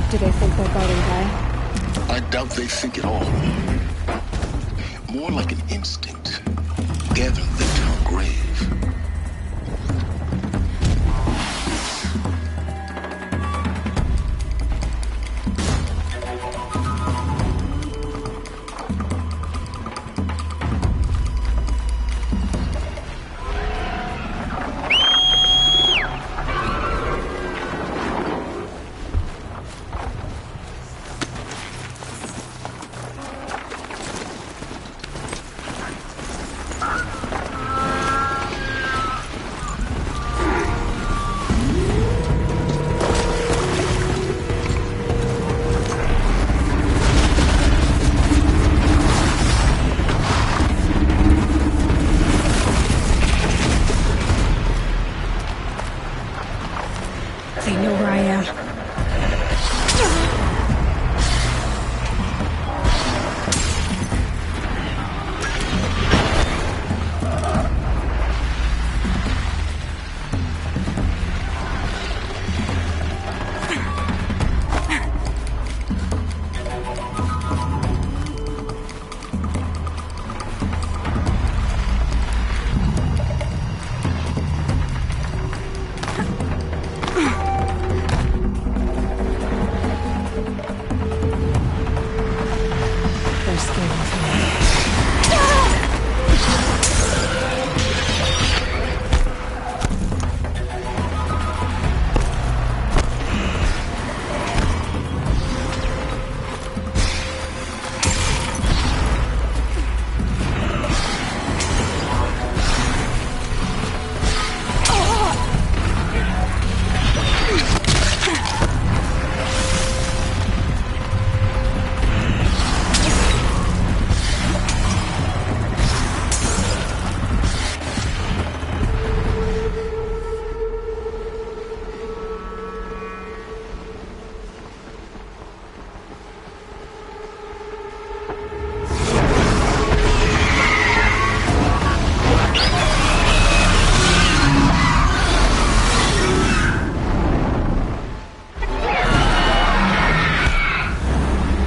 Do they think they're biting by? I doubt they think at all. More like an instinct. Gathering them to her grave. They know where I am.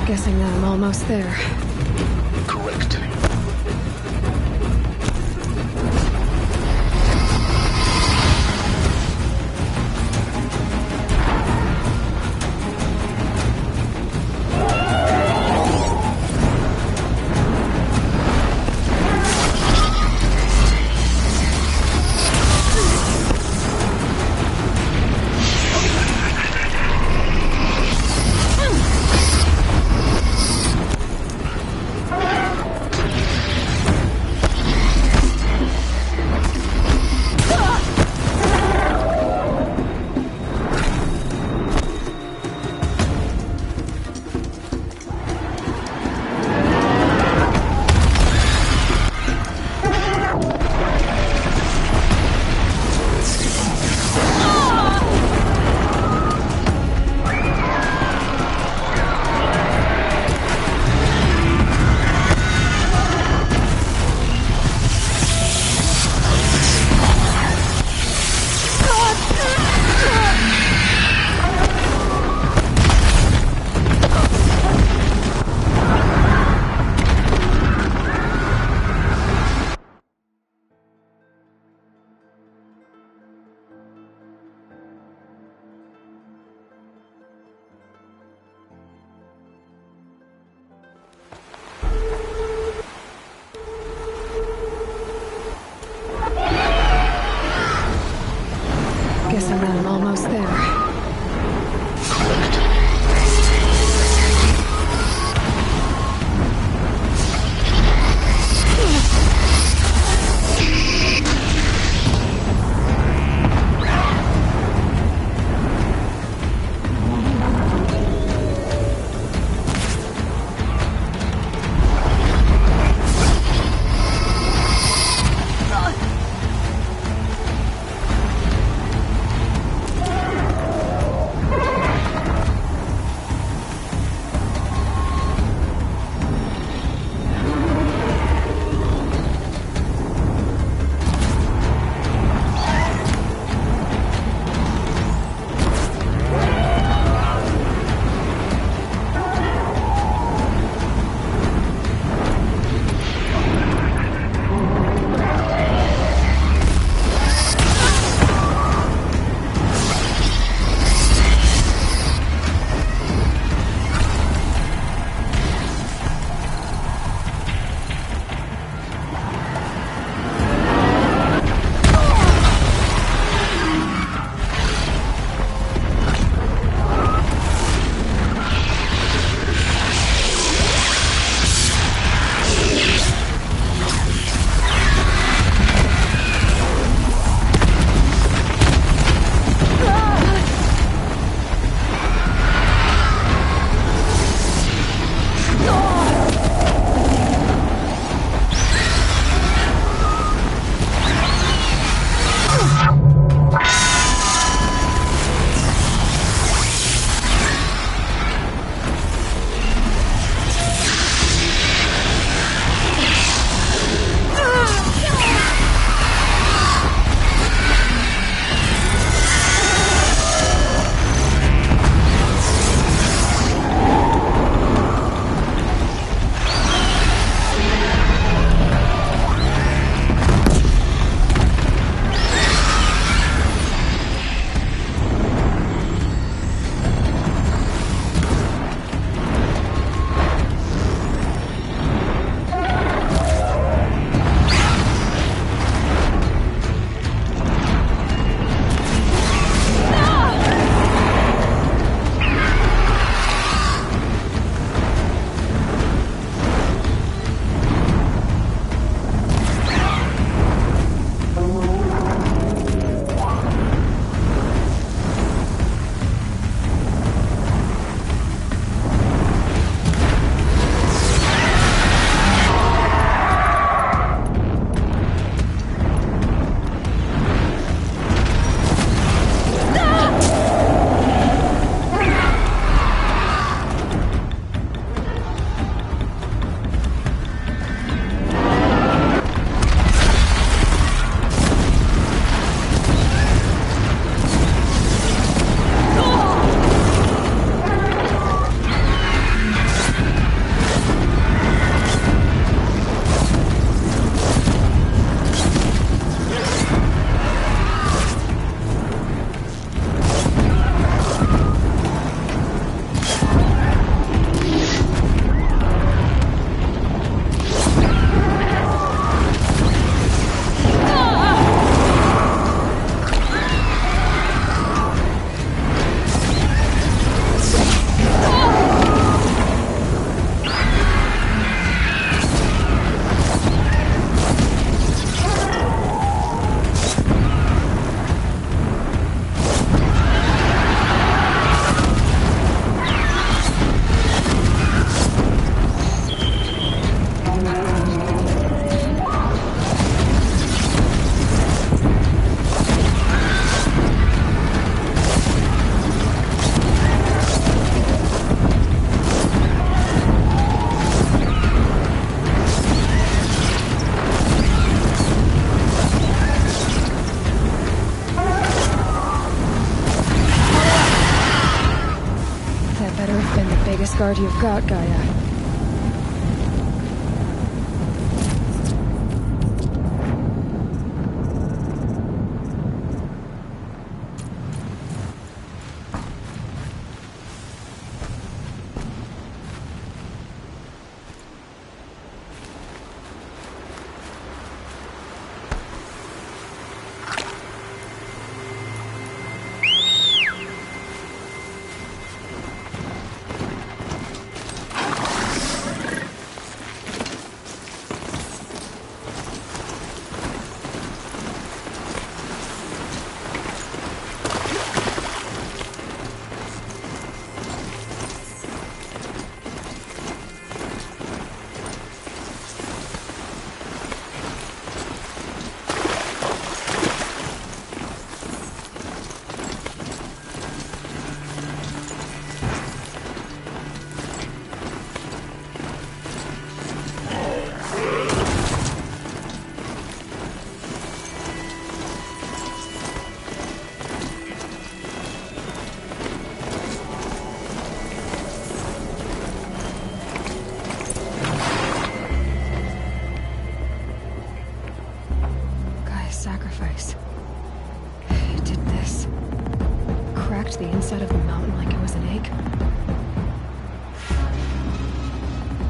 Guessing that I'm almost there. Correct. nice guard you've got, Gaia. Sacrifice. He did this. Cracked the inside of the mountain like it was an egg.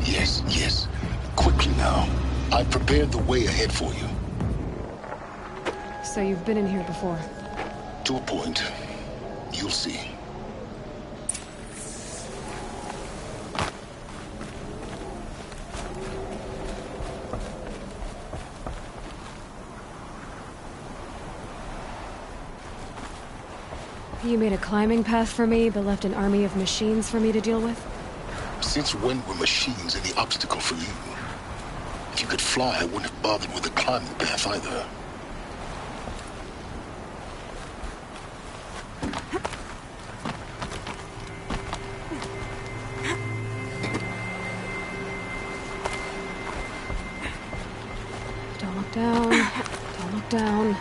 Yes, yes. Quickly now. I've prepared the way ahead for you. So you've been in here before? To a point. You'll see. You made a climbing path for me, but left an army of machines for me to deal with? Since when were machines any obstacle for you? If you could fly, I wouldn't have bothered with the climbing path either. Don't look down. Don't look down.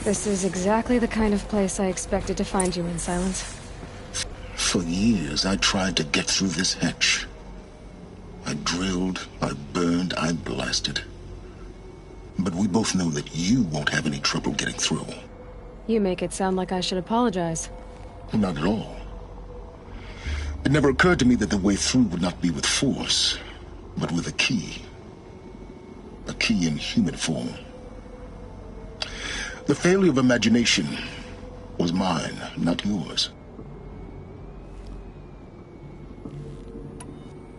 This is exactly the kind of place I expected to find you in, Silence. For years, I tried to get through this hatch. I drilled, I burned, I blasted. But we both know that you won't have any trouble getting through. You make it sound like I should apologize. Not at all. It never occurred to me that the way through would not be with force, but with a key. A key in human form. The failure of imagination was mine, not yours.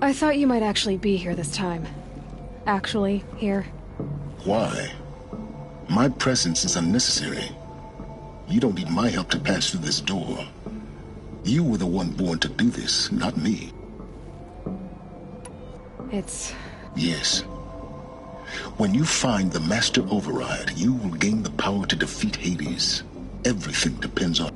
I thought you might actually be here this time. Actually, here. Why? My presence is unnecessary. You don't need my help to pass through this door. You were the one born to do this, not me. It's... Yes. When you find the Master Override, you will gain the power to defeat Hades. Everything depends on...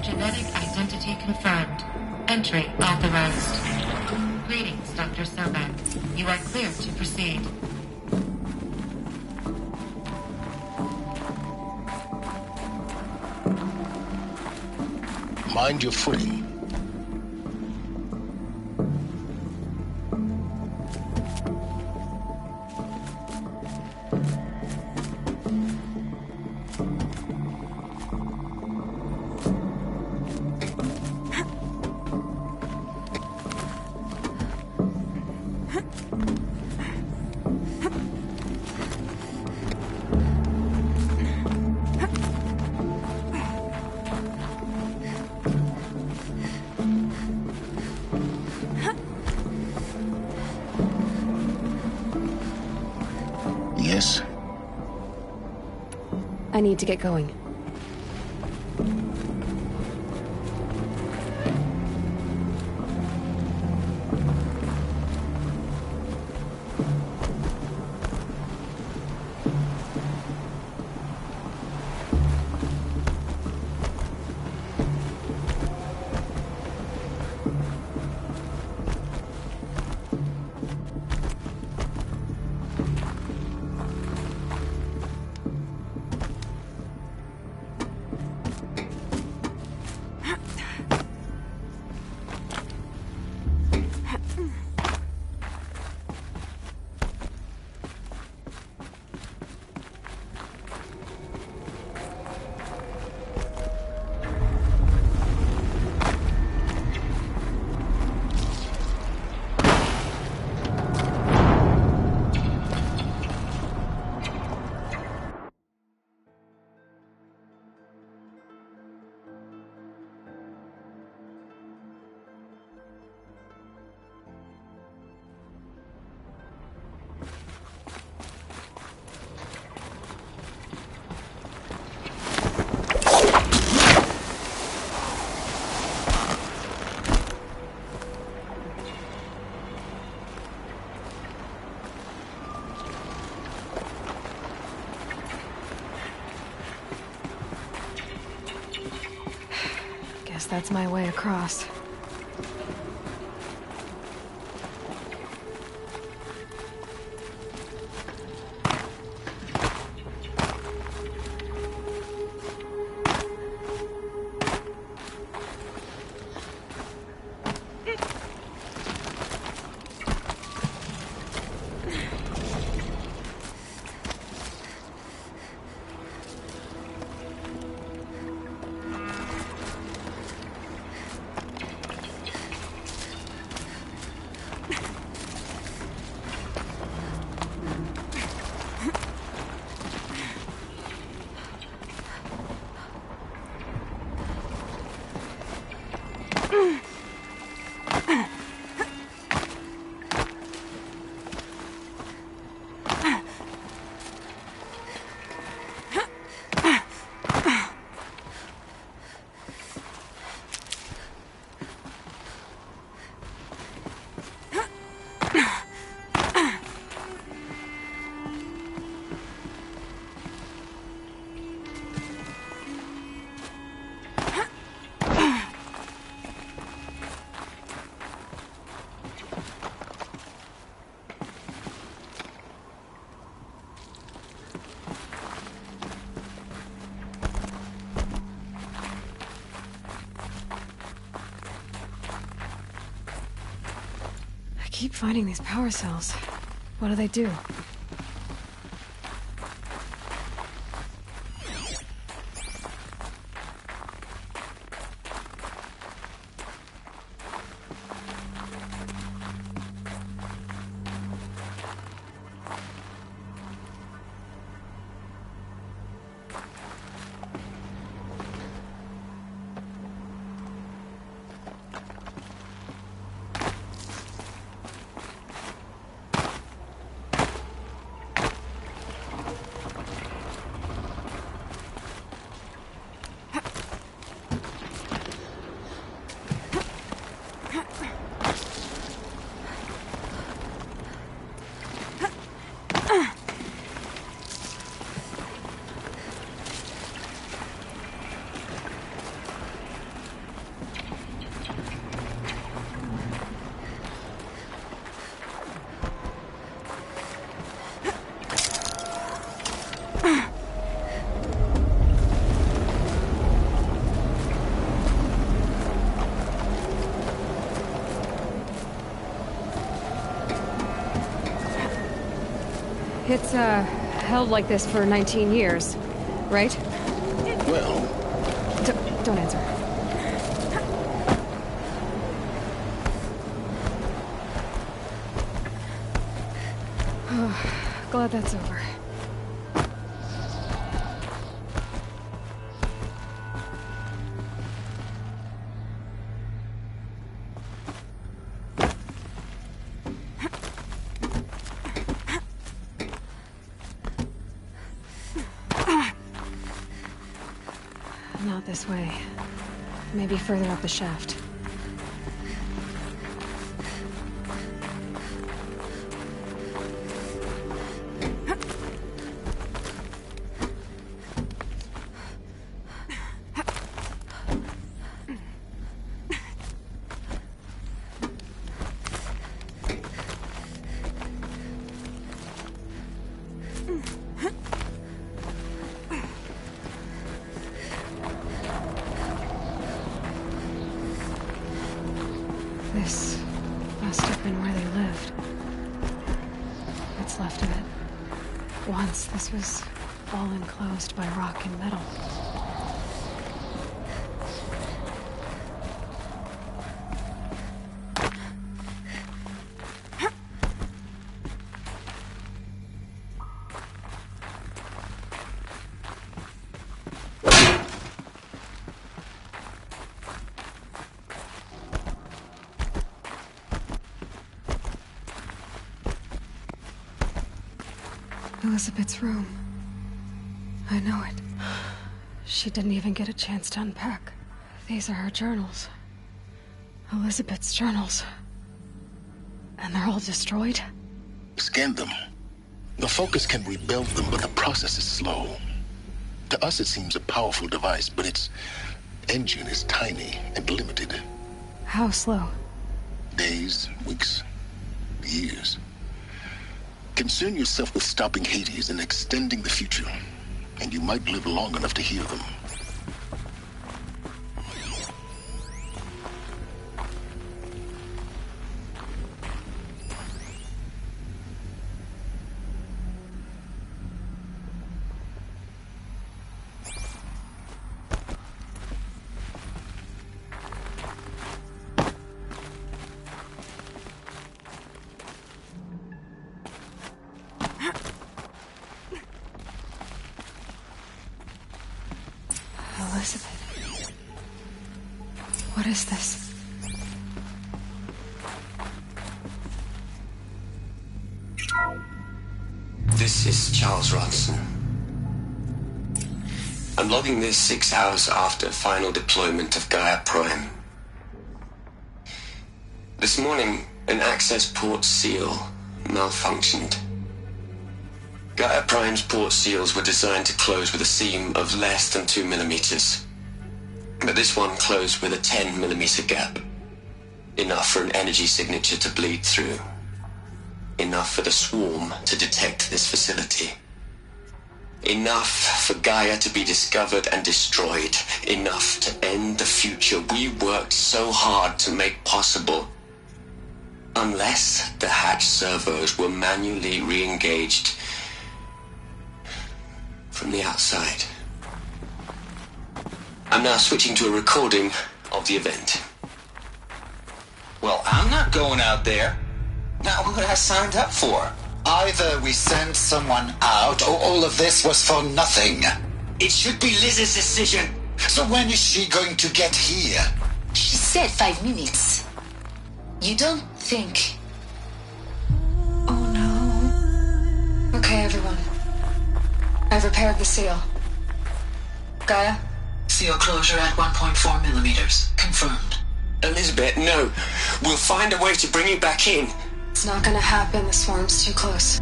Genetic identity confirmed. Entry authorized. Greetings, Dr. Sobek. You are clear to proceed. Mind your footing. Yes? I need to get going. Guess that's my way across. I keep finding these power cells. What do they do? It's, held like this for 19 years, right? Well... Don't answer. Glad that's over. Not this way. Maybe further up the shaft. This must have been where they lived. What's left of it. Once this was all enclosed by rock and metal. Elizabeth's room. I know it. She didn't even get a chance to unpack. These are her journals. Elizabeth's journals. And they're all destroyed? Scan them. The Focus can rebuild them, but the process is slow. To us, it seems a powerful device, but it's engine is tiny and limited. How slow? Days, weeks, years. Concern yourself with stopping Hades and extending the future, and you might live long enough to hear them. Elizabeth. What is this? This is Charles Ronson. I'm logging this 6 hours after final deployment of Gaia Prime. This morning, an access port seal malfunctioned. Gaia Prime's port seals were designed to close with a seam of less than 2 millimeters. But this one closed with a 10 millimeter gap. Enough for an energy signature to bleed through. Enough for the swarm to detect this facility. Enough for Gaia to be discovered and destroyed. Enough to end the future we worked so hard to make possible. Unless the hatch servos were manually re-engaged from the outside. I'm now switching to a recording of the event. Well, I'm not going out there. Not what I signed up for. Either we send someone out, or all of this was for nothing. It should be Liz's decision. So when is she going to get here? She said 5 minutes. You don't think... Oh no. Okay, everyone. I've repaired the seal. Gaia? Seal closure at 1.4 millimeters. Confirmed. Elizabeth, no. We'll find a way to bring you back in. It's not gonna happen. The swarm's too close.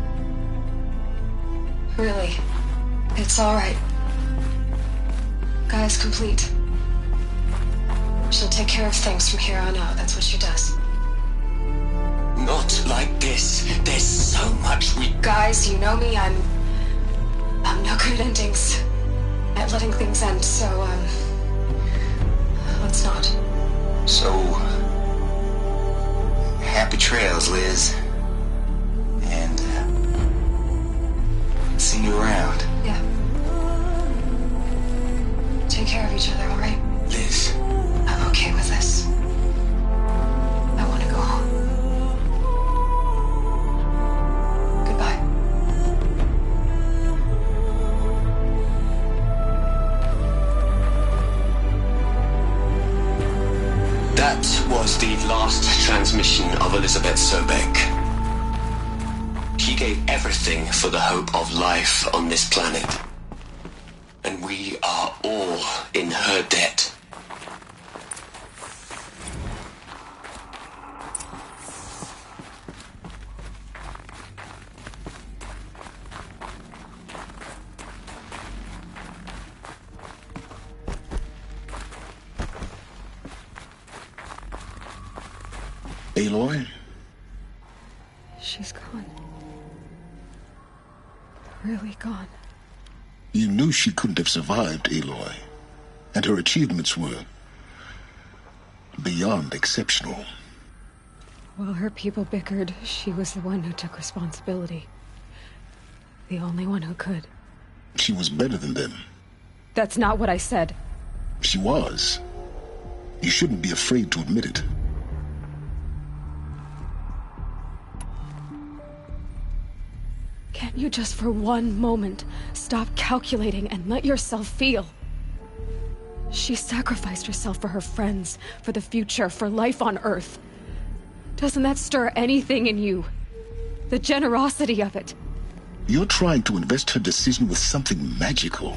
Really. It's alright. Gaia's complete. She'll take care of things from here on out. That's what she does. Not like this. There's so much we... Guys, you know me. I'm no good at endings. At letting things end, so, let's not. So... happy trails, Liz. And, see you around. Yeah. Take care of each other, alright? Liz. I'm okay with this. I want to go home. Goodbye. That was the last transmission of Elizabeth Sobek. She gave everything for the hope of life on this planet. And we are all in her debt. Aloy? She's gone. Really gone. You knew she couldn't have survived, Aloy. And her achievements were beyond exceptional. While her people bickered, she was the one who took responsibility. The only one who could. She was better than them. That's not what I said. She was. You shouldn't be afraid to admit it. Can't you just for one moment stop calculating and let yourself feel? She sacrificed herself for her friends, for the future, for life on Earth. Doesn't that stir anything in you? The generosity of it. You're trying to invest her decision with something magical.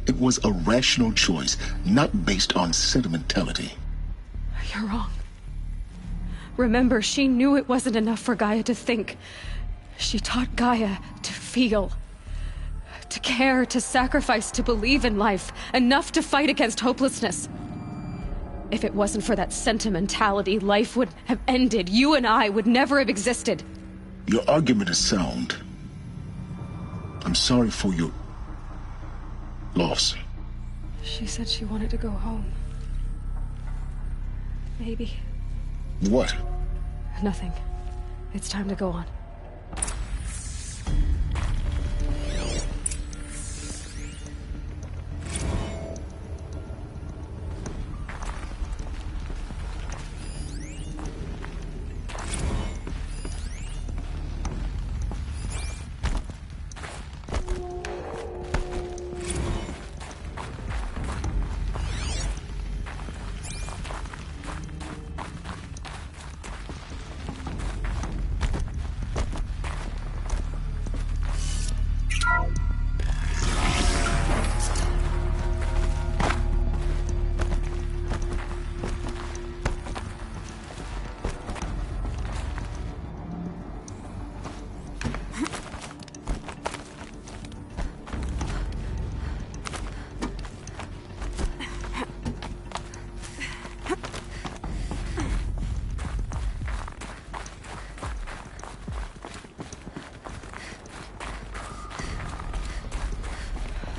It was a rational choice, not based on sentimentality. You're wrong. Remember, she knew it wasn't enough for Gaia to think. She taught Gaia to feel, to care, to sacrifice, to believe in life, enough to fight against hopelessness. If it wasn't for that sentimentality, life would have ended. You and I would never have existed. Your argument is sound. I'm sorry for your loss. She said she wanted to go home. Maybe. What? Nothing. It's time to go on.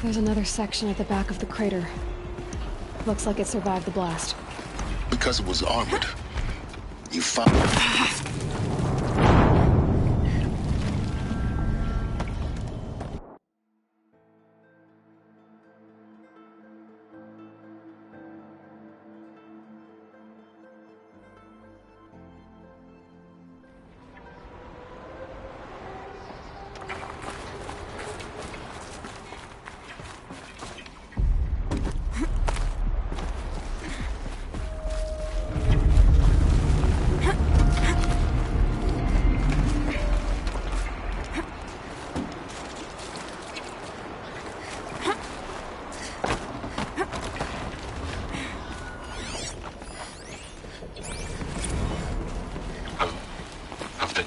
There's another section at the back of the crater. Looks like it survived the blast. Because it was armored. You found it.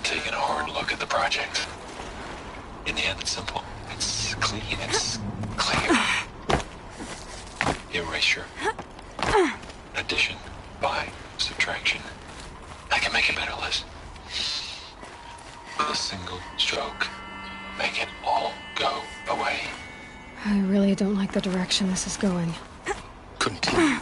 Taking a hard look at the project. In the end, it's simple. It's clean. It's clear. Erasure. Addition. By. Subtraction. I can make a better list. With a single stroke. Make it all go away. I really don't like the direction this is going. Continue.